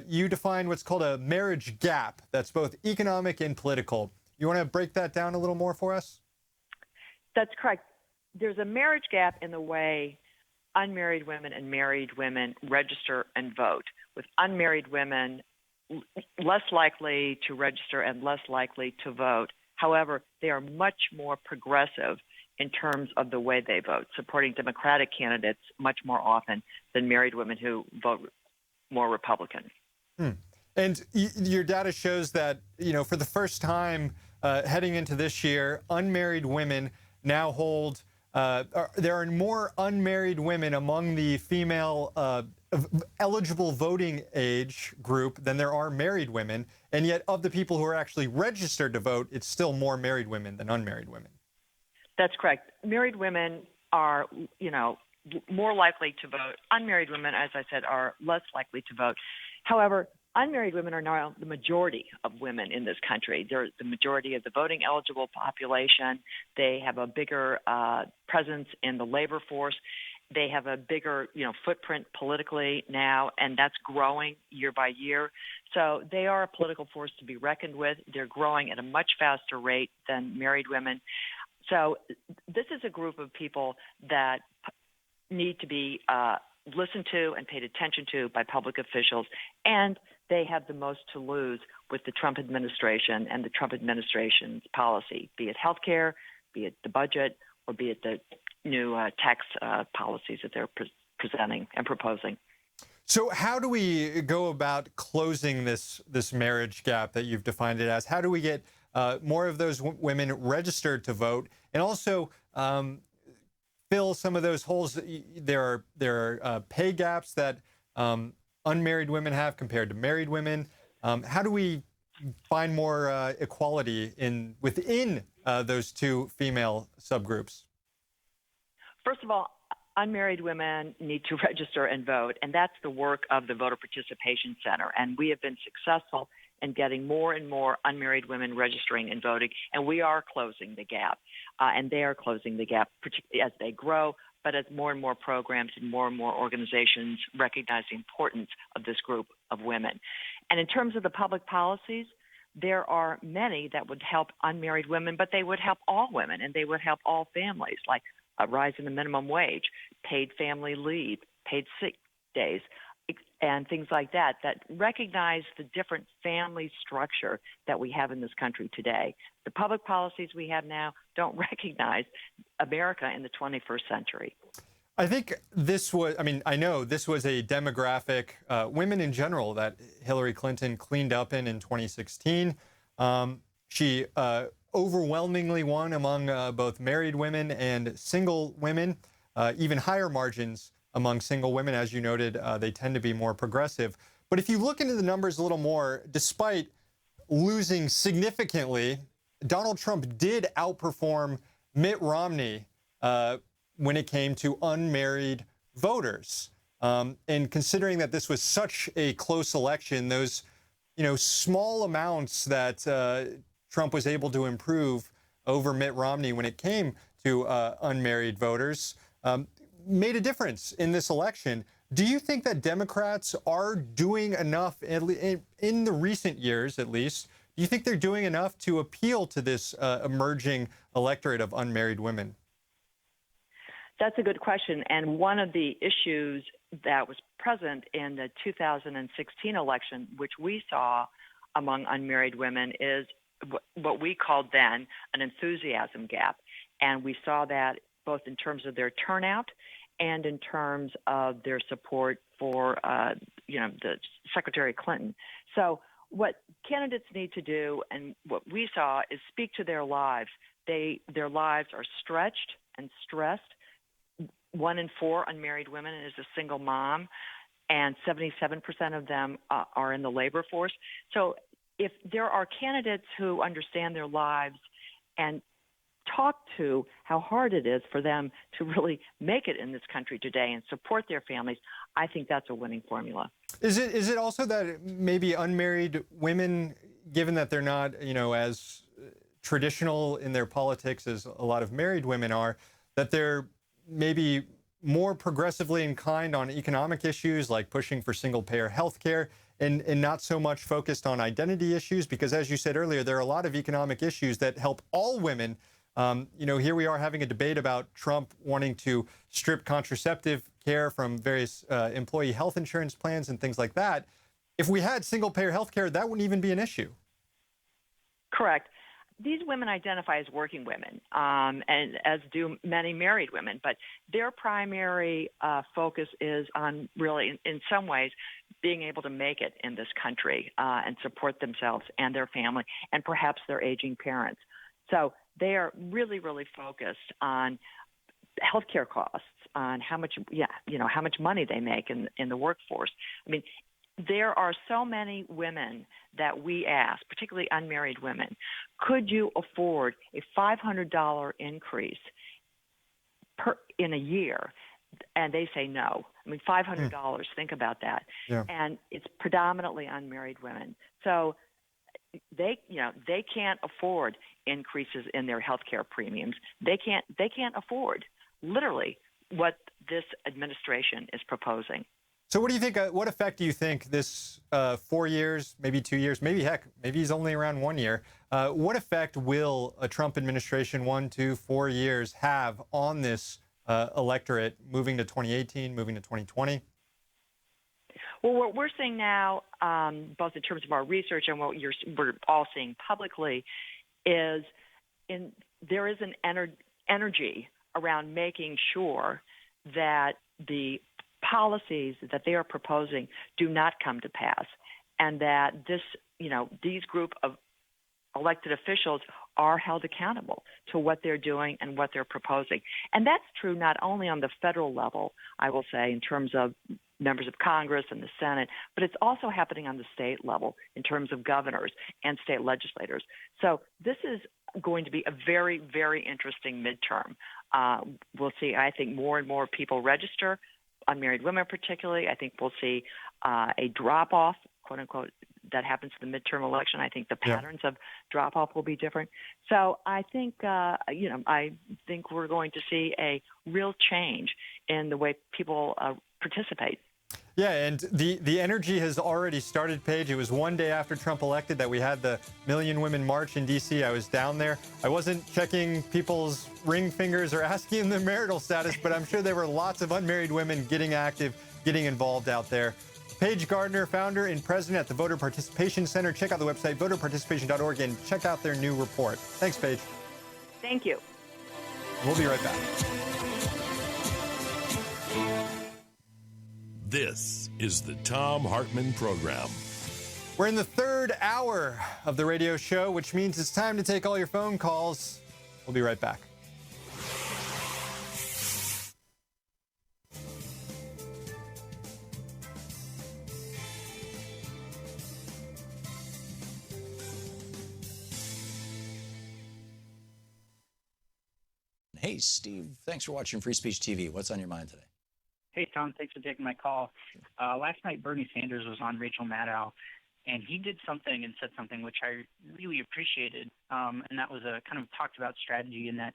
you define what's called a marriage gap that's both economic and political. You want to break that down a little more for us? That's correct. There's a marriage gap in the way unmarried women and married women register and vote, with unmarried women less likely to register and less likely to vote. However, they are much more progressive in terms of the way they vote, supporting Democratic candidates much more often than married women who vote more Republican. And your data shows that, you know, for the first time heading into this year, unmarried women now hold, there are more unmarried women among the female eligible voting age group than there are married women. And yet of the people who are actually registered to vote, it's still more married women than unmarried women. That's correct. Married women are, you know, more likely to vote. Unmarried women, as I said, are less likely to vote. However, unmarried women are now the majority of women in this country. They're the majority of the voting eligible population. They have a bigger presence in the labor force. They have a bigger, you know, footprint politically now, and that's growing year by year. So they are a political force to be reckoned with. They're growing at a much faster rate than married women. So this is a group of people that need to be listened to and paid attention to by public officials, and they have the most to lose with the Trump administration and the Trump administration's policy, be it health care, be it the budget, or be it the new tax policies that they're presenting and proposing. So how do we go about closing this marriage gap that you've defined it as? How do we get more of those women registered to vote, and also fill some of those holes? There are pay gaps that unmarried women have compared to married women. How do we find more equality within those two female subgroups? First of all, unmarried women need to register and vote, and that's the work of the Voter Participation Center. And we have been successful in getting more and more unmarried women registering and voting, and we are closing the gap. And they are closing the gap, particularly as they grow, but as more and more programs and more organizations recognize the importance of this group of women. And in terms of the public policies, there are many that would help unmarried women, but they would help all women, and they would help all families, like a rise in the minimum wage, paid family leave, paid sick days, and things like that, that recognize the different family structure that we have in this country today. The public policies we have now don't recognize America in the 21st century. I think I know this was a demographic, women in general, that Hillary Clinton cleaned up in 2016. She overwhelmingly won among both married women and single women, even higher margins among single women. As you noted, they tend to be more progressive. But if you look into the numbers a little more, despite losing significantly, Donald Trump did outperform Mitt Romney when it came to unmarried voters. And considering that this was such a close election, those small amounts that Trump was able to improve over Mitt Romney when it came to unmarried voters made a difference in this election. Do you think that Democrats are doing enough, in the recent years at least, do you think they're doing enough to appeal to this emerging electorate of unmarried women? That's a good question. And one of the issues that was present in the 2016 election, which we saw among unmarried women, is what we called then an enthusiasm gap. And we saw that both in terms of their turnout and in terms of their support for, the Secretary Clinton. So what candidates need to do, and what we saw, is speak to their lives. Their lives are stretched and stressed. 1 in 4 unmarried women is a single mom, and 77% of them are in the labor force. So if there are candidates who understand their lives and talk to how hard it is for them to really make it in this country today and support their families, I think that's a winning formula. Is it also that maybe unmarried women, given that they're not, as traditional in their politics as a lot of married women are, that they're maybe more progressively inclined on economic issues like pushing for single-payer health care and not so much focused on identity issues? Because as you said earlier, there are a lot of economic issues that help all women. Here we are having a debate about Trump wanting to strip contraceptive care from various employee health insurance plans and things like that. If we had single-payer health care, that wouldn't even be an issue. Correct. These women identify as working women, and as do many married women, but their primary focus is on really, in some ways, being able to make it in this country and support themselves and their family and perhaps their aging parents. So they are really, really focused on healthcare costs, on how much money they make in the workforce. I mean, there are so many women that we ask, particularly unmarried women, could you afford a $500 increase in a year? And they say no. I mean, $500, think about that. Yeah. And it's predominantly unmarried women. So they can't afford increases in their health care premiums. They can't afford literally what this administration is proposing. So what do you think, what effect do you think this 4 years, maybe 2 years, maybe he's only around 1 year, what effect will a Trump administration 1, 2, 4 years have on this electorate moving to 2018, moving to 2020? Well, what we're seeing now, both in terms of our research and what we're all seeing publicly, is there is an energy around making sure that the policies that they are proposing do not come to pass, and that these group of elected officials are held accountable to what they're doing and what they're proposing. And that's true not only on the federal level, I will say, in terms of members of Congress and the Senate, but it's also happening on the state level in terms of governors and state legislators. So this is going to be a very, very interesting midterm. We'll see, I think, more and more people register, unmarried women particularly. I think we'll see a drop-off, quote-unquote, that happens in the midterm election. I think the patterns of drop-off will be different. So I think, I think we're going to see a real change in the way people participate. Yeah, and the energy has already started, Paige. It was one day after Trump elected that we had the Million Women March in D.C. I was down there. I wasn't checking people's ring fingers or asking them their marital status, but I'm sure there were lots of unmarried women getting active, getting involved out there. Paige Gardner, founder and president at the Voter Participation Center. Check out the website, voterparticipation.org, and check out their new report. Thanks, Paige. Thank you. We'll be right back. This is the Thom Hartmann Program. We're in the third hour of the radio show, which means it's time to take all your phone calls. We'll be right back. Hey, Steve, thanks for watching Free Speech TV. What's on your mind today? Hey, Tom, thanks for taking my call. Last night, Bernie Sanders was on Rachel Maddow, and he did something and said something which I really appreciated, and that was a kind of talked about strategy, in that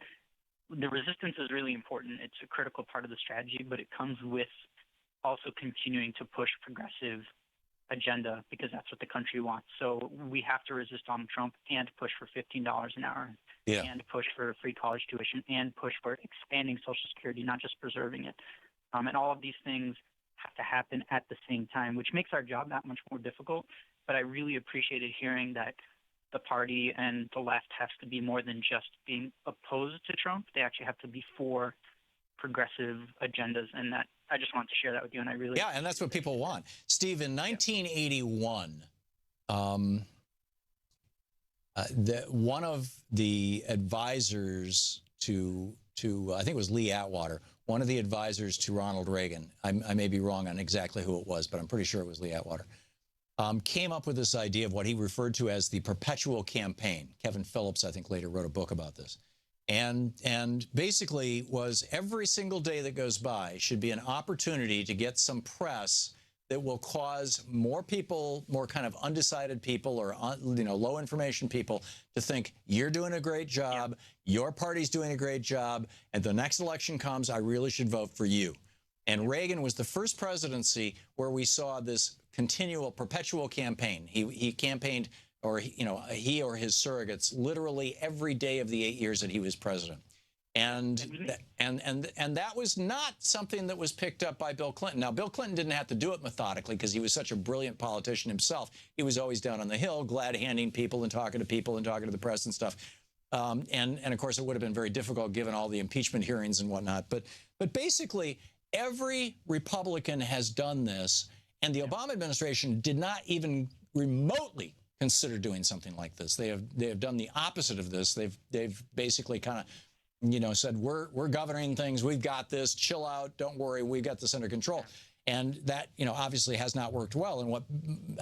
the resistance is really important. It's a critical part of the strategy, but it comes with also continuing to push progressive agenda, because that's what the country wants. So we have to resist Donald Trump and push for $15 an hour, and push for free college tuition, and push for expanding Social Security, not just preserving it. And all of these things have to happen at the same time, which makes our job that much more difficult. But I really appreciated hearing that the party and the left has to be more than just being opposed to Trump. They actually have to be for progressive agendas, and that I just want to share that with you. And I really and that's what people want. Steve, in 1981, one of the advisors to I think it was Lee Atwater, one of the advisors to Ronald Reagan, I may be wrong on exactly who it was, but I'm pretty sure it was Lee Atwater, came up with this idea of what he referred to as the perpetual campaign. Kevin Phillips, I think, later wrote a book about this. And basically was every single day that goes by should be an opportunity to get some press that will cause more people, more kind of undecided people or low information people to think you're doing a great job, your party's doing a great job, and the next election comes, I really should vote for you. And Reagan was the first presidency where we saw this continual, perpetual campaign. He campaigned, or he or his surrogates, literally every day of the 8 years that he was president. And that was not something that was picked up by Bill Clinton. Now, Bill Clinton didn't have to do it methodically because he was such a brilliant politician himself. He was always down on the Hill, glad handing people and talking to the press and stuff. And of course, it would have been very difficult given all the impeachment hearings and whatnot. But basically, every Republican has done this, and the Obama administration did not even remotely consider doing something like this. They have done the opposite of this. They've basically kind of said, we're governing things. We've got this. Chill out. Don't worry. We've got this under control. And that, obviously has not worked well. And what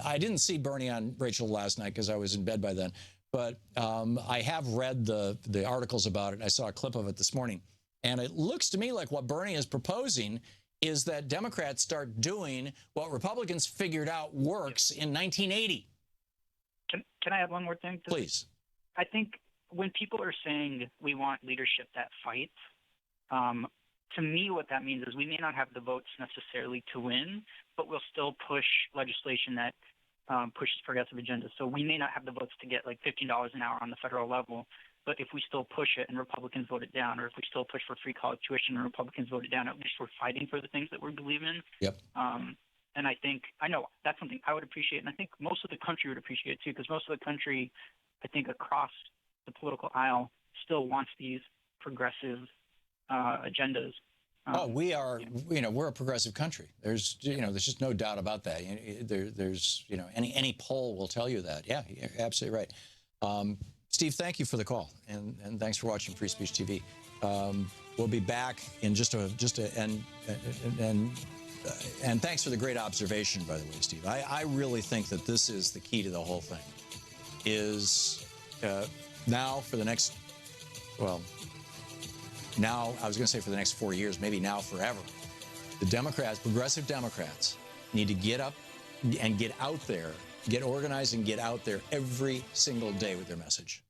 I didn't see Bernie on Rachel last night because I was in bed by then. But I have read the articles about it. I saw a clip of it this morning. And it looks to me like what Bernie is proposing is that Democrats start doing what Republicans figured out works in 1980. Can I add one more thing? Please. I think when people are saying we want leadership that fights, to me what that means is we may not have the votes necessarily to win, but we'll still push legislation that pushes progressive agendas. So we may not have the votes to get like $15 an hour on the federal level, But if we still push it and Republicans vote it down, or if we still push for free college tuition and Republicans vote it down, at least we're fighting for the things that we believe in. Yep. And I know that's something I would appreciate, and I think most of the country would appreciate it too, because most of the country, I think across the political aisle, still wants these progressive agendas. We are, we're a progressive country. There's just no doubt about that. There's, any poll will tell you that. Yeah, you're absolutely right. Steve, thank you for the call, and thanks for watching Free Speech TV. We'll be back in and thanks for the great observation, by the way, Steve. I really think that this is the key to the whole thing. Is now for the next, now I was going to say for the next 4 years, maybe now forever, the Democrats, progressive Democrats, need to get up and get out there, get organized and get out there every single day with their message.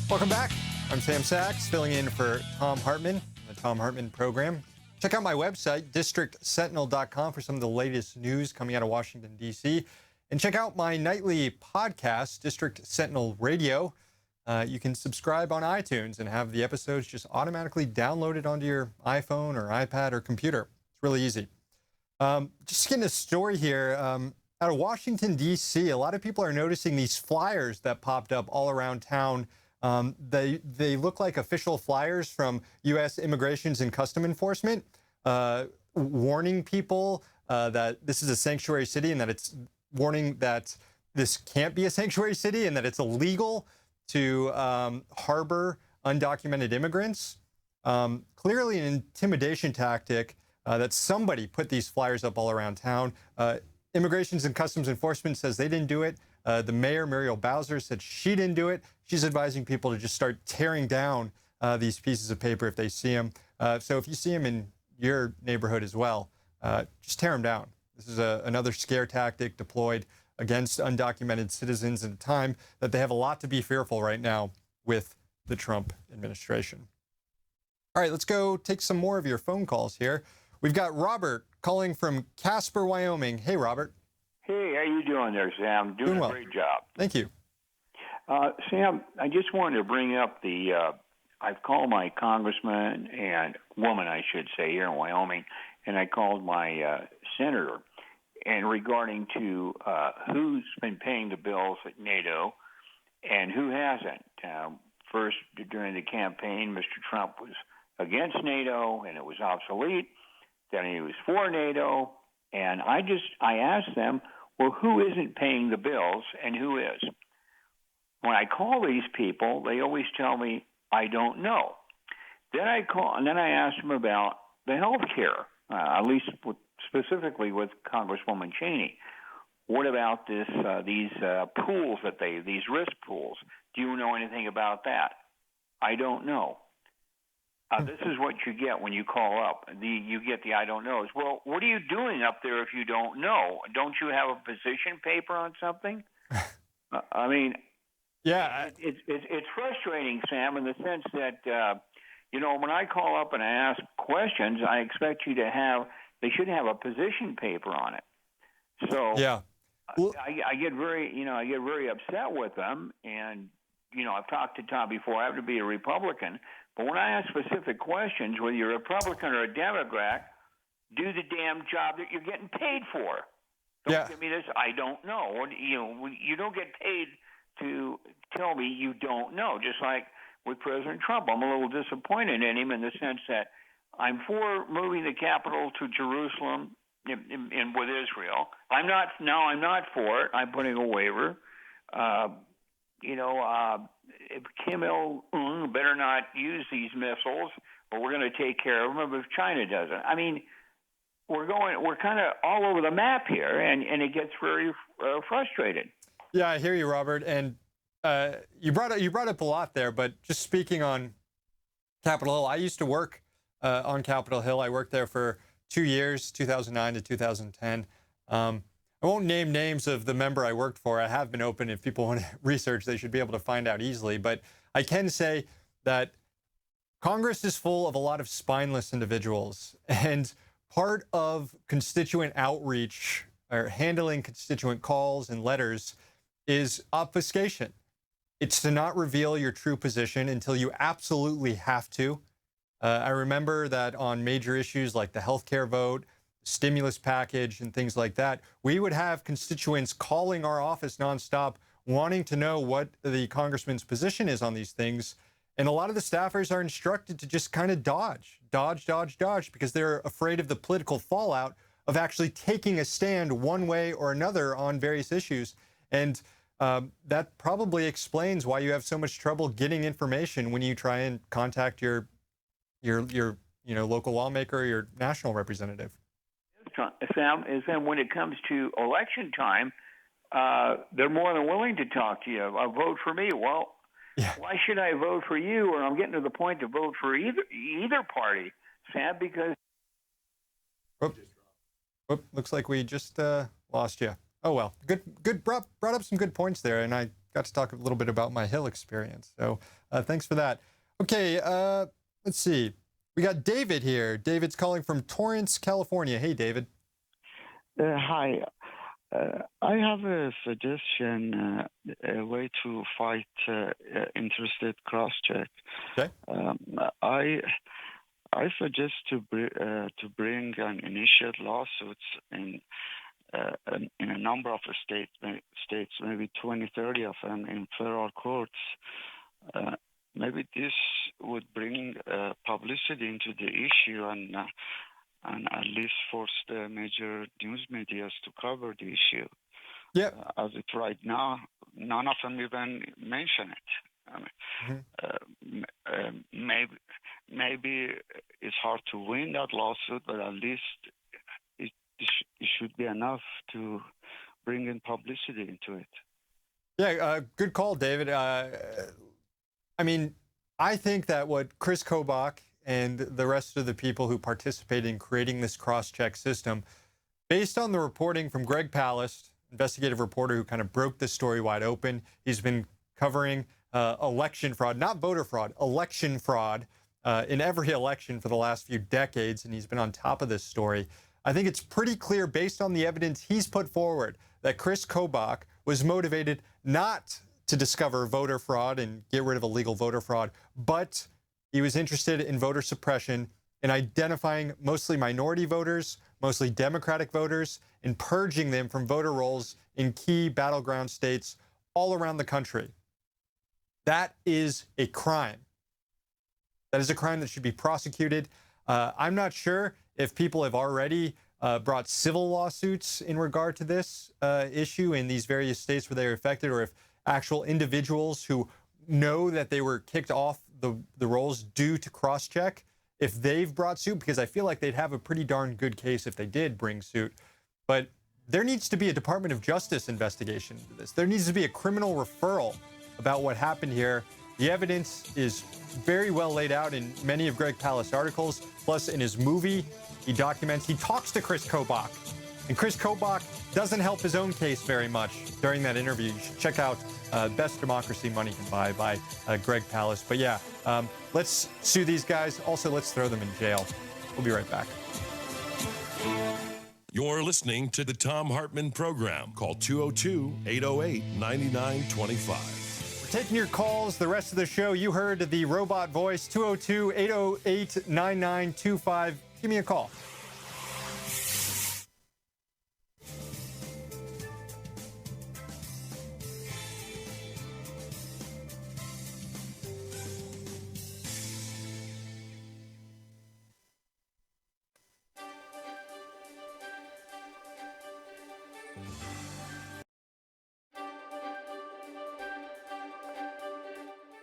Welcome back. I'm Sam Sachs, filling in for Thom Hartmann, the Thom Hartmann Program. Check out my website, districtsentinel.com, for some of the latest news coming out of Washington, D.C. And check out my nightly podcast, District Sentinel Radio. You can subscribe on iTunes and have the episodes just automatically downloaded onto your iPhone or iPad or computer. It's really easy. Just getting a story here. Out of Washington, D.C., a lot of people are noticing these flyers that popped up all around town. They look like official flyers from U.S. Immigrations and Custom Enforcement, warning people that this is a sanctuary city and that it's warning that this can't be a sanctuary city and that it's illegal to harbor undocumented immigrants. Clearly an intimidation tactic that somebody put these flyers up all around town. Immigrations and Customs Enforcement says they didn't do it. The mayor, Muriel Bowser, said she didn't do it. She's advising people to just start tearing down these pieces of paper if they see them. So if you see them in your neighborhood as well, just tear them down. This is another scare tactic deployed against undocumented citizens at a time that they have a lot to be fearful right now with the Trump administration. All right, let's go take some more of your phone calls here. We've got Robert calling from Casper, Wyoming. Hey, Robert. Hey, how you doing there, Sam? Doing well. A great job. Thank you. Sam, I just wanted to bring up I've called my congressman and woman, I should say, here in Wyoming, and I called my senator, and regarding to who's been paying the bills at NATO and who hasn't. First, during the campaign, Mr. Trump was against NATO, and it was obsolete. Then he was for NATO, and I asked them, well, who isn't paying the bills and who is? When I call these people, they always tell me, I don't know. Then I call, and then I ask them about the health care, at least specifically with Congresswoman Cheney. What about these pools these risk pools? Do you know anything about that? I don't know. This is what you get when you call up. You get the I don't knows. Well, what are you doing up there if you don't know? Don't you have a position paper on something? I mean, yeah, it's frustrating, Sam, in the sense that when I call up and I ask questions, I expect you to they should have a position paper on it. So yeah, I get very upset with them, and I've talked to Tom before. I happen to be a Republican. But when I ask specific questions, whether you're a Republican or a Democrat, do the damn job that you're getting paid for. Don't give me this, I don't know. You don't get paid to tell me you don't know. Just like with President Trump, I'm a little disappointed in him in the sense that I'm for moving the capital to Jerusalem in with Israel. I'm not for it. I'm putting a waiver. Kim Il-sung better not use these missiles, or we're going to take care of them if China doesn't. I mean, we're kind of all over the map here, and it gets very frustrated. Yeah, I hear you, Robert. And you brought up a lot there, but just speaking on Capitol Hill, I used to work on Capitol Hill. I worked there for 2 years, 2009 to 2010. And I won't name names of the member I worked for. I have been open. If people want to research, they should be able to find out easily. But I can say that Congress is full of a lot of spineless individuals. And part of constituent outreach or handling constituent calls and letters is obfuscation. It's to not reveal your true position until you absolutely have to. I remember that on major issues like the healthcare vote, stimulus package, and things like that, we would have constituents calling our office nonstop, wanting to know what the congressman's position is on these things. And a lot of the staffers are instructed to just kind of dodge, because they're afraid of the political fallout of actually taking a stand one way or another on various issues. And that probably explains why you have so much trouble getting information when you try and contact your local lawmaker or your national representative. Sam, is then when it comes to election time, they're more than willing to talk to you. Vote for me. Well, why should I vote for you? Or I'm getting to the point to vote for either party, Sam, because. Looks like we just lost you. Oh well, good. Brought up some good points there, and I got to talk a little bit about my Hill experience. So thanks for that. Okay, let's see. We got David here. David's calling from Torrance, California. Hey, David. Hi. I have a suggestion, a way to fight interstate cross-check. Okay. I suggest to bring an initial lawsuits in a number of states, maybe 20, 30 of them in federal courts. Maybe this would bring publicity into the issue and at least force the major news medias to cover the issue. Yeah. As it's right now, none of them even mention it. I mean, maybe it's hard to win that lawsuit, but at least it should be enough to bring in publicity into it. Yeah, good call, David. I mean, I think that what Chris Kobach and the rest of the people who participate in creating this cross-check system, based on the reporting from Greg Palast, investigative reporter who kind of broke this story wide open, he's been covering election fraud, not voter fraud, election fraud in every election for the last few decades, and he's been on top of this story. I think it's pretty clear based on the evidence he's put forward that Chris Kobach was motivated not to discover voter fraud and get rid of illegal voter fraud, but he was interested in voter suppression and identifying mostly minority voters, mostly Democratic voters, and purging them from voter rolls in key battleground states all around the country. That is a crime. That is a crime that should be prosecuted. I'm not sure if people have already brought civil lawsuits in regard to this issue in these various states where they are affected, or if actual individuals who know that they were kicked off the rolls due to cross-check, if they've brought suit, because I feel like they'd have a pretty darn good case if they did bring suit. But there needs to be a Department of Justice investigation into this. There needs to be a criminal referral about what happened here. The evidence is very well laid out in many of Greg Palast's articles, plus in his movie, he talks to Chris Kobach. And Chris Kobach doesn't help his own case very much during that interview. You should check out Best Democracy Money Can Buy by Greg Palast. But yeah, let's sue these guys. Also, let's throw them in jail. We'll be right back. You're listening to the Thom Hartmann Program. Call 202-808-9925. We're taking your calls. The rest of the show, you heard the robot voice, 202-808-9925. Give me a call.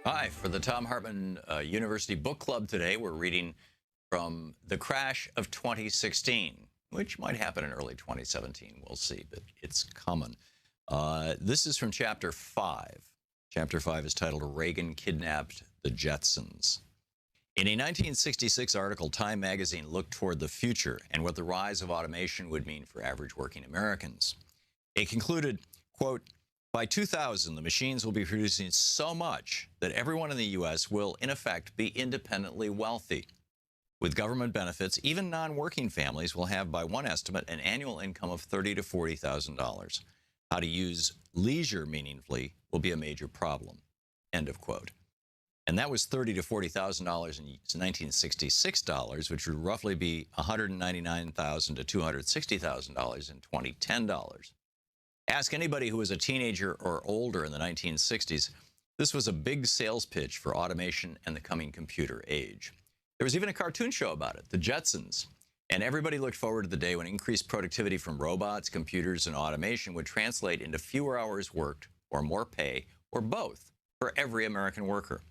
Hi, for the Thom Hartmann University Book Club today, we're reading from The Crash of 2016, which might happen in early 2017. We'll see, but it's coming. This is from Chapter 5. Chapter 5 is titled Reagan Kidnapped the Jetsons. In a 1966 article, Time magazine looked toward the future and what the rise of automation would mean for average working Americans. It concluded, quote, by 2000, the machines will be producing so much that everyone in the U.S. will, in effect, be independently wealthy. With government benefits, even non-working families will have, by one estimate, an annual income of $30,000 to $40,000. How to use leisure meaningfully will be a major problem, end of quote. And that was $30,000 to $40,000 in 1966 dollars, which would roughly be $199,000 to $260,000 in 2010 dollars. Ask anybody who was a teenager or older in the 1960s. This was a big sales pitch for automation and the coming computer age. There was even a cartoon show about it, The Jetsons. And everybody looked forward to the day when increased productivity from robots, computers, and automation would translate into fewer hours worked or more pay or both for every American worker.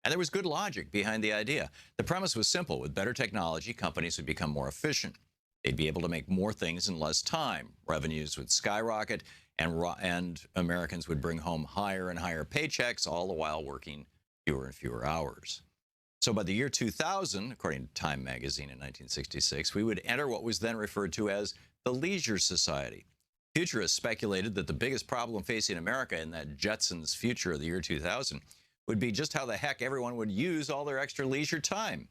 And there was good logic behind the idea. The premise was simple. With better technology, companies would become more efficient. They'd be able to make more things in less time. Revenues would skyrocket, and Americans would bring home higher and higher paychecks, all the while working fewer and fewer hours. So by the year 2000, according to Time magazine in 1966, we would enter what was then referred to as the Leisure Society. Futurists speculated that the biggest problem facing America in that Jetsons future of the year 2000 would be just how the heck everyone would use all their extra leisure time.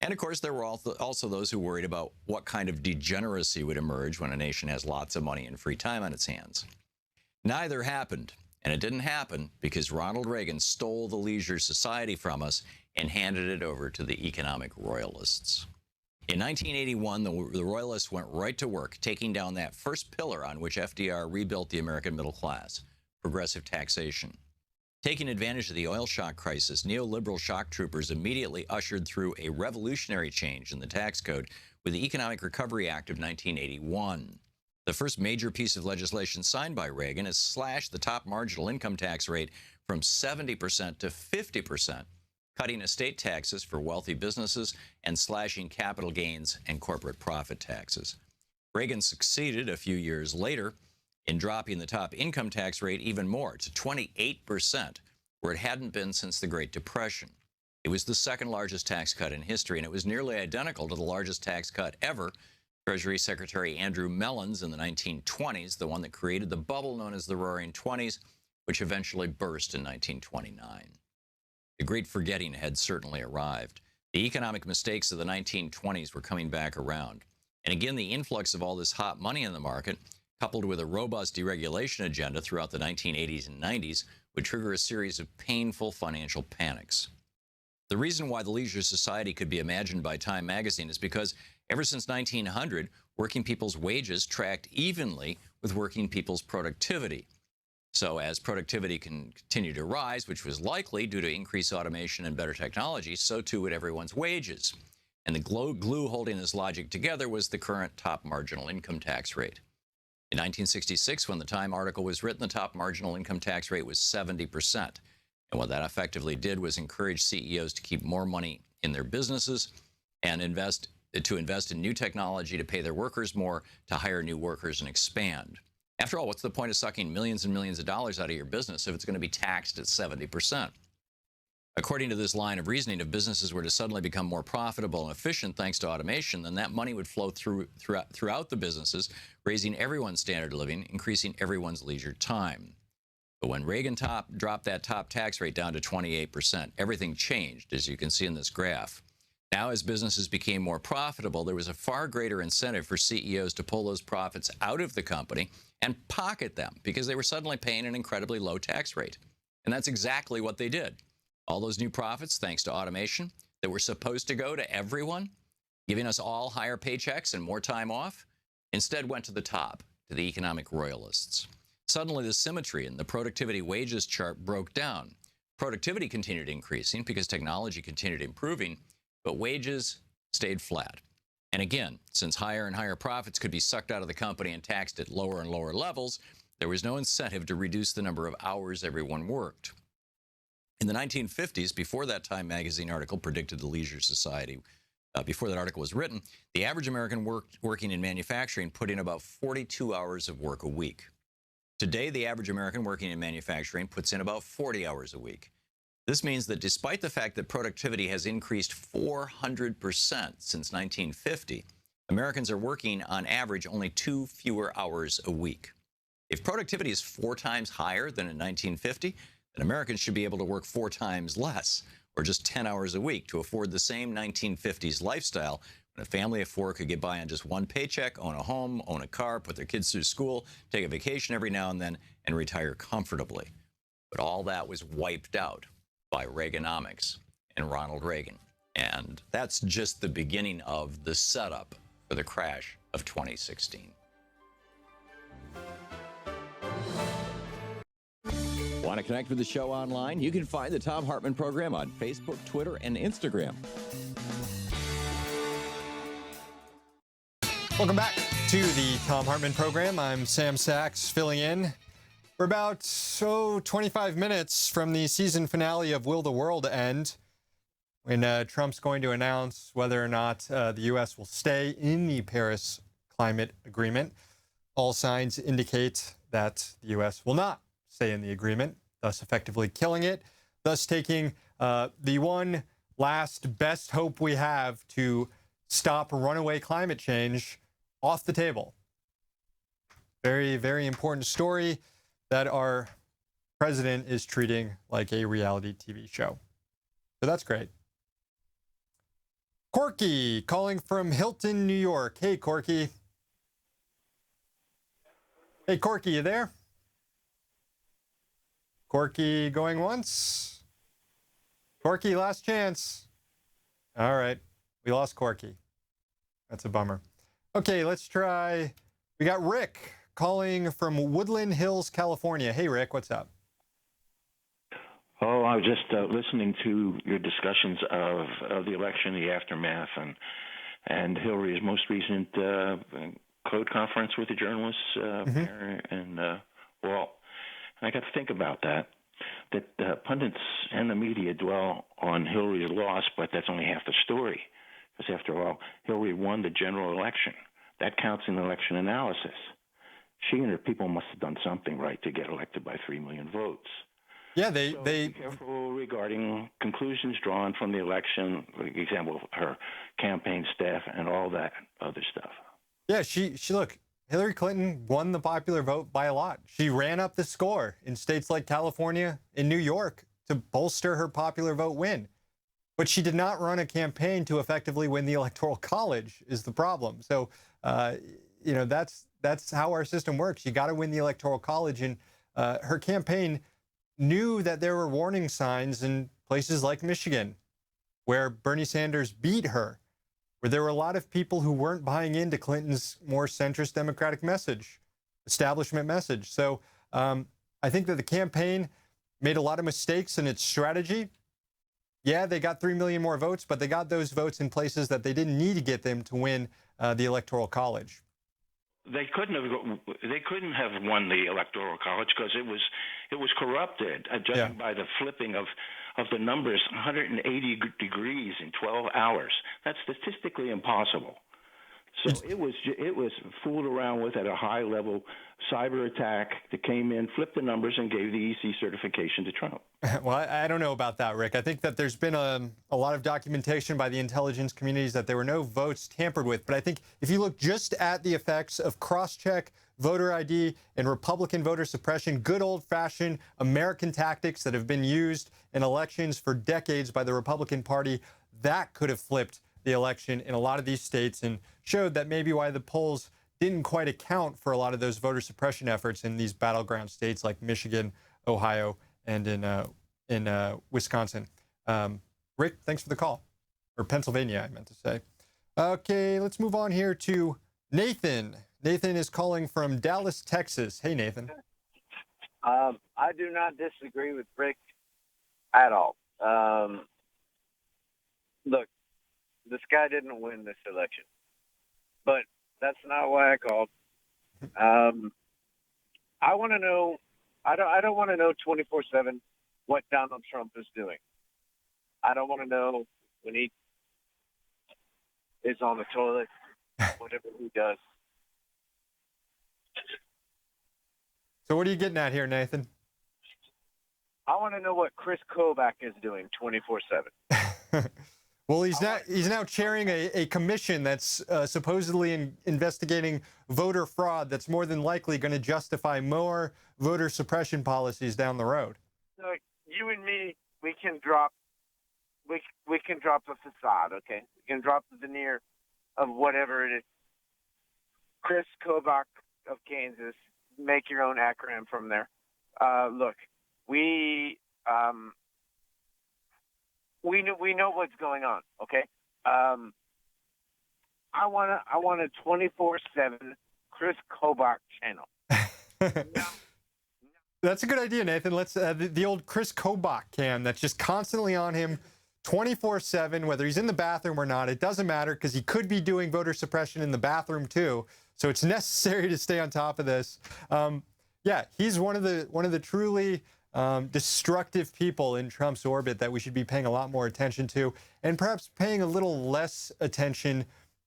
And of course, there were also those who worried about what kind of degeneracy would emerge when a nation has lots of money and free time on its hands. Neither happened, and it didn't happen because Ronald Reagan stole the Leisure Society from us and handed it over to the economic royalists. In 1981, the royalists went right to work, taking down that first pillar on which FDR rebuilt the American middle class, progressive taxation. Taking advantage of the oil shock crisis, neoliberal shock troopers immediately ushered through a revolutionary change in the tax code with the Economic Recovery Act of 1981. The first major piece of legislation signed by Reagan has slashed the top marginal income tax rate from 70% to 50%, cutting estate taxes for wealthy businesses and slashing capital gains and corporate profit taxes. Reagan succeeded a few years later in dropping the top income tax rate even more to 28%, where it hadn't been since the Great Depression. It was the second largest tax cut in history, and it was nearly identical to the largest tax cut ever. Treasury Secretary Andrew Mellon's in the 1920s, the one that created the bubble known as the Roaring Twenties, which eventually burst in 1929. The great forgetting had certainly arrived. The economic mistakes of the 1920s were coming back around. And again, the influx of all this hot money in the market, coupled with a robust deregulation agenda throughout the 1980s and 90s, would trigger a series of painful financial panics. The reason why the Leisure Society could be imagined by Time magazine is because ever since 1900, working people's wages tracked evenly with working people's productivity. So as productivity continued to rise, which was likely due to increased automation and better technology, so too would everyone's wages. And the glue holding this logic together was the current top marginal income tax rate. In 1966, when the Time article was written, the top marginal income tax rate was 70%. And what that effectively did was encourage CEOs to keep more money in their businesses and invest in new technology, to pay their workers more, to hire new workers and expand. After all, what's the point of sucking millions and millions of dollars out of your business if it's going to be taxed at 70%? According to this line of reasoning, if businesses were to suddenly become more profitable and efficient thanks to automation, then that money would flow throughout the businesses, raising everyone's standard of living, increasing everyone's leisure time. But when Reagan dropped that top tax rate down to 28%, everything changed, as you can see in this graph. Now, as businesses became more profitable, there was a far greater incentive for CEOs to pull those profits out of the company and pocket them because they were suddenly paying an incredibly low tax rate. And that's exactly what they did. All those new profits, thanks to automation, that were supposed to go to everyone, giving us all higher paychecks and more time off, instead went to the top, to the economic royalists. Suddenly, the symmetry in the productivity wages chart broke down. Productivity continued increasing because technology continued improving, but wages stayed flat. And again, since higher and higher profits could be sucked out of the company and taxed at lower and lower levels, there was no incentive to reduce the number of hours everyone worked. In the 1950s, before that Time magazine article predicted the Leisure Society, before that article was written, the average American working in manufacturing put in about 42 hours of work a week. Today, the average American working in manufacturing puts in about 40 hours a week. This means that despite the fact that productivity has increased 400% since 1950, Americans are working on average only 2 fewer hours a week. If productivity is 4 times higher than in 1950, then Americans should be able to work 4 times less, or just 10 hours a week, to afford the same 1950s lifestyle when a family of 4 could get by on just one paycheck, own a home, own a car, put their kids through school, take a vacation every now and then, and retire comfortably. But all that was wiped out by Reaganomics and Ronald Reagan. And that's just the beginning of the setup for the crash of 2016. Want to connect with the show online? You can find the Thom Hartmann Program on Facebook, Twitter, and Instagram. Welcome back to the Thom Hartmann Program. I'm Sam Sachs, filling in. We're about 25 minutes from the season finale of Will the World End, when Trump's going to announce whether or not the U.S. will stay in the Paris Climate Agreement. All signs indicate that the U.S. will not stay in the agreement, thus effectively killing it, thus taking the one last best hope we have to stop runaway climate change off the table. Very, very important story that our president is treating like a reality TV show. So that's great. Corky calling from Hilton, New York. Hey, Corky. Hey, Corky, you there? Corky going once. Corky, last chance. All right. We lost Corky. That's a bummer. Okay, let's try. We got Rick calling from Woodland Hills, California. Hey, Rick, what's up? Oh, I was just listening to your discussions of the election, the aftermath, and Hillary's most recent code conference with the journalists, and well, I got to think about that pundits and the media dwell on Hillary's loss, but that's only half the story. Because after all, Hillary won the general election. That counts in election analysis. She and her people must have done something right to get elected by 3 million votes. Yeah, they be careful regarding conclusions drawn from the election, for example, her campaign staff and all that other stuff. Yeah, she look, Hillary Clinton won the popular vote by a lot. She ran up the score in states like California and New York to bolster her popular vote win. But she did not run a campaign to effectively win the Electoral College is the problem. So, you know, that's how our system works. You got to win the Electoral College. And her campaign knew that there were warning signs in places like Michigan, where Bernie Sanders beat her, where there were a lot of people who weren't buying into Clinton's more centrist Democratic message, establishment message. So I think that the campaign made a lot of mistakes in its strategy. Yeah, they got 3 million more votes, but they got those votes in places that they didn't need to get them to win the Electoral College. They couldn't have won the Electoral College because it was corrupted, judging by the flipping of the numbers 180 degrees in 12 hours. That's statistically impossible. So it was fooled around with at a high level cyber attack that came in, flipped the numbers, and gave the EC certification to Trump. Well, I don't know about that, Rick. I think that there's been a lot of documentation by the intelligence communities that there were no votes tampered with. But I think if you look just at the effects of cross-check, voter ID, and Republican voter suppression, good old-fashioned American tactics that have been used in elections for decades by the Republican Party, that could have flipped the election in a lot of these states and showed that maybe why the polls didn't quite account for a lot of those voter suppression efforts in these battleground states like Michigan, Ohio, and in Wisconsin. Rick, thanks for the call. Or Pennsylvania, I meant to say. Okay, let's move on here to Nathan. Nathan is calling from Dallas, Texas. Hey, Nathan. I do not disagree with Rick at all. Look, this guy didn't win this election, but that's not why I called. I want to know. I don't want to know 24/7 what Donald Trump is doing. I don't want to know when he is on the toilet, whatever he does. So what are you getting at here, Nathan? I want to know what Chris Kobach is doing 24/7. Well, he's now chairing a commission that's supposedly investigating voter fraud that's more than likely going to justify more voter suppression policies down the road. So you and me, we can drop the facade, okay? We can drop the veneer of whatever it is. Chris Kobach of Kansas, make your own acronym from there. Look, we know what's going on, okay? I want a 24/7 Chris Kobach channel. That's a good idea, Nathan. Let's the old Chris Kobach cam that's just constantly on him 24/7, whether he's in the bathroom or not. It doesn't matter because he could be doing voter suppression in the bathroom too. So it's necessary to stay on top of this. Yeah, he's one of the truly destructive people in Trump's orbit that we should be paying a lot more attention to, and perhaps paying a little less attention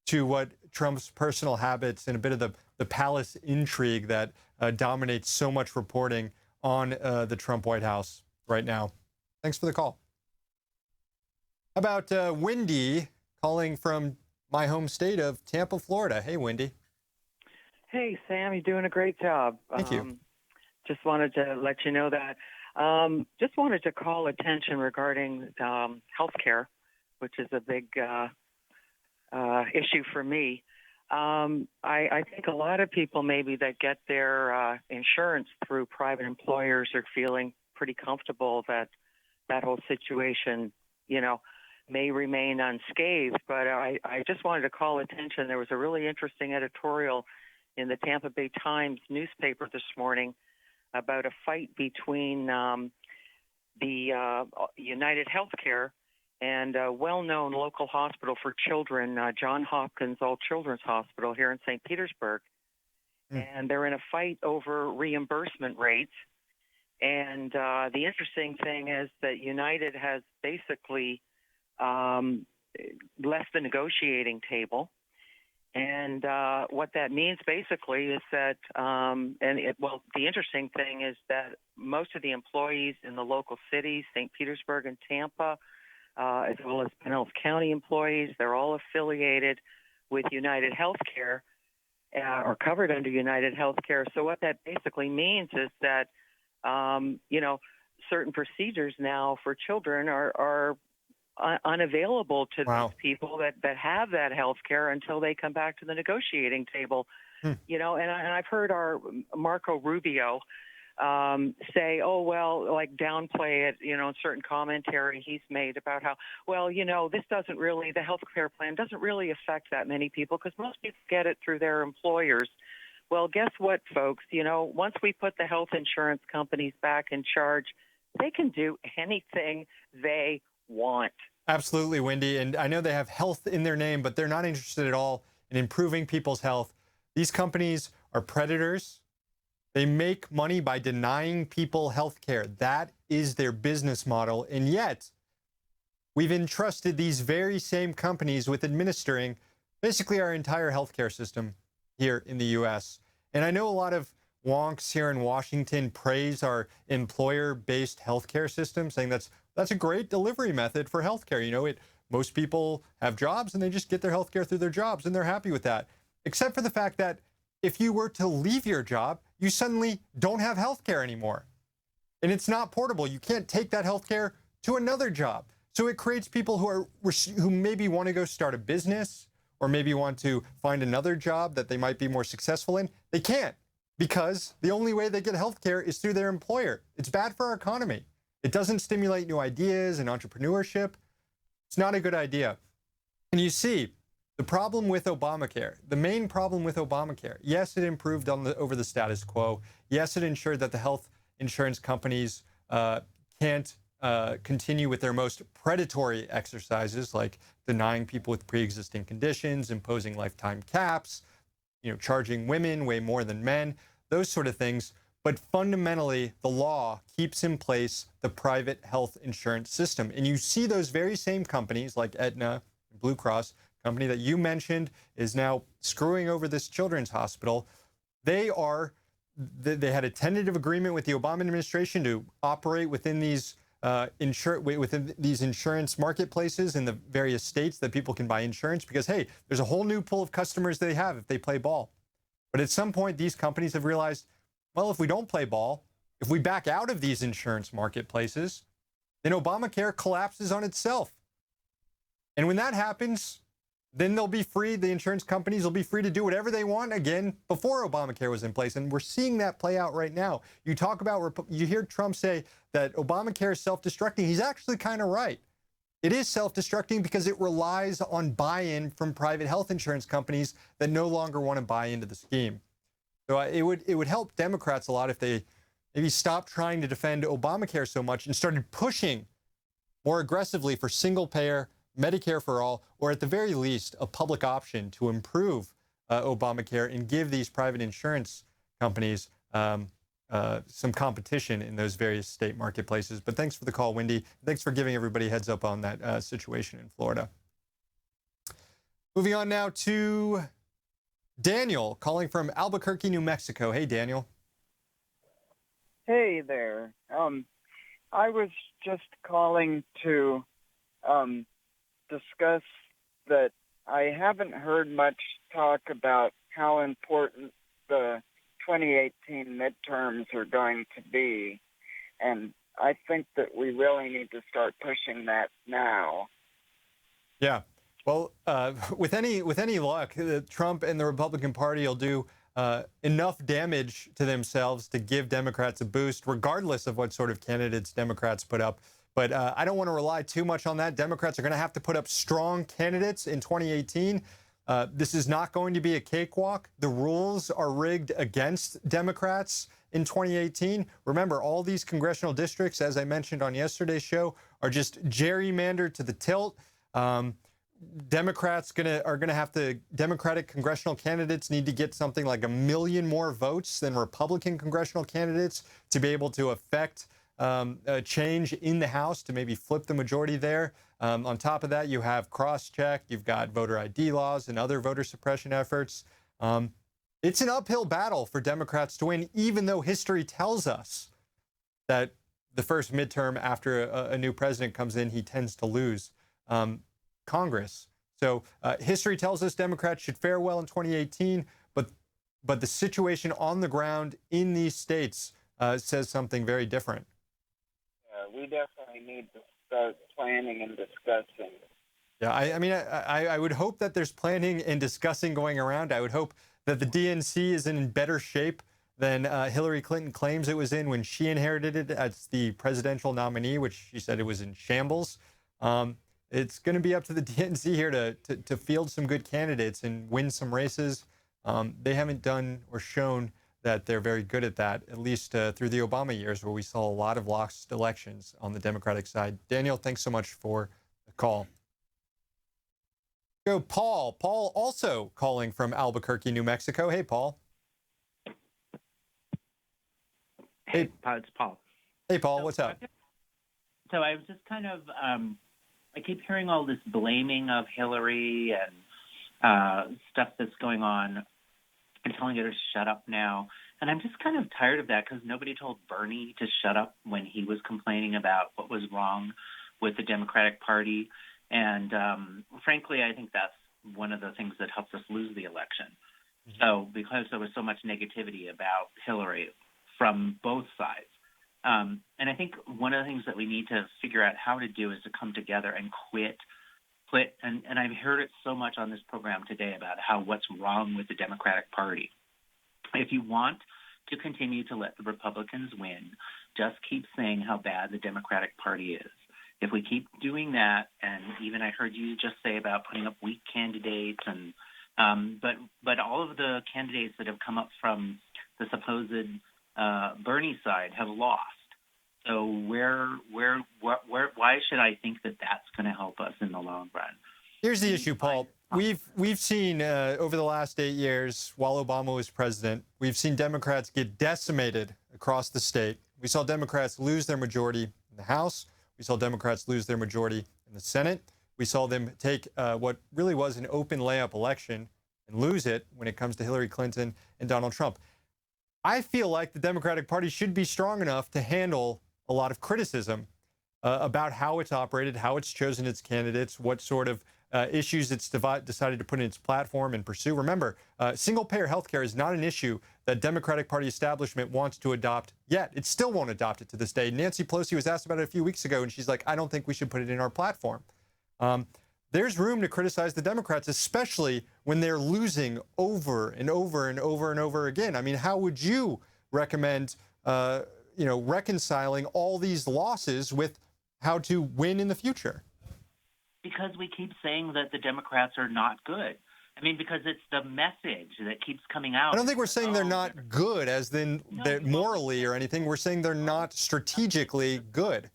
to what Trump's personal habits and a bit of the palace intrigue that dominates so much reporting on the Trump White House right now. Thanks for the call. How about Wendy calling from my home state of Tampa, Florida? Hey, Wendy. Hey, Sam, you're doing a great job. Thank you. Just wanted to let you know that. Just wanted to call attention regarding healthcare, which is a big issue for me. I think a lot of people maybe that get their insurance through private employers are feeling pretty comfortable that that whole situation, may remain unscathed. But I just wanted to call attention. There was a really interesting editorial in the Tampa Bay Times newspaper this morning about a fight between the United Healthcare and a well-known local hospital for children, Johns Hopkins All Children's Hospital here in St. Petersburg. And they're in a fight over reimbursement rates. And the interesting thing is that United has basically left the negotiating table. And what that means basically is that, the interesting thing is that most of the employees in the local cities, St. Petersburg and Tampa, as well as Pinellas County employees, they're all affiliated with United Healthcare or covered under United Healthcare. So what that basically means is that, certain procedures now for children are unavailable to these people that have that health care until they come back to the negotiating table. And I've heard our Marco Rubio say, downplay it, in certain commentary he's made about how, this doesn't really, the health care plan doesn't really affect that many people because most people get it through their employers. Well, guess what, folks? Once we put the health insurance companies back in charge, they can do anything they want. Absolutely, Wendy. And I know they have health in their name, but they're not interested at all in improving people's health. These companies are predators. They make money by denying people health care. That is their business model. And yet, we've entrusted these very same companies with administering basically our entire healthcare system here in the U.S. And I know a lot of wonks here in Washington praise our employer-based healthcare system, saying that's a great delivery method for healthcare. Most people have jobs and they just get their healthcare through their jobs and they're happy with that. Except for the fact that if you were to leave your job, you suddenly don't have healthcare anymore. And it's not portable. You can't take that healthcare to another job. So it creates people who maybe want to go start a business or maybe want to find another job that they might be more successful in. They can't because the only way they get healthcare is through their employer. It's bad for our economy. It doesn't stimulate new ideas and entrepreneurship. It's not a good idea. And you see, the problem with Obamacare, the main problem with Obamacare, yes, it improved over the status quo. Yes, it ensured that the health insurance companies can't continue with their most predatory exercises, like denying people with pre-existing conditions, imposing lifetime caps, charging women way more than men, those sort of things. But fundamentally, the law keeps in place the private health insurance system. And you see those very same companies like Aetna, Blue Cross, company that you mentioned is now screwing over this children's hospital. They had a tentative agreement with the Obama administration to operate within these within these insurance marketplaces in the various states that people can buy insurance because, hey, there's a whole new pool of customers they have if they play ball. But at some point, these companies have realized, well, if we don't play ball, if we back out of these insurance marketplaces, then Obamacare collapses on itself. And when that happens, then they'll be free. The insurance companies will be free to do whatever they want again before Obamacare was in place. And we're seeing that play out right now. You hear Trump say that Obamacare is self-destructing. He's actually kind of right. It is self-destructing because it relies on buy-in from private health insurance companies that no longer want to buy into the scheme. So it would help Democrats a lot if they maybe stopped trying to defend Obamacare so much and started pushing more aggressively for single-payer Medicare for all, or at the very least, a public option to improve Obamacare and give these private insurance companies some competition in those various state marketplaces. But thanks for the call, Wendy. Thanks for giving everybody a heads up on that situation in Florida. Moving on now to Daniel, calling from Albuquerque, New Mexico. Hey, Daniel. Hey there. I was just calling to discuss that I haven't heard much talk about how important the 2018 midterms are going to be, and I think that we really need to start pushing that now. Yeah. Well, with any luck, Trump and the Republican Party will do enough damage to themselves to give Democrats a boost, regardless of what sort of candidates Democrats put up. But I don't want to rely too much on that. Democrats are going to have to put up strong candidates in 2018. This is not going to be a cakewalk. The rules are rigged against Democrats in 2018. Remember, all these congressional districts, as I mentioned on yesterday's show, are just gerrymandered to the tilt. Democratic congressional candidates need to get something like 1 million more votes than Republican congressional candidates to be able to affect a change in the House to maybe flip the majority there. On top of that, you have cross-check, you've got voter ID laws and other voter suppression efforts. It's an uphill battle for Democrats to win, even though history tells us that the first midterm after a new president comes in, he tends to lose Congress. So history tells us Democrats should fare well in 2018, but the situation on the ground in these states says something very different. We definitely need to start planning and discussing. Yeah, I mean, I would hope that there's planning and discussing going around. I would hope that the DNC is in better shape than Hillary Clinton claims it was in when she inherited it as the presidential nominee, which she said it was in shambles. It's going to be up to the DNC here to field some good candidates and win some races. They haven't done or shown that they're very good at that, at least through the Obama years, where we saw a lot of lost elections on the Democratic side. Daniel, thanks so much for the call. Go, Paul. Paul also calling from Albuquerque, New Mexico. Hey, Paul. Hey, it's Paul. Hey, Paul. What's up? So I was just kind of, I keep hearing all this blaming of Hillary and stuff that's going on and telling her to shut up now. And I'm just kind of tired of that because nobody told Bernie to shut up when he was complaining about what was wrong with the Democratic Party. And frankly, I think that's one of the things that helps us lose the election. Mm-hmm. So because there was so much negativity about Hillary from both sides. And I think one of the things that we need to figure out how to do is to come together and quit. And I've heard it so much on this program today about what's wrong with the Democratic Party. If you want to continue to let the Republicans win, just keep saying how bad the Democratic Party is. If we keep doing that, and even I heard you just say about putting up weak candidates, and but all of the candidates that have come up from the supposed Bernie side have lost. So why should I think that that's going to help us in the long run? Here's the issue, Paul. We've seen over the last 8 years, while Obama was president, we've seen Democrats get decimated across the state. We saw Democrats lose their majority in the House. We saw Democrats lose their majority in the Senate. We saw them take what really was an open layup election and lose it when it comes to Hillary Clinton and Donald Trump. I feel like the Democratic Party should be strong enough to handle a lot of criticism. about how it's operated, how it's chosen its candidates, what sort of issues it's decided to put in its platform and pursue. Remember, single-payer health care is not an issue that Democratic Party establishment wants to adopt yet. It still won't adopt it to this day. Nancy Pelosi was asked about it a few weeks ago, and she's like, I don't think we should put it in our platform. There's room to criticize the Democrats, especially when they're losing over and over and over and over again. I mean, how would you recommend, reconciling all these losses with how to win in the future? Because we keep saying that the Democrats are not good. I mean, because it's the message that keeps coming out. I don't think we're saying they're not good, as in they're morally or anything. We're saying they're not strategically good.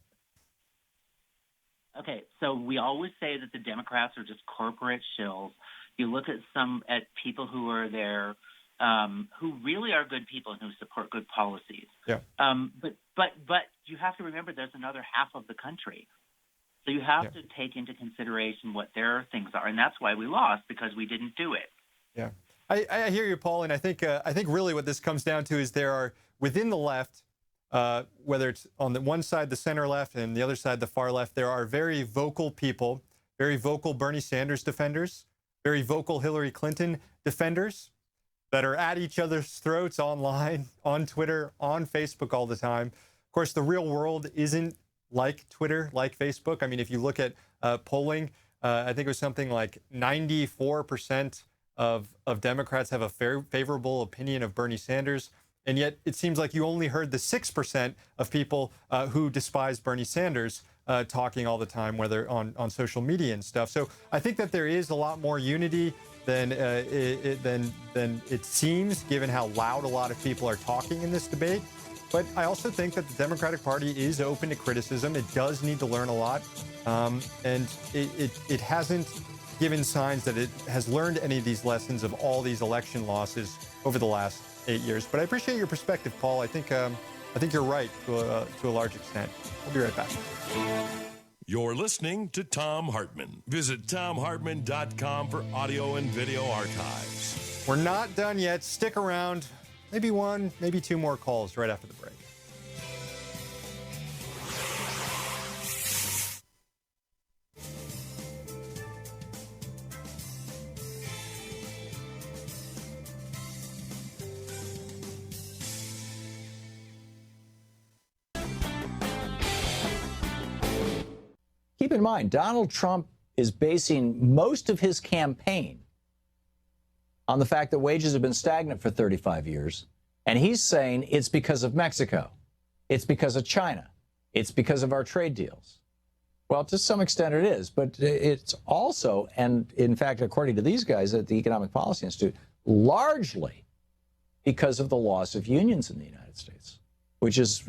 Okay, so we always say that the Democrats are just corporate shills. You look at people who are there, who really are good people and who support good policies. Yeah. But you have to remember there's another half of the country. So you have to take into consideration what their things are, and that's why we lost, because we didn't do it. Yeah, I hear you, Paul, and I think really what this comes down to is there are within the left, whether it's on the one side, the center left, and the other side, the far left, there are very vocal people, very vocal Bernie Sanders defenders, very vocal Hillary Clinton defenders that are at each other's throats online, on Twitter, on Facebook all the time. Of course, the real world isn't like Twitter, like Facebook. I mean, if you look at polling, I think it was something like 94% of Democrats have a favorable opinion of Bernie Sanders. And yet it seems like you only heard the 6% of people who despise Bernie Sanders talking all the time, whether on social media and stuff. So I think that there is a lot more unity than it seems, given how loud a lot of people are talking in this debate. But I also think that the Democratic Party is open to criticism. It does need to learn a lot. And it hasn't given signs that it has learned any of these lessons of all these election losses over the last 8 years. But I appreciate your perspective, Paul. I think you're right to a large extent. We'll be right back. You're listening to Thom Hartmann. Visit ThomHartmann.com for audio and video archives. We're not done yet. Stick around. Maybe one, maybe two more calls right after the break. Keep in mind, Donald Trump is basing most of his campaign on the fact that wages have been stagnant for 35 years. And he's saying it's because of Mexico. It's because of China. It's because of our trade deals. Well, to some extent it is, but it's also, and in fact, according to these guys at the Economic Policy Institute, largely because of the loss of unions in the United States, which is,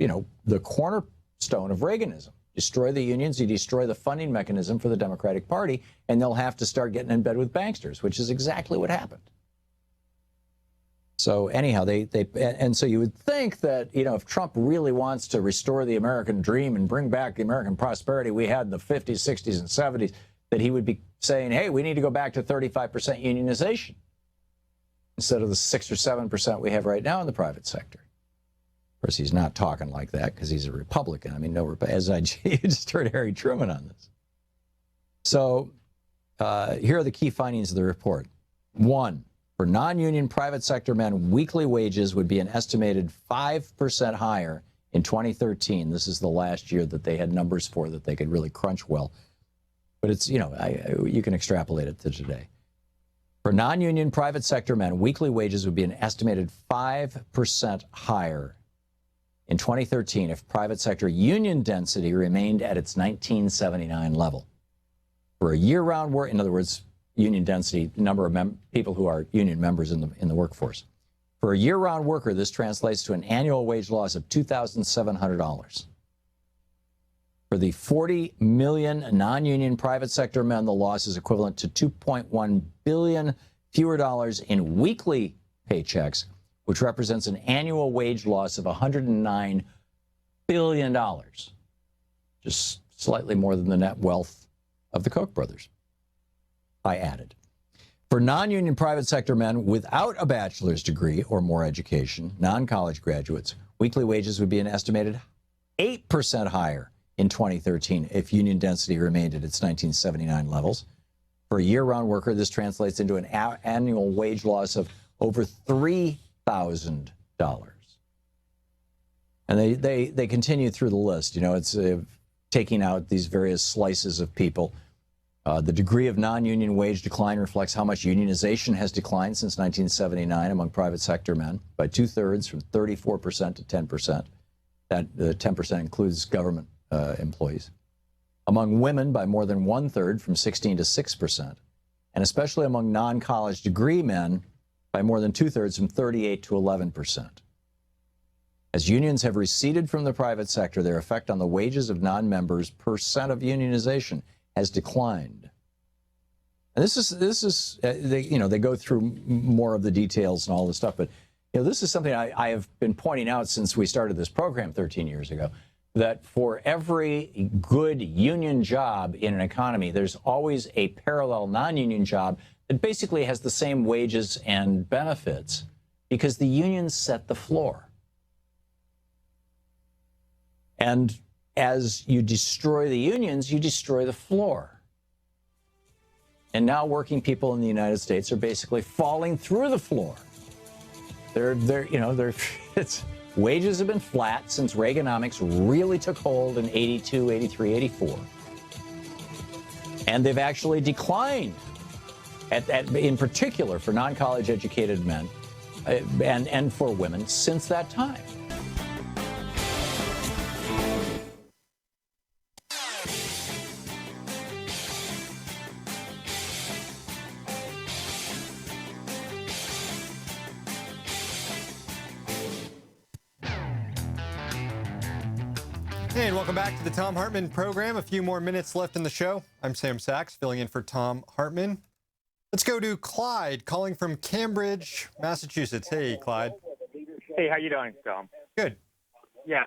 the cornerstone of Reaganism. Destroy the unions, you destroy the funding mechanism for the Democratic Party, and they'll have to start getting in bed with banksters, which is exactly what happened. So anyhow, so you would think that, if Trump really wants to restore the American dream and bring back the American prosperity we had in the 50s, 60s, and 70s, that he would be saying, hey, we need to go back to 35% unionization instead of the 6 or 7% we have right now in the private sector. Of course, he's not talking like that because he's a Republican. I mean, you just heard Harry Truman on this. So here are the key findings of the report. 1, for non-union private sector men, weekly wages would be an estimated 5% higher in 2013. This is the last year that they had numbers for that they could really crunch well. But it's, you can extrapolate it to today. For non-union private sector men, weekly wages would be an estimated 5% higher in 2013 if private sector union density remained at its 1979 level. For a year-round work, in other words, union density, number of people who are union members in the workforce. For a year-round worker, this translates to an annual wage loss of $2,700. For the 40 million non-union private sector men, the loss is equivalent to $2.1 billion fewer dollars in weekly paychecks, which represents an annual wage loss of $109 billion, just slightly more than the net wealth of the Koch brothers. I added. For non-union private sector men without a bachelor's degree or more education, non-college graduates, weekly wages would be an estimated 8% higher in 2013 if union density remained at its 1979 levels. For a year-round worker, this translates into an annual wage loss of over $3,000. And they continue through the list. You know, it's taking out these various slices of people. The degree of non-union wage decline reflects how much unionization has declined since 1979 among private sector men by 2/3, from 34% to 10%. That 10% includes government employees. Among women by more than 1/3, from 16 to 6%. And especially among non-college degree men by more than 2/3, from 38 to 11%. As unions have receded from the private sector, their effect on the wages of non-members percent of unionization has declined. And this is they go through more of the details and all this stuff, but this is something I have been pointing out since we started this program 13 years ago, that for every good union job in an economy, there's always a parallel non-union job that basically has the same wages and benefits because the unions set the floor. And as you destroy the unions, you destroy the floor. And now working people in the United States are basically falling through the floor. Wages have been flat since Reaganomics really took hold in 82, 83, 84. And they've actually declined, in particular for non-college educated men and for women since that time. And welcome back to the Thom Hartmann Program. A few more minutes left in the show. I'm Sam Sachs, filling in for Thom Hartmann. Let's go to Clyde, calling from Cambridge, Massachusetts. Hey, Clyde. Hey, how you doing, Tom? Good. Yeah,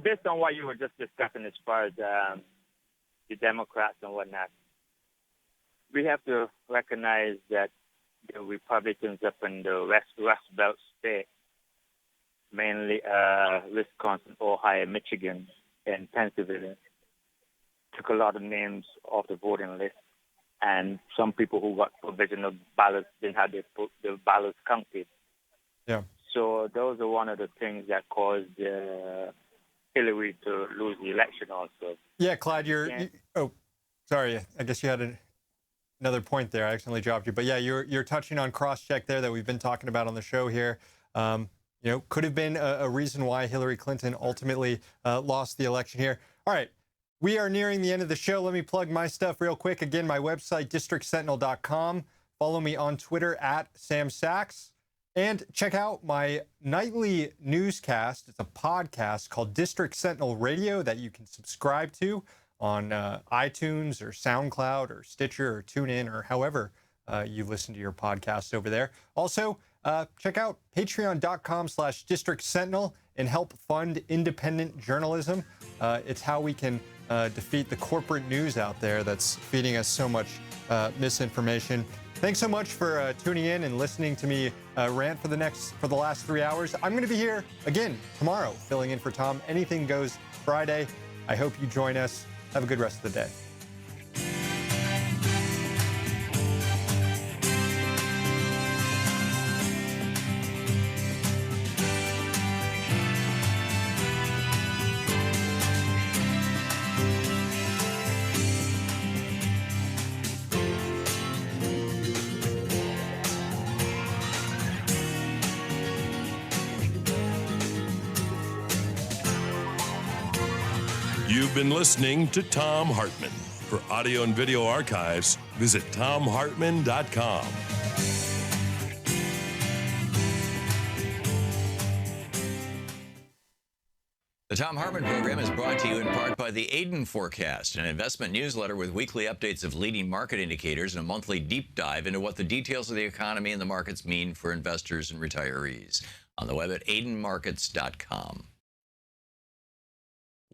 based on what you were just discussing as far as the Democrats and whatnot, we have to recognize that the Republicans up in the Rust Belt state, mainly Wisconsin, Ohio, Michigan, and Pennsylvania, took a lot of names off the voting list. And some people who got provisional ballots didn't have the ballots counted. Yeah. So those are one of the things that caused Hillary to lose the election also. Yeah, Clyde, sorry. I guess you had another point there. I accidentally dropped you. But yeah, you're touching on cross-check there that we've been talking about on the show here. Could have been a reason why Hillary Clinton ultimately lost the election here. All right. We are nearing the end of the show. Let me plug my stuff real quick. Again, my website, districtsentinel.com. Follow me on Twitter at Sam Sachs. And check out my nightly newscast. It's a podcast called District Sentinel Radio that you can subscribe to on iTunes or SoundCloud or Stitcher or TuneIn or however you listen to your podcasts over there. Also, check out patreon.com/District Sentinel and help fund independent journalism. It's how we can defeat the corporate news out there that's feeding us so much misinformation. Thanks so much for tuning in and listening to me rant for the last 3 hours. I'm going to be here again tomorrow, filling in for Tom. Anything Goes Friday. I hope you join us. Have a good rest of the day. You've been listening to Thom Hartmann. For audio and video archives, visit thomhartmann.com. The Thom Hartmann Program is brought to you in part by the Aiden Forecast, an investment newsletter with weekly updates of leading market indicators and a monthly deep dive into what the details of the economy and the markets mean for investors and retirees. On the web at aidenmarkets.com.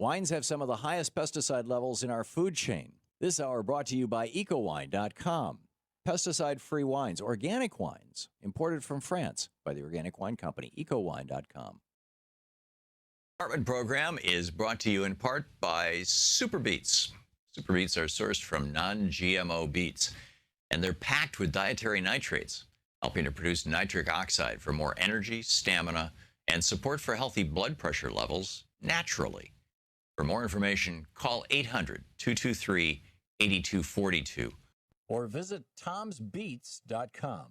Wines have some of the highest pesticide levels in our food chain. This hour brought to you by ecowine.com. Pesticide-free wines, organic wines, imported from France by the Organic Wine Company, ecowine.com. Hartmann Program is brought to you in part by Super Beets. Super Beets are sourced from non-GMO beets, and they're packed with dietary nitrates, helping to produce nitric oxide for more energy, stamina, and support for healthy blood pressure levels naturally. For more information, call 800-223-8242 or visit tomsbeats.com.